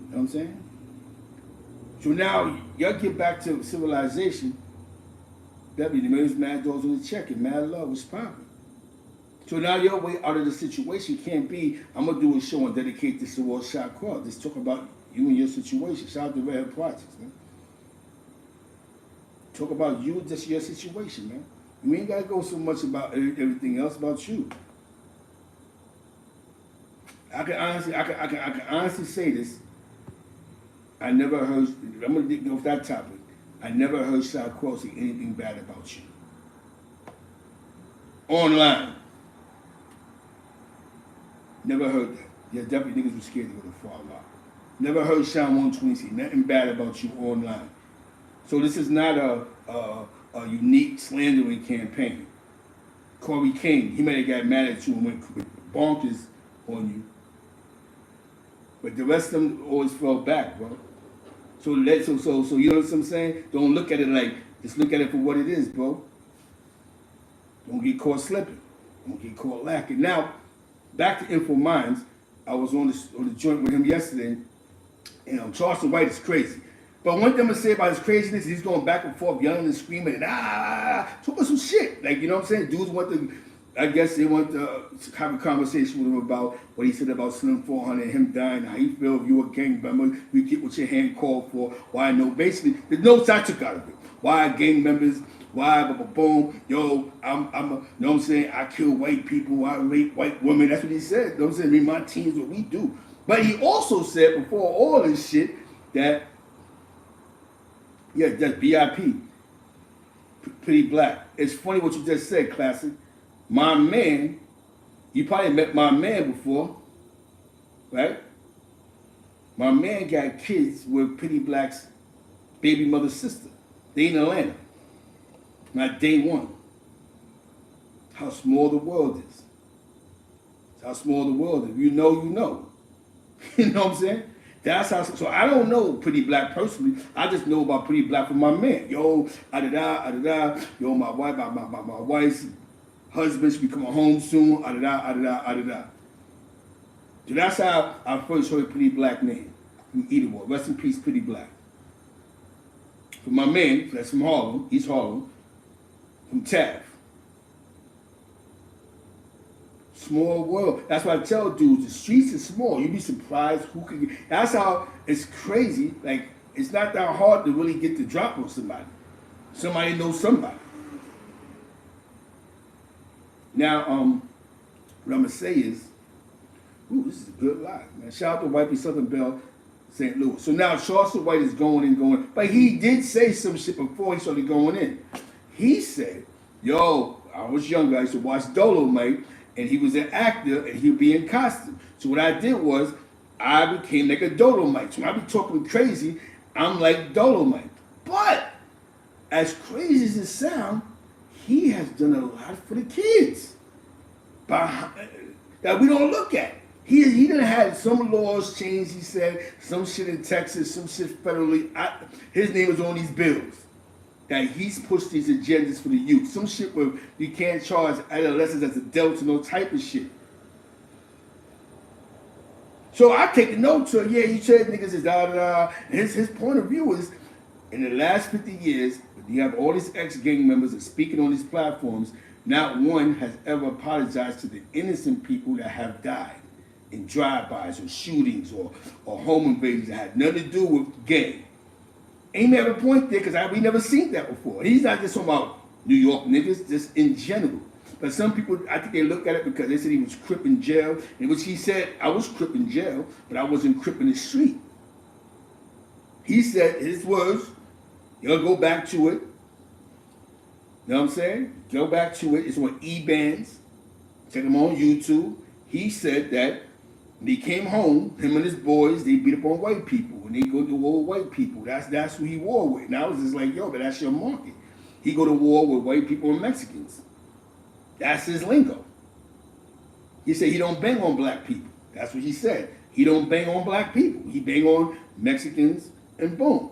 You know what I'm saying? So now, y'all get back to civilization. That be the most mad dogs on the check and mad love was popping. So now your way out of the situation can't be, I'm going to do a show and dedicate this to Shot Cross. Let's talk about you and your situation. Shout out to Red Hat Projects, man. Talk about you, just your situation, man. You ain't got to go so much about everything else, about you. I can honestly say this. I never heard, I'm going to go off that topic. I never heard Shot Cross say anything bad about you. Online. Never heard that. Yeah, definitely niggas were scared to go to far lot. Never heard Sean 120 say nothing bad about you online. So this is not a unique slandering campaign. Corey King, he may have got mad at you and went bonkers on you. But the rest of them always fell back, bro. So you know what I'm saying? Don't look at it like, just look at it for what it is, bro. Don't get caught slipping. Don't get caught lacking. Now, back to Infominds. I was on the joint with him yesterday. And Charlestonwhite is crazy. But one thing I'm going to say about his craziness is he's going back and forth, yelling and screaming and talking some shit. Like, you know what I'm saying? Dudes want to, I guess they want to have a conversation with him about what he said about Slim 400 and him dying, how he feel if you a gang member, you get what your hand called for. Why no, basically, the notes I took out of it. Why gang members, why, boom, yo, I'm you know what I'm saying? I kill white people, I rape white women. That's what he said. You know what I'm saying? Me, my team's what we do. But he also said before all this shit that, yeah, that's BIP. Pretty black. It's funny what you just said, Classic. My man, you probably met my man before, right? My man got kids with Pretty Black's baby mother's sister. They in Atlanta. Not day one. How small the world is. How small the world is. You know, you know. You know what I'm saying? That's how. So I don't know Pretty Black personally. I just know about Pretty Black from my man. Yo, da. Yo, my wife's husband should be coming home soon. Da. So that's how I first heard Pretty Black name from Either. Rest in peace, Pretty Black. From my man, that's from Harlem, East Harlem, from Taft. Small world. That's why I tell dudes, the streets are small. You'd be surprised who can get. That's how it's crazy. Like, it's not that hard to really get the drop on somebody. Somebody knows somebody. Now, what I'm gonna say is, ooh, this is a good live, man. Shout out to Whitey Southern Bell, St. Louis. So now Charlestonwhite is going, but he did say some shit before he started going in. He said, yo, I was younger, I used to watch Dolomite, and he was an actor, and he'd be in costume. So what I did was, I became like a Dolomite. So when I be talking crazy, I'm like Dolomite. But, as crazy as it sounds, he has done a lot for the kids that we don't look at. He done had some laws changed, he said, some shit in Texas, some shit federally. His name is on these bills. That he's pushed these agendas for the youth. Some shit where you can't charge adolescents as adults and no type of shit. So I take a note to it, yeah, you said niggas is da. And his point of view is, in the last 50 years, you have all these ex-gang members that speaking on these platforms, not one has ever apologized to the innocent people that have died in drive-bys or shootings or home invasions that had nothing to do with gang. Ain't have a point there because we never seen that before. He's not just talking about New York niggas, just in general. But some people, I think they look at it because they said he was Crip in jail, in which he said, I was Crip in jail, but I wasn't Crip in the street. He said, his words, you'll go back to it. You know what I'm saying? Go back to it. It's on E-Bands. Check him on YouTube. He said that when he came home, him and his boys, they beat up on white people. When they go to war with white people, that's who he war with. And I was just like, yo, but that's your market. He go to war with white people and Mexicans. That's his lingo. He said he don't bang on black people. That's what he said. He don't bang on black people. He bang on Mexicans and boom.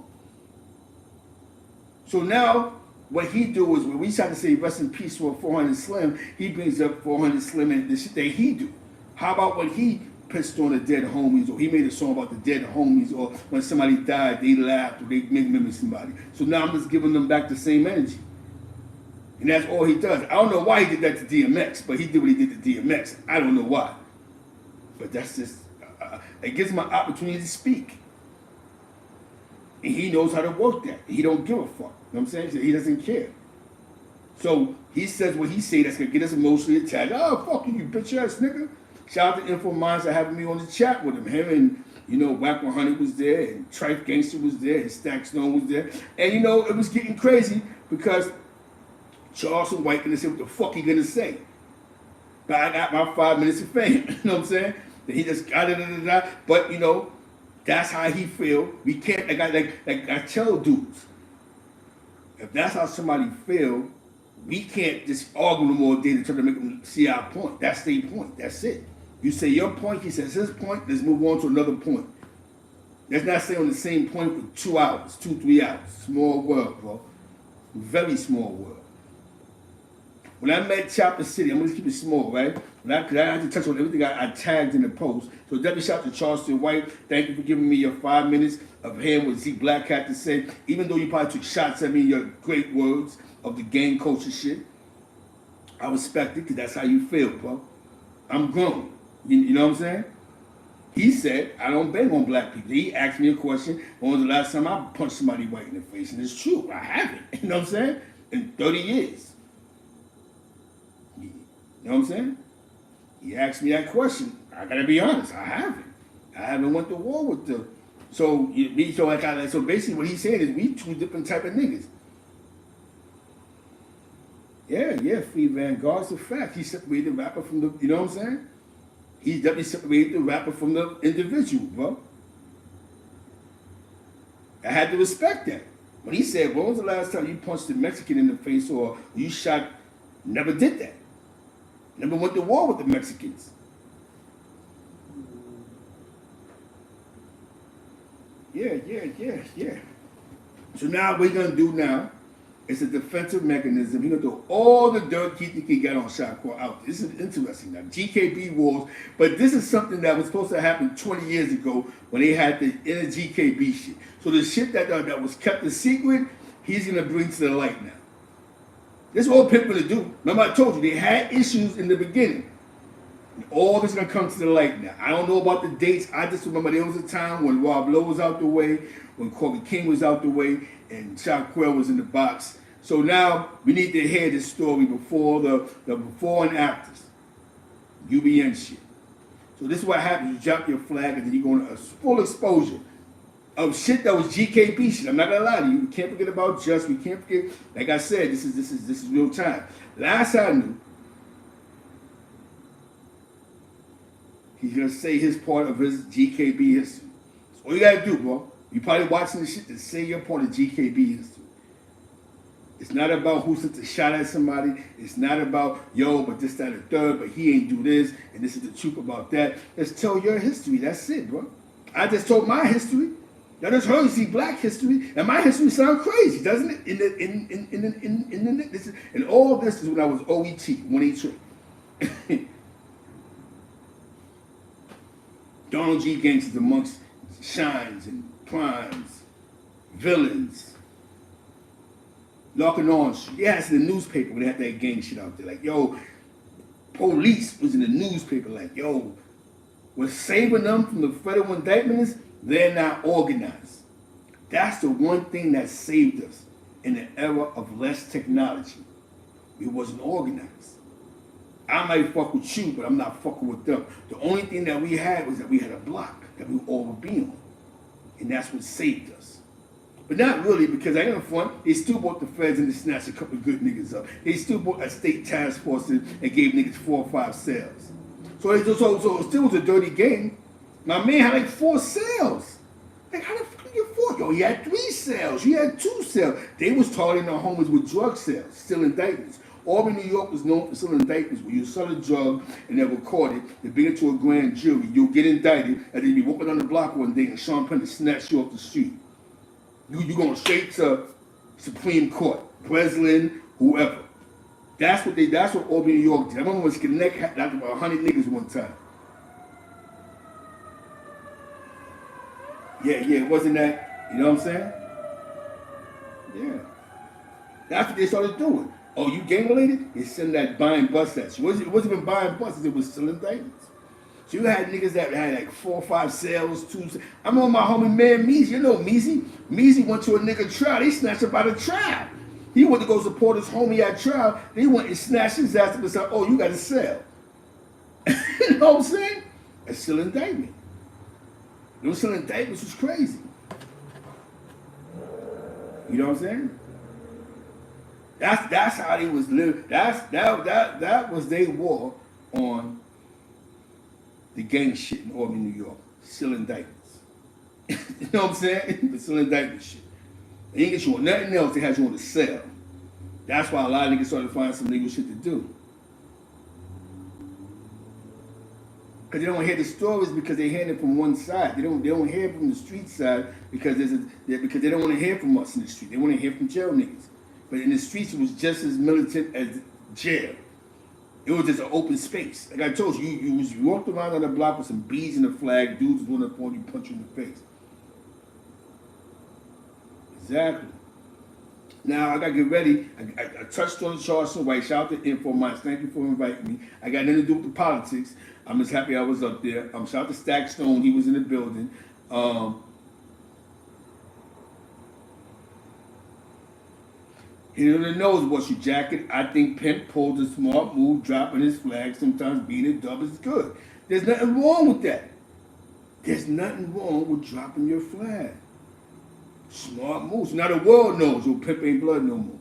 So now, what he do is when we try to say rest in peace for 400 Slim, he brings up 400 Slim and the shit that he do. How about when he pissed on the dead homies, or he made a song about the dead homies, or when somebody died, they laughed, or they made memory of somebody. So now I'm just giving them back the same energy. And that's all he does. I don't know why he did that to DMX, but he did what he did to DMX. I don't know why. But that's just, it gives him an opportunity to speak. And he knows how to work that. He don't give a fuck. You know what I'm saying? He doesn't care. So he says what he say that's going to get us emotionally attached. Oh, fuck you bitch ass nigga. Shout out to Infominds for having me on the chat with him. Him and, you know, Whack 100 was there, and Trife Gangster was there, and Stack Stone was there. And, you know, it was getting crazy because Charlestonwhite gonna say what the fuck he gonna say. But I got my 5 minutes of fame. You know what I'm saying? That he just got it, but you know, that's how he feel. We can't like I tell dudes, if that's how somebody feel, we can't just argue them all day to try to make them see our point. That's their point. That's it. You say your point, he says his point, let's move on to another point. Let's not stay on the same point for 2 hours, 2-3 hours. Small world, bro. Very small world. When I met Chopper City, I'm going to keep it small, right? Because I had to touch on everything I tagged in the post. So definitely shout out to Charlestonwhite. Thank you for giving me your 5 minutes of hearing what Zeke Black had to say. Even though you probably took shots at me, your great words of the gang culture shit. I respect it because that's how you feel, bro. I'm grown. You know what I'm saying? He said, I don't bang on black people. He asked me a question, when was the last time I punched somebody white in the face? And it's true, I haven't. You know what I'm saying? In 30 years. You know what I'm saying? He asked me that question. I gotta be honest, I haven't went to war with them. So basically what he's saying is we two different type of niggas. Yeah, Free Vanguard's a fact. He separated the rapper from the, you know what I'm saying? He definitely separated the rapper from the individual, bro. I had to respect that. When he said, when was the last time you punched a Mexican in the face or you shot, never did that. Never went to war with the Mexicans. Yeah. So now what we're going to do now is a defensive mechanism. He's going to do all the dirt he think he got on Shakur out. This is interesting now. GKB wars, but this is something that was supposed to happen 20 years ago when they had the inner GKB shit. So the shit that was kept a secret, he's going to bring to the light now. This is what Pimp gonna do. Remember I told you, they had issues in the beginning. And all this is gonna come to the light now. I don't know about the dates. I just remember there was a time when Rob Lowe was out the way, when Kobe King was out the way, and Shaquille was in the box. So now we need to hear this story before the before and afters. UBN shit. So this is what happens. You drop your flag and then you go into a full exposure of shit that was GKB shit. I'm not gonna lie to you. We can't forget about Just. We can't forget. Like I said, this is real time. Last I knew, he's gonna say his part of his GKB history. That's all you gotta do, bro. You probably watching this shit to say your part of GKB history. It's not about who sent a shot at somebody. It's not about, yo, but this, that, and third, but he ain't do this, and this is the truth about that. Let's tell your history. That's it, bro. I just told my history. Y'all just heard see black history, and my history sounds crazy, doesn't it? And all this is when I was OET, 183. Donald G. gangsters amongst shines and primes, villains, locking on. Yeah, it's in the newspaper when they had that gang shit out there. Like, yo, police was in the newspaper. Like, yo, we're saving them from the federal indictments. They're not organized. That's the one thing that saved us in the era of less technology. We wasn't organized. I might fuck with you, but I'm not fucking with them. The only thing that we had was that we had a block that we all would be on. And that's what saved us. But not really, because I ain't in front, they still brought the feds and they snatched a couple of good niggas up. They still brought a state task force and gave niggas 4 or 5 cells. So it still was a dirty game. My man had like 4 cells. Like, how the fuck did you get 4? Yo, he had 3 cells. He had 2 cells. They was targeting our homies with drug sales, still indictments. Albany, New York was known for selling indictments where you sell a drug and they're recorded, they bring it to a grand jury, you'll get indicted, and then you be walking on the block one day and Sean Penn snatch you off the street. You going straight to Supreme Court. Breslin, whoever. That's what Albany, New York did. I remember when Connect had like about 100 niggas one time. Yeah, it wasn't that, you know what I'm saying? Yeah. That's what they started doing. Oh, you gang related? They send that buying bus sets. It wasn't even buying buses, it was selling indictments. So you had niggas that had like 4 or 5 sales, 2. I'm on my homie man Meezy. You know Meezy? Meezy went to a nigga trial. They snatched him by the trial. He went to go support his homie at trial. They went and snatched his ass up and said, oh, you got to sell. You know what I'm saying? That's still indictment. Those still indictments was crazy. You know what I'm saying? That's how they was living. That was their war on the gang shit in Albany, New York. Still indictments. You know what I'm saying? The still indictment shit. They ain't get you on nothing else, they had you on the cell. That's why a lot of niggas started to find some legal shit to do. Because they don't hear the stories because they hear it from one side. They don't hear it from the street side because because they don't want to hear from us in the street. They want to hear from jail niggas. But in the streets it was just as militant as jail. It was just an open space. Like I told you, you walked around on the block with some beads in the flag, dudes was running up on you, punch you in the face. Exactly. Now I gotta get ready. I touched on Charlestonwhite. Shout out to Infominds. Thank you for inviting me. I got nothing to do with the politics. I'm just happy I was up there. Shout out to Stack Stone. He was in the building. Hit on the nose, what's your jacket? I think Pimp pulled a smart move, dropping his flag. Sometimes being a dub is good. There's nothing wrong with that. There's nothing wrong with dropping your flag. Smart moves. Now the world knows your Pimp ain't blood no more.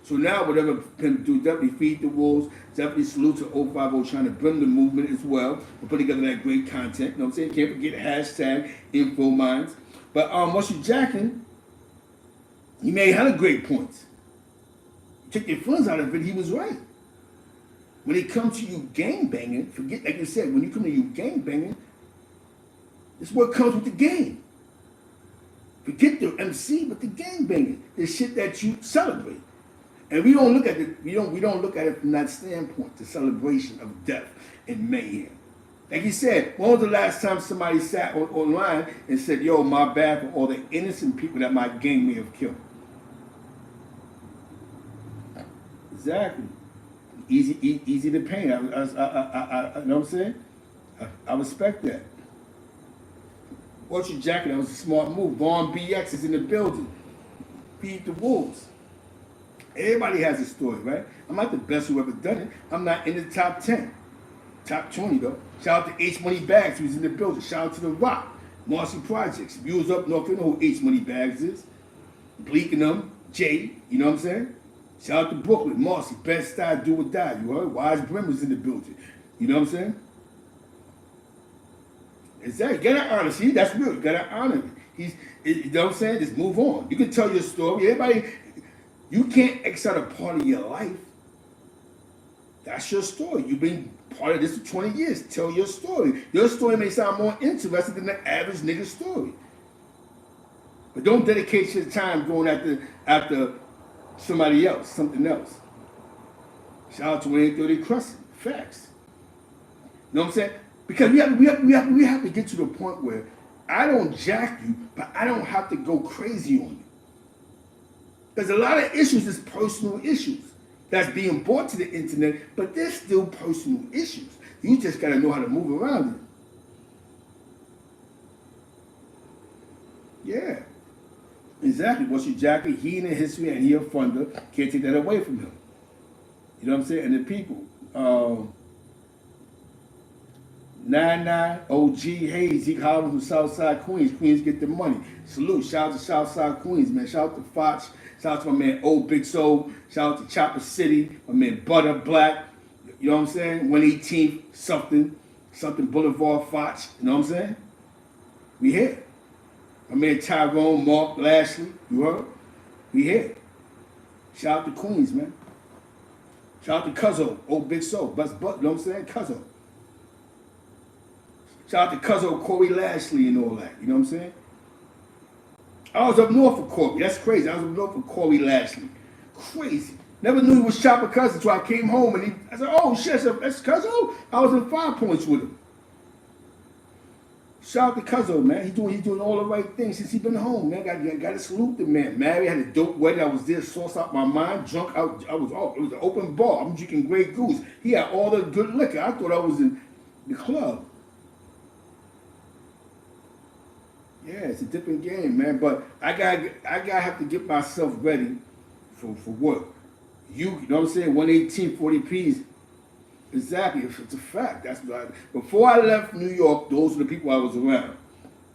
So now whatever Pimp do, definitely feed the wolves. Definitely salute to 050 ChynaBrim, the movement as well. We'll put together that great content. You know what I'm saying? Can't forget hashtag Infominds. But what's your jacking? He made hella great points. Take your feelings out of it, he was right. When it comes to you gang banging, forget, like you said, when you come to you gang banging, it's what comes with the game. Forget the MC, but the gang banging, the shit that you celebrate. And we don't look at it, we don't look at it from that standpoint, the celebration of death and mayhem. Like you said, when was the last time somebody sat online and said, yo, my bad for all the innocent people that my gang may have killed? Exactly. Easy to paint. I you know what I'm saying? I respect that. What's your jacket? That was a smart move. Vaughn BX is in the building. Feed the wolves. Everybody has a story, right? I'm not the best who ever done it. I'm not in the top 10. Top 20 though. Shout out to H Money Bags who's in the building. Shout out to The Rock. Marcy Projects. If you was up north, you know who H Money Bags is. Bleak and them. Jay. You know what I'm saying? Shout out to Brooklyn, Marcy, best style, do or die. You heard? Wise Brim was in the building. You know what I'm saying? Exactly. You gotta honor. See, that's real. You gotta honor it. You know what I'm saying? Just move on. You can tell your story. Everybody, you can't X out a part of your life. That's your story. You've been part of this for 20 years. Tell your story. Your story may sound more interesting than the average nigga's story. But don't dedicate your time going after somebody else, something else. Shout out to 130 Crescent. Facts. You know what I'm saying? Because we have to get to the point where I don't jack you, but I don't have to go crazy on you. There's a lot of issues that's personal issues that's being brought to the internet, but they're still personal issues. You just gotta know how to move around it. Yeah. Exactly. What's your jacket? He in the history and he a funder. Can't take that away from him. You know what I'm saying? And the people. 99 OG Hayes, Zeke Howard from Southside Queens. Queens get the money. Salute. Shout out to Southside Queens, man. Shout out to Fox. Shout out to my man Old Big Soul. Shout out to Chopper City. My man Butter Black. You know what I'm saying? 118th something Boulevard Fox. You know what I'm saying? We here. My man Tyrone, Mark, Lashley, you heard? We here. Shout out to Queens, man. Shout out to Cuzzo, Old Big Soul, Bust Butt, you know what I'm saying? Cuzzo. Shout out to Cuzzo, Corey Lashley and all that, you know what I'm saying? I was up north for Corey, that's crazy. I was up north for Corey Lashley. Crazy. Never knew he was Chopper cousin until I came home and I said, oh shit, that's cousin. I was in 5 Points with him. Shout out to Cuzzo, man. He's doing all the right things since he been home, man. Got to salute the man. Married, had a dope wedding. I was there, sauce out my mind, drunk out. I was off. It was an open bar. I'm drinking Grey Goose. He had all the good liquor. I thought I was in the club. Yeah, it's a different game, man. But I gotta have to get myself ready for work. You know what I'm saying? 118, 40 P's. Exactly, it's a fact. That's what before I left New York, those are the people I was around.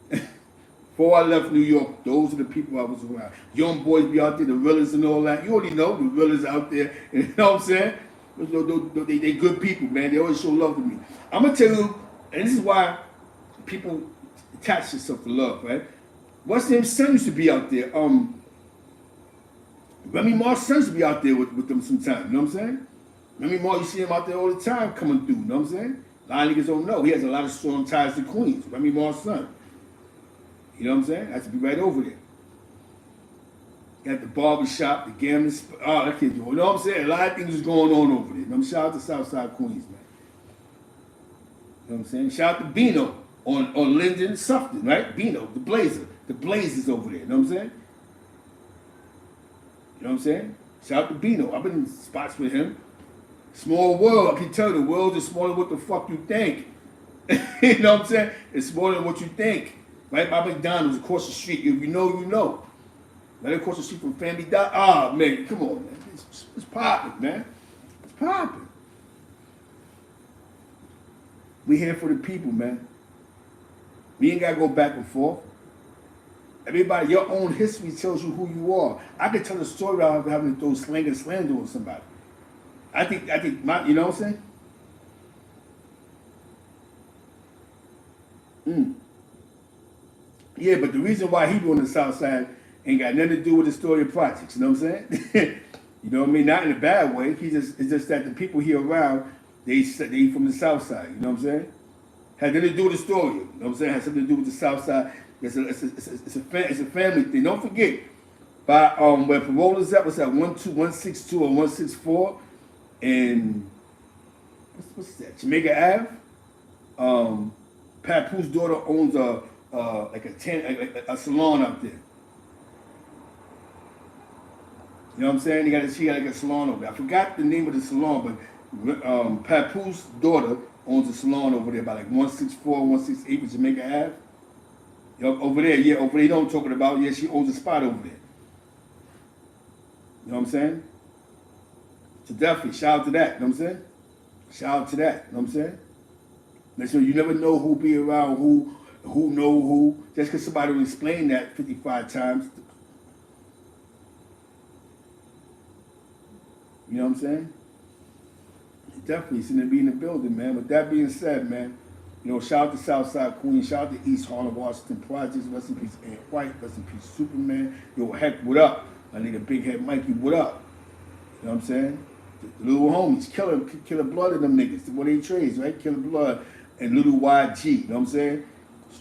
Before I left New York, those are the people I was around. Young boys be out there, the realers and all that. You already know the realers out there. You know what I'm saying? They good people, man. They always show love to me. I'm gonna tell you, and this is why people attach themselves to love, right? What's his name's son used to be out there? Remy Mar's son used to be out there with them sometimes. You know what I'm saying? Remy Ma, you see him out there all the time coming through, you know what I'm saying? A lot of niggas don't know. He has a lot of strong ties to Queens. Remy Ma's son. You know what I'm saying? Has to be right over there. Got the barbershop, the gambling that kid, you know what I'm saying? A lot of things is going on over there. You know, shout out to Southside Queens, man. You know what I'm saying? Shout out to Bino on Linden Sufton, right? Bino, the Blazer. The Blazers over there, you know what I'm saying? You know what I'm saying? Shout out to Bino. I've been in spots with him. Small world, I can tell you, the world is smaller than what the fuck you think. You know what I'm saying? It's smaller than what you think. Right by McDonald's, across the street. If you know, you know. Right across the street from Family Dollar. Ah, man, come on, man. It's popping, man. It's popping. We here for the people, man. We ain't got to go back and forth. Everybody, your own history tells you who you are. I could tell a story out of having to throw slang and slander on somebody. I think you know what I'm saying? Yeah, but the reason why he doing the South Side ain't got nothing to do with the story of projects, you know what I'm saying? You know what I mean? Not in a bad way. It's just that the people here around, they from the South Side, you know what I'm saying? Had nothing to do with the story, you know what I'm saying? Had something to do with the South Side. It's a family thing. Don't forget, by where parole is at, what's that, 16162 or 164? And what's that? Jamaica Ave. Papoose daughter owns a salon out there. You know what I'm saying? She got like a salon over there. I forgot the name of the salon, but Papoose daughter owns a salon over there by like 164, 168 with Jamaica Ave. Over there, yeah, over there. You know what I'm talking about? Yeah, she owns a spot over there. You know what I'm saying? So definitely, shout out to that, you know what I'm saying? Shout out to that, you know what I'm saying? Make sure you never know who be around, who know who, just because somebody will explain that 55 times. You know what I'm saying? Definitely, seem to be in the building, man. With that being said, man, you know, shout out to Southside Queens, shout out to East Harlem, Washington Projects, rest in peace, Aunt White, rest in peace, Superman. Yo, heck, what up? My nigga Big Head Mikey, what up? You know what I'm saying? The little homies, killer blood of them niggas. What they trades, right? Killer blood and little YG. You know what I'm saying?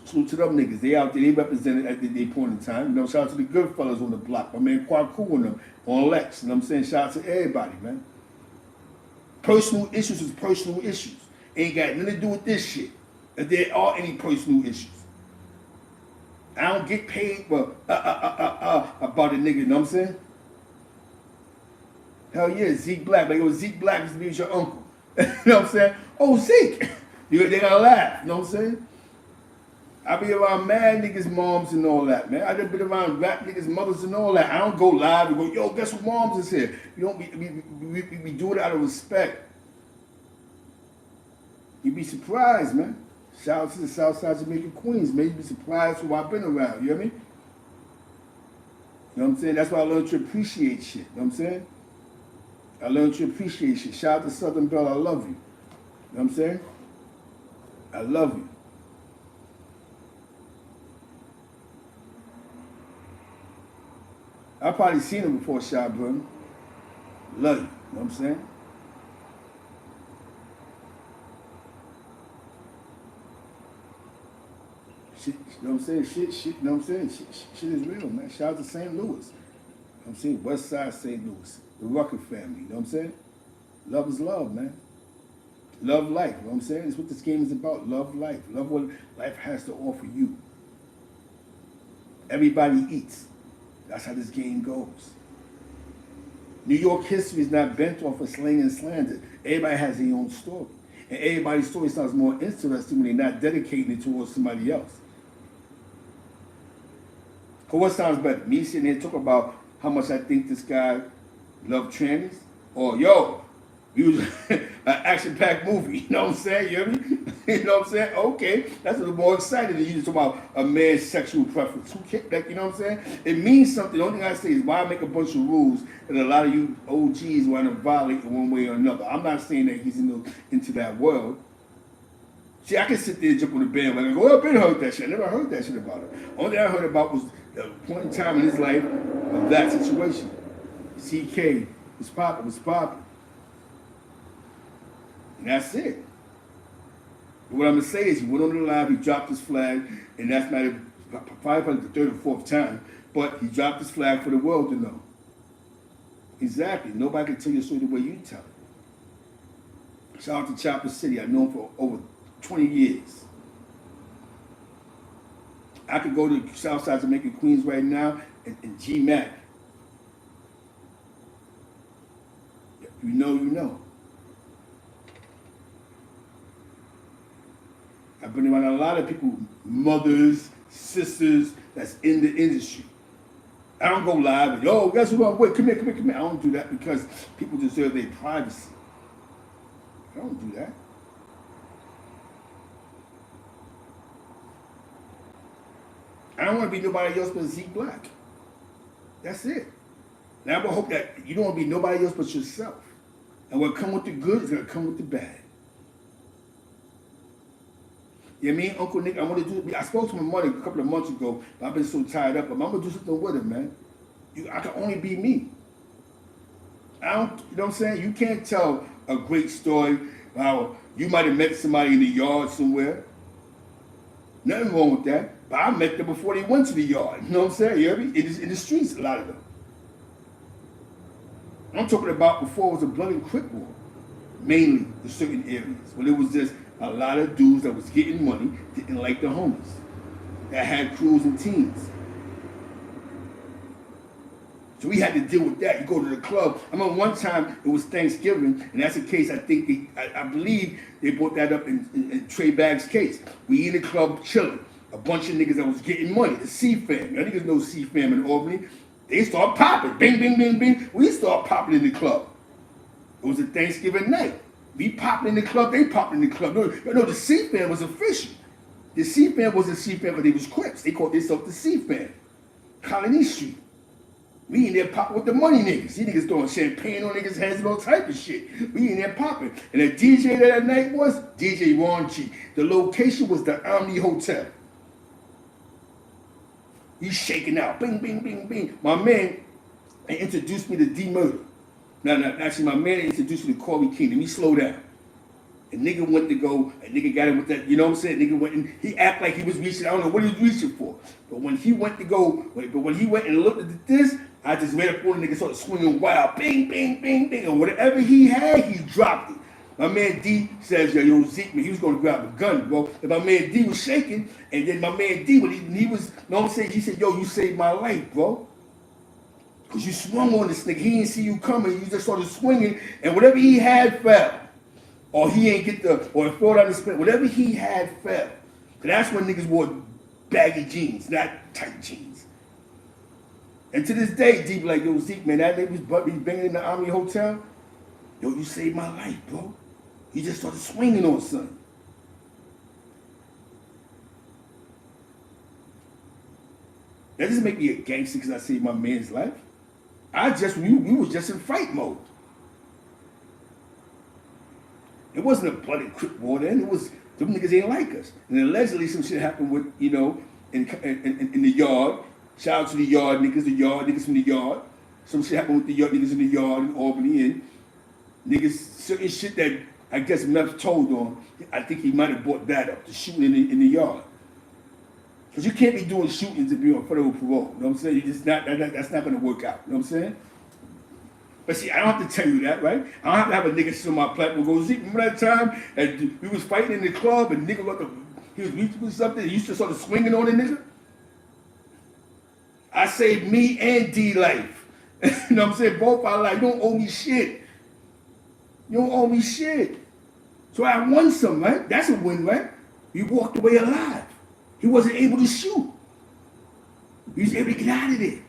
Salute to them niggas. They out there, they represented at their point in time. You know, shout out to the good fellas on the block. My man Kwaku and them on Lex. You know what I'm saying? Shout out to everybody, man. Personal issues is personal issues. Ain't got nothing to do with this shit. If there are any personal issues. I don't get paid for about a nigga, you know what I'm saying? Hell yeah, Zeke Black. Like, yo, Zeke Black used to be your uncle. You know what I'm saying? Oh, Zeke. They gotta laugh, you know what I'm saying? I be around mad niggas' moms and all that, man. I done been around rap niggas' mothers and all that. I don't go live and go, yo, guess what moms is here? You know, we do it out of respect. You'd be surprised, man. Shout out to the Southside Jamaica Queens, man. You'd be surprised who I've been around, you know what I mean? You know what I'm saying? That's why I learned to appreciate shit, you know what I'm saying? I learned to appreciate shit. Shout out to Southern Belle, I love you. You know what I'm saying? I love you. I've probably seen him before, ChynaBrim. Love you. You know what I'm saying? Shit, you know what I'm saying? Shit, you know what I'm saying? Shit is real, man. Shout out to St. Louis. You know what I'm saying? West Side St. Louis. the Rucker family, you know what I'm saying? Love is love, man. Love life, you know what I'm saying? It's what this game is about. Love life. Love what life has to offer you. Everybody eats. That's how this game goes. New York history is not bent off of slang and slander. Everybody has their own story. And everybody's story sounds more interesting when they're not dedicating it towards somebody else. Because what sounds better? Me sitting here talking about how much I think this guy loved trannies? Or, yo, we was an action-packed movie, you know what I'm saying? You hear me? You know what I'm saying? Okay, that's a little more exciting than you just talk about a man's sexual preference. Who cares? Like, you know what I'm saying? It means something. The only thing I say is why make a bunch of rules that a lot of you OGs want to violate in one way or another. I'm not saying that he's into that world. See, I can sit there and jump on the bandwagon and go, well, I've been heard that shit. I never heard that shit about it. Only thing I heard about was the point in time in his life of that situation. CK was popping. And that's it. But what I'm going to say is he went on the live, he dropped his flag, and that's probably the third or fourth time, but he dropped his flag for the world to know. Exactly. Nobody can tell your story the way you tell it. Shout out to Chopper City. I've known him for over 20 years. I could go to Southside Jamaica, Queens right now and G-Mac. If you know, you know. I've been around a lot of people, mothers, sisters, that's in the industry. I don't go live and, yo, guess who I'm with? Come here. I don't do that because people deserve their privacy. I don't do that. I don't want to be nobody else but Zeke Black. That's it. And I would hope that you don't want to be nobody else but yourself. And what come with the good is going to come with the bad. You know what I mean? Uncle Nick, I spoke to my mother a couple of months ago, but I've been so tied up. But I'm going to do something with him, man. I can only be me. You know what I'm saying? You can't tell a great story how you might have met somebody in the yard somewhere. Nothing wrong with that. But I met them before they went to the yard. You know what I'm saying? You hear me? It is in the streets, a lot of them. I'm talking about before it was a blood and crip war. Mainly in certain areas. When it was just a lot of dudes that was getting money, didn't like the homies. That had crews and teams. So we had to deal with that. You go to the club. I remember one time it was Thanksgiving, and that's a case I believe they brought that up in Trey Baggs' case. We in the club chilling. A bunch of niggas that was getting money. The C-Fam. Y'all niggas know C-Fam in Albany. They start popping. Bing, bing, bing, bing. We start popping in the club. It was a Thanksgiving night. We popped in the club, they popped in the club. No, the C-Fam was official. The C-Fam wasn't C-Fam because they was Crips. They called themselves the C-Fam. Colony Street. We in there popping with the money niggas. These niggas throwing champagne on niggas' heads and all type of shit. We in there popping. And the DJ that night was DJ Ronchi. The location was the Omni Hotel. He's shaking out. Bing, bing, bing, bing. My man introduced me to D-Murder. No, actually, my man introduced me to Corey King. Let me slow down. And nigga went to go, and nigga got him with that, you know what I'm saying? Nigga went and he acted like he was reaching, I don't know what he was reaching for. But when he went and looked at this, I just ran up on the nigga, started swinging wild. Bing, bing, bing, bing. And whatever he had, he dropped it. My man D says, yo, Zeke, man, he was going to grab a gun, bro. And my man D was shaking, and then my man D, when he was, you know what I'm saying? He said, yo, you saved my life, bro. Because you swung on this nigga. He didn't see you coming. You just started swinging. And whatever he had fell. Or he ain't or it fell down the split. Whatever he had fell. So that's when niggas wore baggy jeans, not tight jeans. And to this day, D be like, yo, Zeke, man, that nigga was banging in the Omni Hotel. Yo, you saved my life, bro. He just started swinging on something. That doesn't make me a gangster because I saved my man's life. We was just in fight mode. It wasn't a bloody crip war then. It was, them niggas ain't like us. And allegedly some shit happened with, you know, in the yard. Shout out to the yard niggas from the yard. Some shit happened with the yard niggas in the yard in Albany. And niggas, certain shit that I guess Meth told on, I think he might have brought that up, the shooting in the yard. Because you can't be doing shootings if you're on federal parole. You know what I'm saying? You just that's not going to work out. You know what I'm saying? But see, I don't have to tell you that, right? I don't have to have a nigga sit on my platform and go, Zeke, remember that time and we was fighting in the club and nigga he was reaching for something and you just started swinging on the nigga? I saved me and D life. You know what I'm saying? Both our life. You don't owe me shit. You don't owe me shit. So I won some, right? That's a win, right? He walked away alive. He wasn't able to shoot. He was able to get out of there.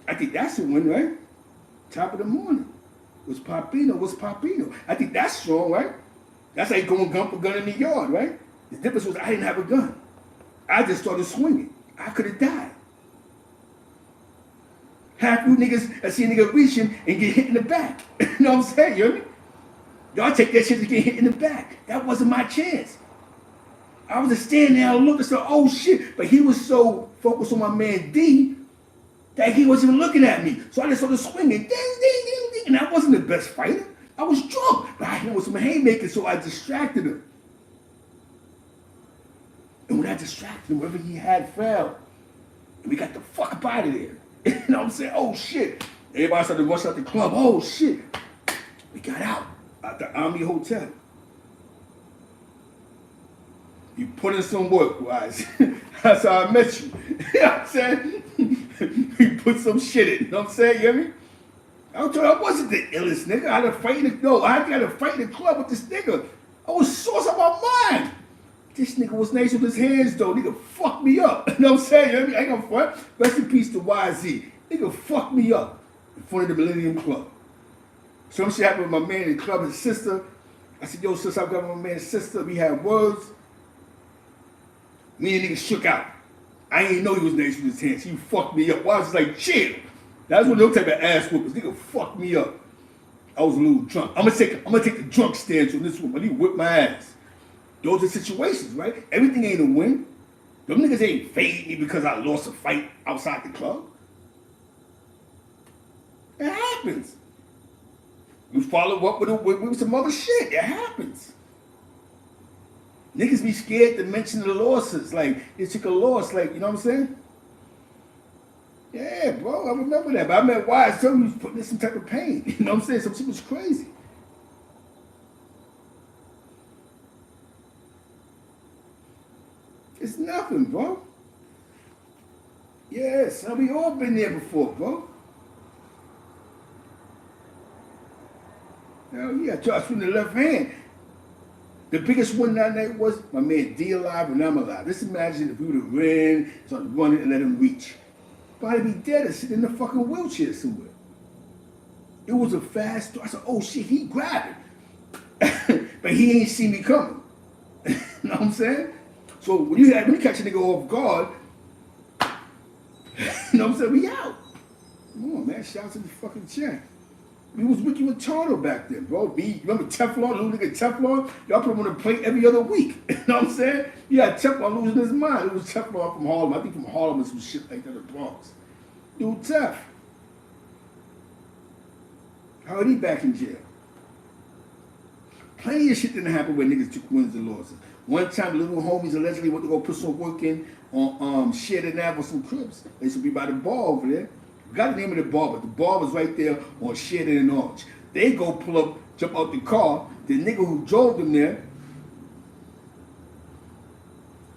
I think that's a win, right? Top of the morning. What's Papino? I think that's strong, right? That's like going gun for gun in the yard, right? The difference was I didn't have a gun. I just started swinging. I could have died. Half you niggas, I see a nigga reaching and get hit in the back. You know what I'm saying? You hear me? Y'all take that shit to get hit in the back. That wasn't my chance. I was just standing there and looked and said, oh shit. But he was so focused on my man D that he wasn't even looking at me. So I just started swinging. Ding, ding, ding, ding. And I wasn't the best fighter. I was drunk. But I hit him with some haymakers, so I distracted him. And when I distracted him, whatever he had fell. And we got the fuck up out of there. You know what I'm saying? Oh shit. Everybody started to rush out the club. Oh shit. We got out the Army Hotel. You put in some work, Wise. That's how I met you. You know what I'm saying? You put some shit in. You know what I'm saying? You hear me? I wasn't the illest nigga. I had to fight in the club with this nigga. I was sauce on my mind. This nigga was nice with his hands though. Nigga fucked me up. You know what I'm saying? You know what I mean? I ain't gonna front. Rest in peace to YZ. Nigga fucked me up in front of the Millennium Club. Some shit happened with my man in the club, his sister. I said, yo, sis, I got my man's sister. We had words. Me and nigga shook out. I ain't know he was nice with his hands. He fucked me up. I was like, chill. That's one of those type of ass whoopers. Nigga fucked me up. I was a little drunk. I'm gonna take the drunk stance on this one, but he whipped my ass. Those are situations, right? Everything ain't a win. Them niggas ain't fading me because I lost a fight outside the club. It happens. We follow up with some other shit. It happens. Niggas be scared to mention the losses. Like, they took a loss, like, you know what I'm saying? Yeah, bro, I remember that. But I meant why somebody was putting in some type of pain. You know what I'm saying? Some shit was crazy. It's nothing, bro. Yeah, son, we all been there before, bro. Hell yeah, I tried swinging the left hand. The biggest win that night was my man D alive and I'm alive. Just imagine if we would have ran, started running and let him reach. But I'd be dead and sitting in a fucking wheelchair somewhere. It was a fast throw. I said, oh shit, he grabbed it. But he ain't see me coming. You know what I'm saying? So when you catch a nigga off guard, you know what I'm saying? We out. Come on, man. Shout out to the fucking champ. We was Ricky Ricardo back then, bro. Remember Teflon, little nigga Teflon? Y'all put him on the plate every other week. You know what I'm saying? Yeah, Teflon losing his mind. It was Teflon from Harlem. I think from Harlem or some shit like that, the Bronx. Dude, Tef. How are he back in jail? Plenty of shit didn't happen where niggas took wins and losses. One time, little homies allegedly went to go put some work in on Sheridan Ave with some Crips. They used to be by the bar over there. Got the name of the bar, but the bar was right there on Sheridan and Orange. They go pull up, jump out the car. The nigga who drove them there,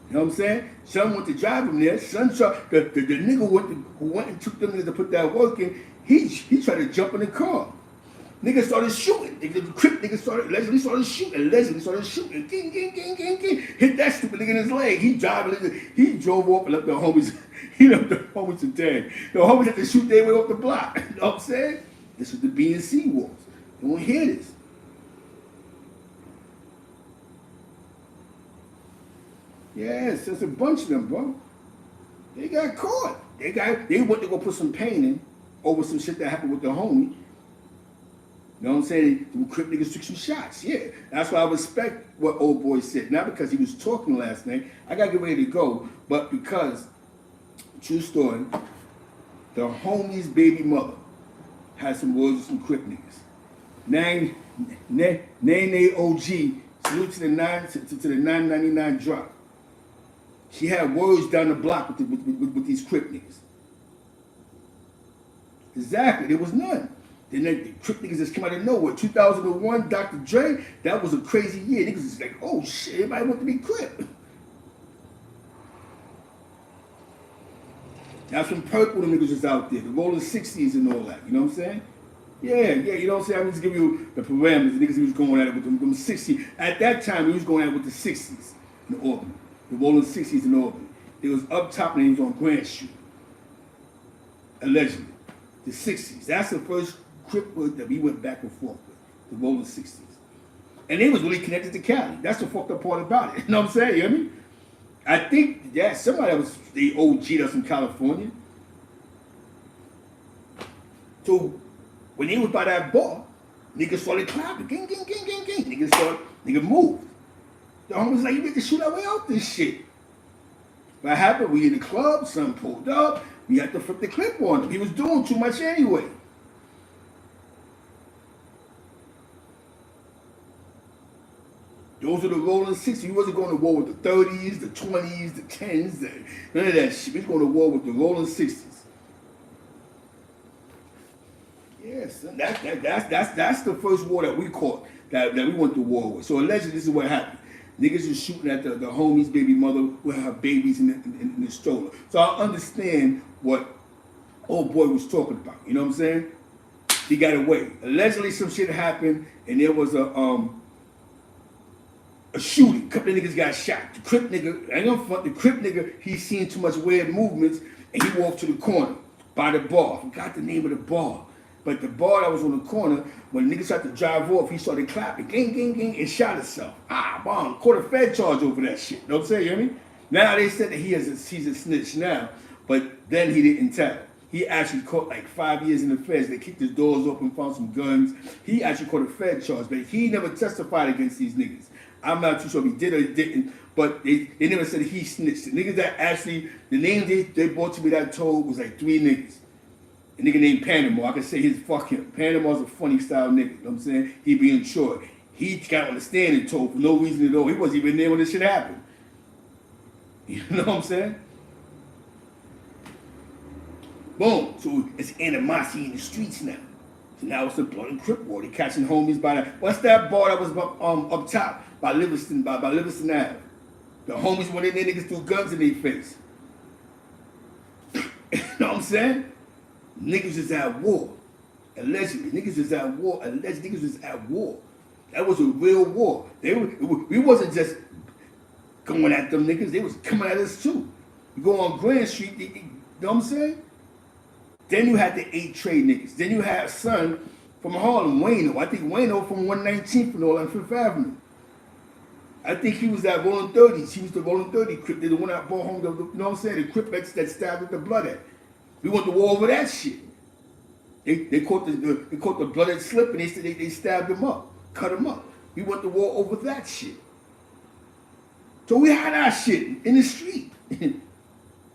you know what I'm saying? Son went to drive them there. Son saw the nigga who went and took them there to put that work in. He tried to jump in the car. Niggas started shooting. The Crip nigga allegedly started shooting. Ging, ging, ging, ging, ging. Hit that stupid nigga in his leg. He drove off and left the homies. He left the homies to dead. The homies had to shoot their way off the block. You know what I'm saying? This was the B&C wars. You won't hear this. Yes, there's a bunch of them, bro. They got caught. They went to go put some pain in over some shit that happened with the homie. You know what I'm saying? Them Crip niggas took some shots. Yeah. That's why I respect what old boy said. Not because he was talking last night. I gotta get ready to go. But because, true story, the homie's baby mother had some words with some Crip niggas. Name OG, salute to the 999 drop. She had words down the block with these Crip niggas. Exactly, there was none. Then the Crip niggas just came out of nowhere. 2001, Dr. Dre, that was a crazy year. Niggas was like, oh shit, everybody want to be Crip. That's when Purple and niggas was out there, the Rolling 60s and all that, you know what I'm saying? Yeah, you know what I'm saying? I'm just giving you the parameters. The niggas he was going at it with them 60s. At that time, he was going at it with the 60s in Albany. The Rolling 60s in Albany. It was up top and he was on Grand Street. Allegedly. The 60s. That's the first Crip hood that we went back and forth with. The Rolling 60s. And they was really connected to Cali. That's the fucked up part about it. You know what I'm saying? You hear me? I think that somebody that was the OG us from California. So when they was by that bar, niggas started clapping. Gang, gang, gang, gang, gang. Niggas moved. The homie was like, you get to shoot our way out this shit. What happened? We in the club, son pulled up. We had to flip the clip on him. He was doing too much anyway. Those are the Rolling 60s. We wasn't going to war with the 30s, the 20s, the 10s, none of that shit. We was going to war with the Rolling 60s. Yes, that's the first war that we caught, that we went to war with. So allegedly, this is what happened. Niggas was shooting at the homie's baby mother with her babies in the stroller. So I understand what old boy was talking about. You know what I'm saying? He got away. Allegedly, some shit happened, and there was a shooting. A couple of niggas got shot. The Crip nigga, I ain't gonna front, the Crip nigga, he seen too much weird movements, and he walked to the corner by the bar. I forgot the name of the bar. But the bar that was on the corner, when niggas tried to drive off, he started clapping, gang, gang, gang, and shot himself. Bomb. Caught a Fed charge over that shit. Know what I'm saying? You hear me? Now they said that he's a snitch now, but then he didn't tell. He actually caught like 5 years in the feds. They kicked his doors open, found some guns. He actually caught a Fed charge, but he never testified against these niggas. I'm not too sure if he did or he didn't, but they never said he snitched. The niggas that actually, the names they brought to me that told was like 3 niggas. A nigga named Panama, I can say his fuck him. Panama's a funny style nigga, you know what I'm saying? He being short. He got on the stand and told for no reason at all. He wasn't even there when this shit happened. You know what I'm saying? Boom. So it's animosity in the streets now. So now it's the blood and Crip war. They catching homies by that. What's that bar that was up top by Livingston, by Livingston Ave? The homies went in there, niggas threw guns in their face. You know what I'm saying? Niggas is at war. Allegedly. Niggas is at war. Allegedly. Niggas is at war. That was a real war. We wasn't just going at them niggas. They was coming at us too. You go on Grand Street, you know what I'm saying? Then you had the 8 trade niggas. Then you had a son from Harlem, Wayno. I think Wayno from 119th and all on 5th Avenue. I think he was that Rolling 30s. He was the Rolling 30 Crip. They're the one that brought home, you know what I'm saying? The Crip that stabbed with the blood at. We went to war over that shit. They caught the blooded slip and they stabbed him up, cut him up. We went to war over that shit. So we had our shit in the street.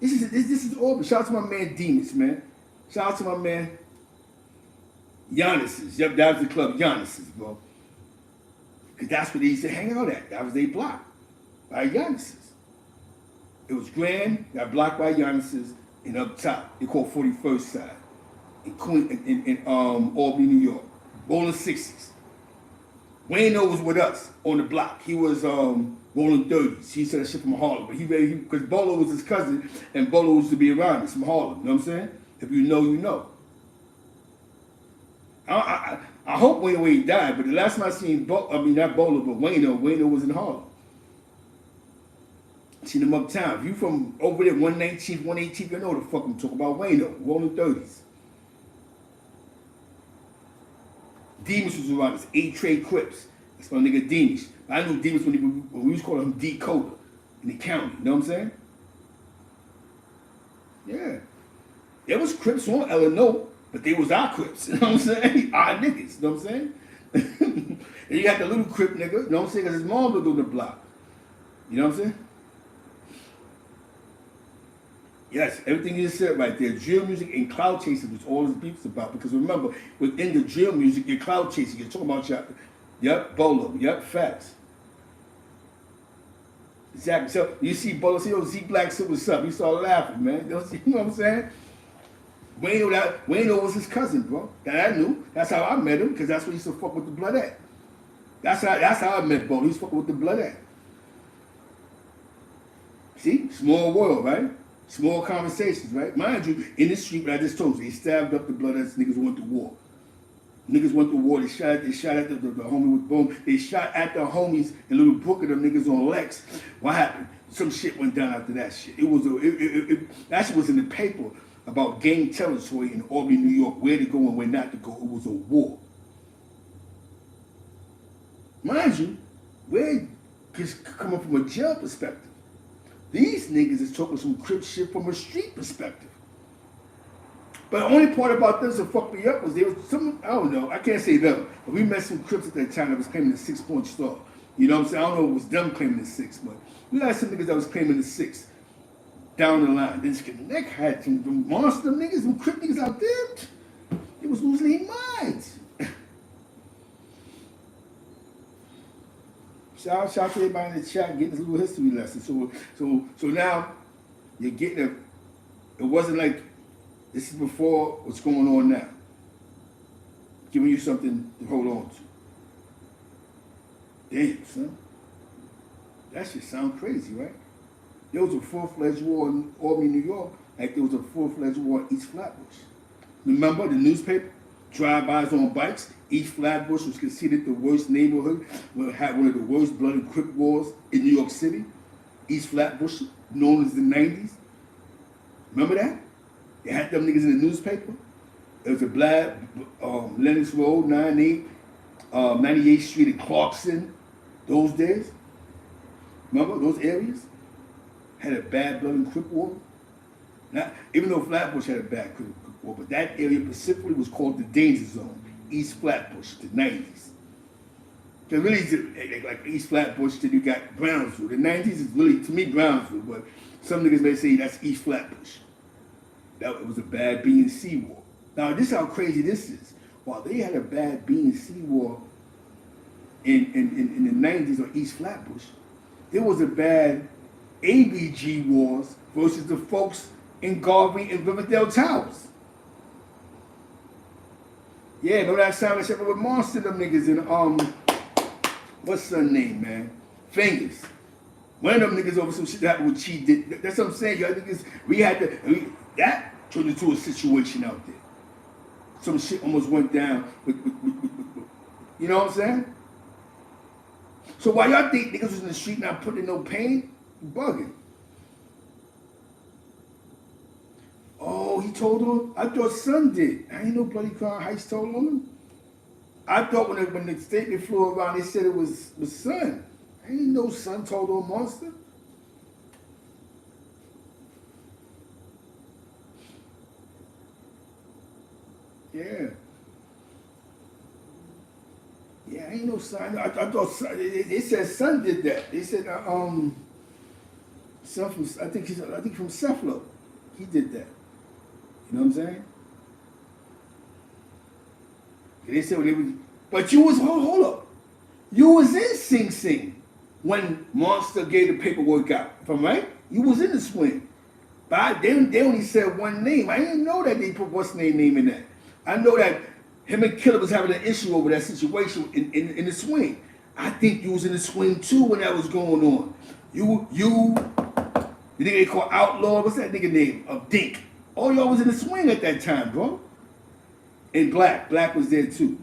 This is all. Shout out to my man Demas, man. Shout out to my man Giannis's. Yep, that was the club Giannis's, bro. Cause that's where they used to hang out at. That was their block by Giannis's. It was Grand, got blocked by Giannis's. And up top, they call 41st side in Albany, New York. Rolling 60s. Wayno was with us on the block. He was Rolling 30s. He said that shit from Harlem. But because Bolo was his cousin, and Bolo was to be around us from Harlem. You know what I'm saying? If you know, you know. I hope Wayno ain't died, but the last time I seen not Bolo, but Wayno was in Harlem. Seen him uptown. If you from over there, 119th, 118th, you know what the fuck I'm talking about. Wayno, Rolling 30s. Demas was around us, 8 trade Crips. That's my nigga Demas. I knew Demas when we was calling him D-Coder in the county. You know what I'm saying? Yeah. There was Crips on Illinois, but they was our Crips. You know what I'm saying? Our niggas. You know what I'm saying? And you got the little Crip nigga. You know what I'm saying? Because his mom lived on the block. You know what I'm saying? Yes, everything you said right there. Drill music and cloud chasing was all his beefs about. Because remember, within the drill music, you're cloud chasing. You're talking about yep, Bolo, yep, facts. Exactly. So you see Bolo, see, Z Black said what's up. He started laughing, man. You know what I'm saying? Wayno was his cousin, bro. That I knew. That's how I met him, because that's where he used to fuck with the blood at. That's how I met Bo. He was fucking with the blood at. See? Small world, right? Small conversations, right? Mind you, in the street, what I just told you, they stabbed up the blood as niggas went to war. Niggas went to war, they shot at the homie with boom. They shot at the homies in Little Brook of them niggas on Lex. What happened? Some shit went down after that shit. That shit was in the paper about gang territory in Albany, New York, where to go and where not to go. It was a war. Mind you, we're just coming from a jail perspective. These niggas is talking some crip shit from a street perspective. But the only part about this that fucked me up was there was some, I don't know, I can't say them, but we met some crips at that time that was claiming the 6-point star. You know what I'm saying? I don't know if it was them claiming the 6, but we had some niggas that was claiming the 6 down the line. Then Connect had some monster niggas, some crip niggas out there. It was losing their minds. Shout out to everybody in the chat getting this little history lesson. So now you're getting it wasn't like this is before what's going on now. Giving you something to hold on to. Damn, son. That shit sound crazy, right? There was a full-fledged war in Albany, New York, like there was a full-fledged war in East Flatbush. Remember the newspaper? Drive-bys on bikes. East Flatbush was considered the worst neighborhood, had one of the worst blood and crip wars in New York City. East Flatbush, known as the 90s. Remember that? They had them niggas in the newspaper. There was a black Lennox Road, 98th Street in Clarkson, those days. Remember those areas? Had a bad blood and crip war. Now, even though Flatbush had a bad crip war, but that area specifically was called the danger zone. East Flatbush, the 90s. Because really, like East Flatbush, then you got Brownsville. The 90s is really, to me, Brownsville, but some niggas may say that's East Flatbush. That was a bad B and C war. Now, this is how crazy this is. While they had a bad B and C war in the 90s on East Flatbush, there was a bad ABG wars versus the folks in Garvey and Riverdale Towers. Yeah, remember that sound that shit with Monster, them niggas in, what's her name, man? Fingers. One of them niggas over some shit that happened with Chi did. That's what I'm saying. Y'all niggas, that turned into a situation out there. Some shit almost went down with you know what I'm saying? So while y'all think niggas was in the street not putting in no pain, you bugging. Oh, he told on? I thought Son did. I ain't no bloody Crown Heights told on him. I thought when the statement flew around, they said it was Son. I ain't no Son told on Monster. Yeah. Yeah, I ain't no Son. I thought Son, they said Son did that. They said Son from, I think from Cephalo. He did that. You know what I'm saying? They said when they was, but you was, hold up. You was in Sing Sing when Monster gave the paperwork out. If I'm right? You was in the swing. But they only said one name. I didn't know that they put what's name in that. I know that him and Killer was having an issue over that situation in the swing. I think you was in the swing too when that was going on. You, the nigga they call Outlaw, what's that nigga name? Dink. All y'all was in the swing at that time, bro. And Black was there too.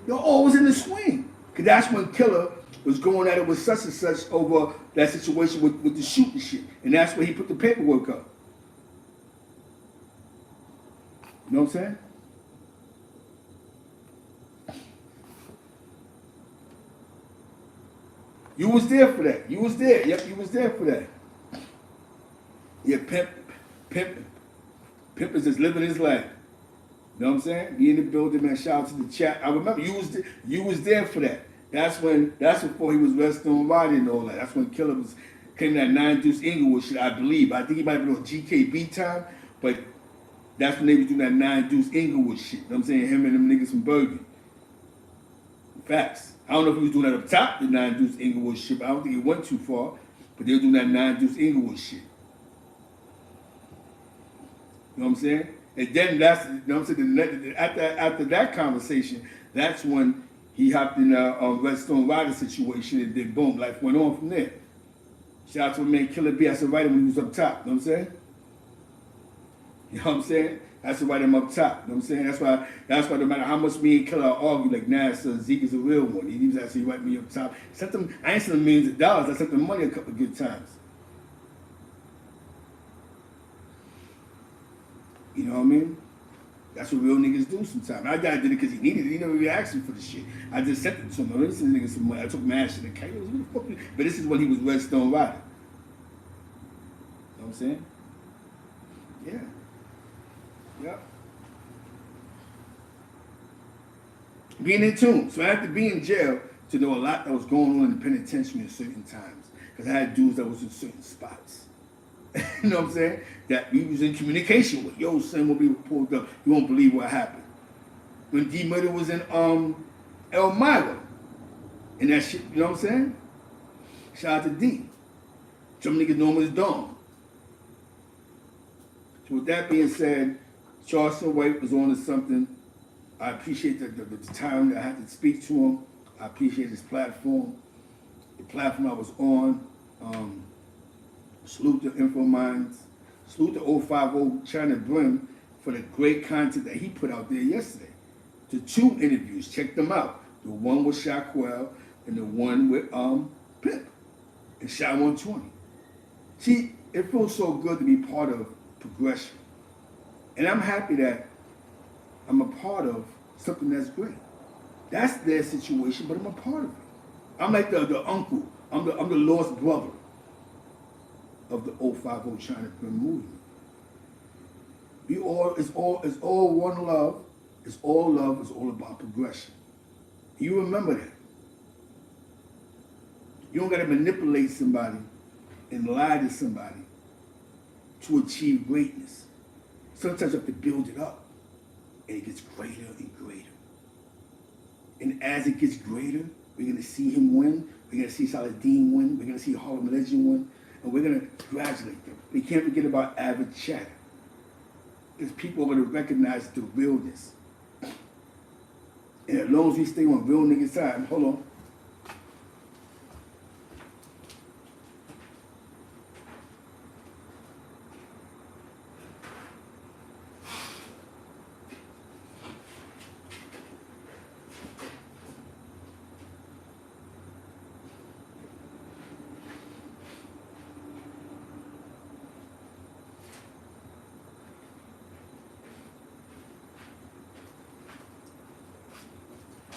Y'all all was in the swing. Cause that's when Killer was going at it with such and such over that situation with the shooting shit. And that's where he put the paperwork up. You know what I'm saying? You was there for that. You was there. Yep, you was there for that. Yeah, Pimp is just living his life. You know what I'm saying? Be in the building, man. Shout out to the chat. I remember you was there for that. That's before he was Charlestonwhite and all that. That's when Killer was came that 9 Deuce Inglewood shit, I believe. I think he might have been on GKB time, but that's when they was doing that 9 Deuce Inglewood shit. You know what I'm saying? Him and them niggas from Bergen. Facts. I don't know if he was doing that up top, the 9 Deuce Inglewood shit, but I don't think it went too far. But they were doing that 9 Deuce Inglewood shit. You know what I'm saying? And then that's, you know what I'm saying, after that conversation, that's when he hopped in a Redstone Rider situation, and then boom, life went on from there. Shout out to my man Killer B, that's the writer when he was up top, you know what I'm saying? You know what I'm saying? That's the writer him up top, you know what I'm saying? That's why no matter how much me and Killer argue, like, nah, so Zeke is a real one. He was actually writing me up top. I ain't sent him millions of dollars, I sent him money a couple of good times. You know what I mean? That's what real niggas do sometimes. I did it because he needed it. He never really asked me for the shit. I just sent it to him. I sent niggas some money. I took mad shit. Okay, who the fuck you? But this is when he was Redstone Rider. You know what I'm saying? Yeah. Yep. Being in tune. So I had to be in jail to know a lot that was going on in the penitentiary at certain times. Because I had dudes that was in certain spots. You know what I'm saying? That we was in communication with. Yo, son, when we were pulled up, you won't believe what happened. When D Murder was in Elmira. And that shit, you know what I'm saying? Shout out to D. Some niggas know him as Dom. So with that being said, Charlestonwhite was on to something. I appreciate the time that I had to speak to him. I appreciate his platform. The platform I was on. Salute to Infominds. Salute to 050ChynaBrim for the great content that he put out there yesterday. The 2 interviews, check them out. The one with Shaquille and the one with Pimp and Shy 120. See, it feels so good to be part of progression. And I'm happy that I'm a part of something that's great. That's their situation, but I'm a part of it. I'm like the uncle. I'm the lost brother of the 050ChynaBrim movement. It's all one love. It's all love. It's all about progression. You remember that. You don't got to manipulate somebody and lie to somebody to achieve greatness. Sometimes you have to build it up, and it gets greater and greater. And as it gets greater, we're going to see him win. We're going to see Saladin win. We're going to see Harlem Legend win. And we're going to congratulate them. We can't forget about avid chatter. Because people are going to recognize the realness. And as long as we stay on real niggas' side, hold on.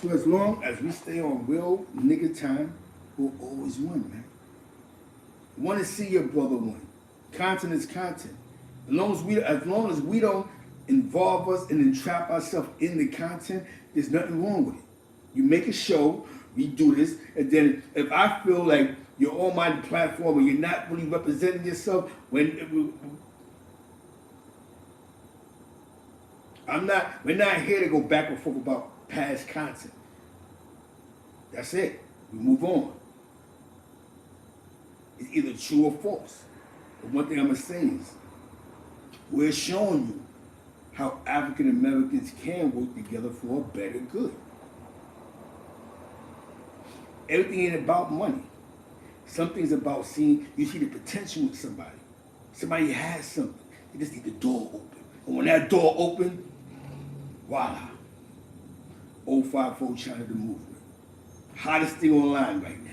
So as long as we stay on real nigga time, we'll always win, man. Want to see your brother win. Content is content. As long as we don't involve us and entrap ourselves in the content, there's nothing wrong with it. You make a show, we do this, and then if I feel like you're on my platform and you're not really representing yourself, we're not here to go back and forth about past content. That's it. We move on. It's either true or false. But one thing I'm going to say is, we're showing you how African Americans can work together for a better good. Everything ain't about money. Something's about you see the potential with somebody. Somebody has something. They just need the door open. And when that door open, voila. 050 China the movement. Hottest thing online right now.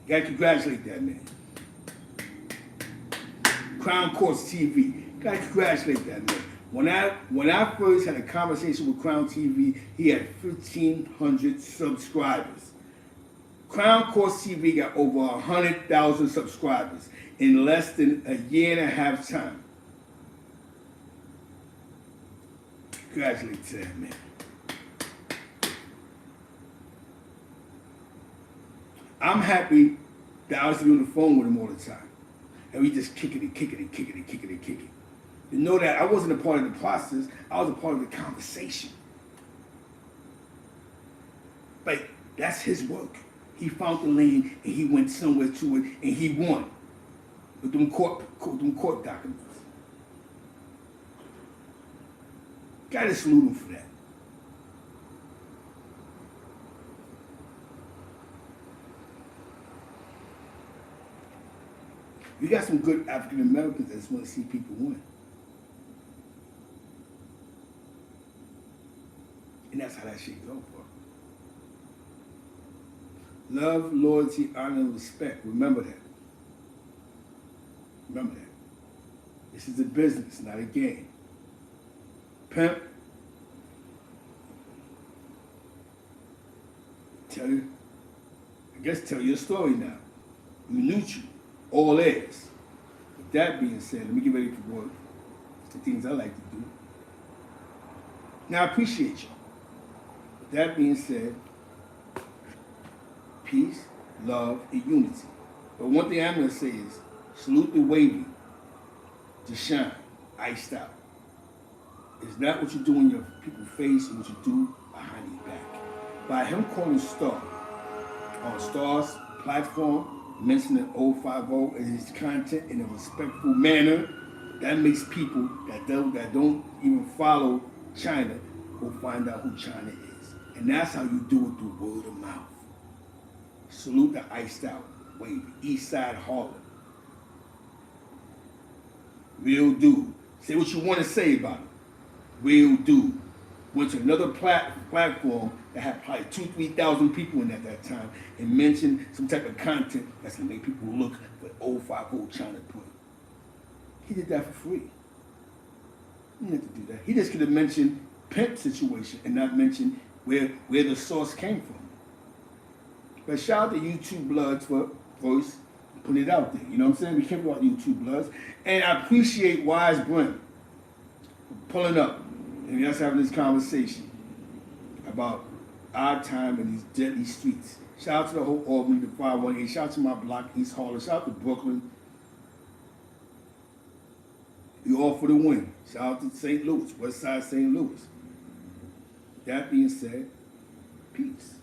You gotta congratulate that man. Crown Courts TV. Gotta congratulate that man. When I first had a conversation with Crown TV, he had 1,500 subscribers. Crown Courts TV got over 100,000 subscribers in less than a year and a half time. Congratulate that man. I'm happy that I was on the phone with him all the time. And we just kicking it. You know that I wasn't a part of the process, I was a part of the conversation. But that's his work. He found the lane and he went somewhere to it and he won with them court documents. Gotta salute him for that. We got some good African Americans that just want to see people win. And that's how that shit go, bro. Love, loyalty, honor, and respect. Remember that. Remember that. This is a business, not a game. Pimp, tell you your story now. Minute you, all ears. With that being said, let me get ready for work. It's the things I like to do. Now, I appreciate you. With that being said, peace, love, and unity. But one thing I'm going to say is, salute the wavy, to shine, iced out. It's not what you do in your people's face and what you do behind your back. By him calling Star on Star's platform, mentioning 050 and his content in a respectful manner, that makes people that don't even follow China go find out who China is. And that's how you do it through word of mouth. Salute the iced out wavy, East Side Harlem. Real dude. Say what you want to say about him. Real dude. Went to another platform that had probably 2,000-3,000 people in at that time and mentioned some type of content that's going to make people look for 050 ChynaBrim. He did that for free. He didn't have to do that. He just could have mentioned Pimp situation and not mention where the source came from. But shout out to YouTube Bloods for first putting it out there. You know what I'm saying? We care about YouTube Bloods. And I appreciate Wise Brim for pulling up and us having this conversation about our time in these deadly streets. Shout out to the whole Albany, the 518. Shout out to my block, East Harlem. Shout out to Brooklyn. We all for the win. Shout out to St. Louis, West Side St. Louis. That being said, peace.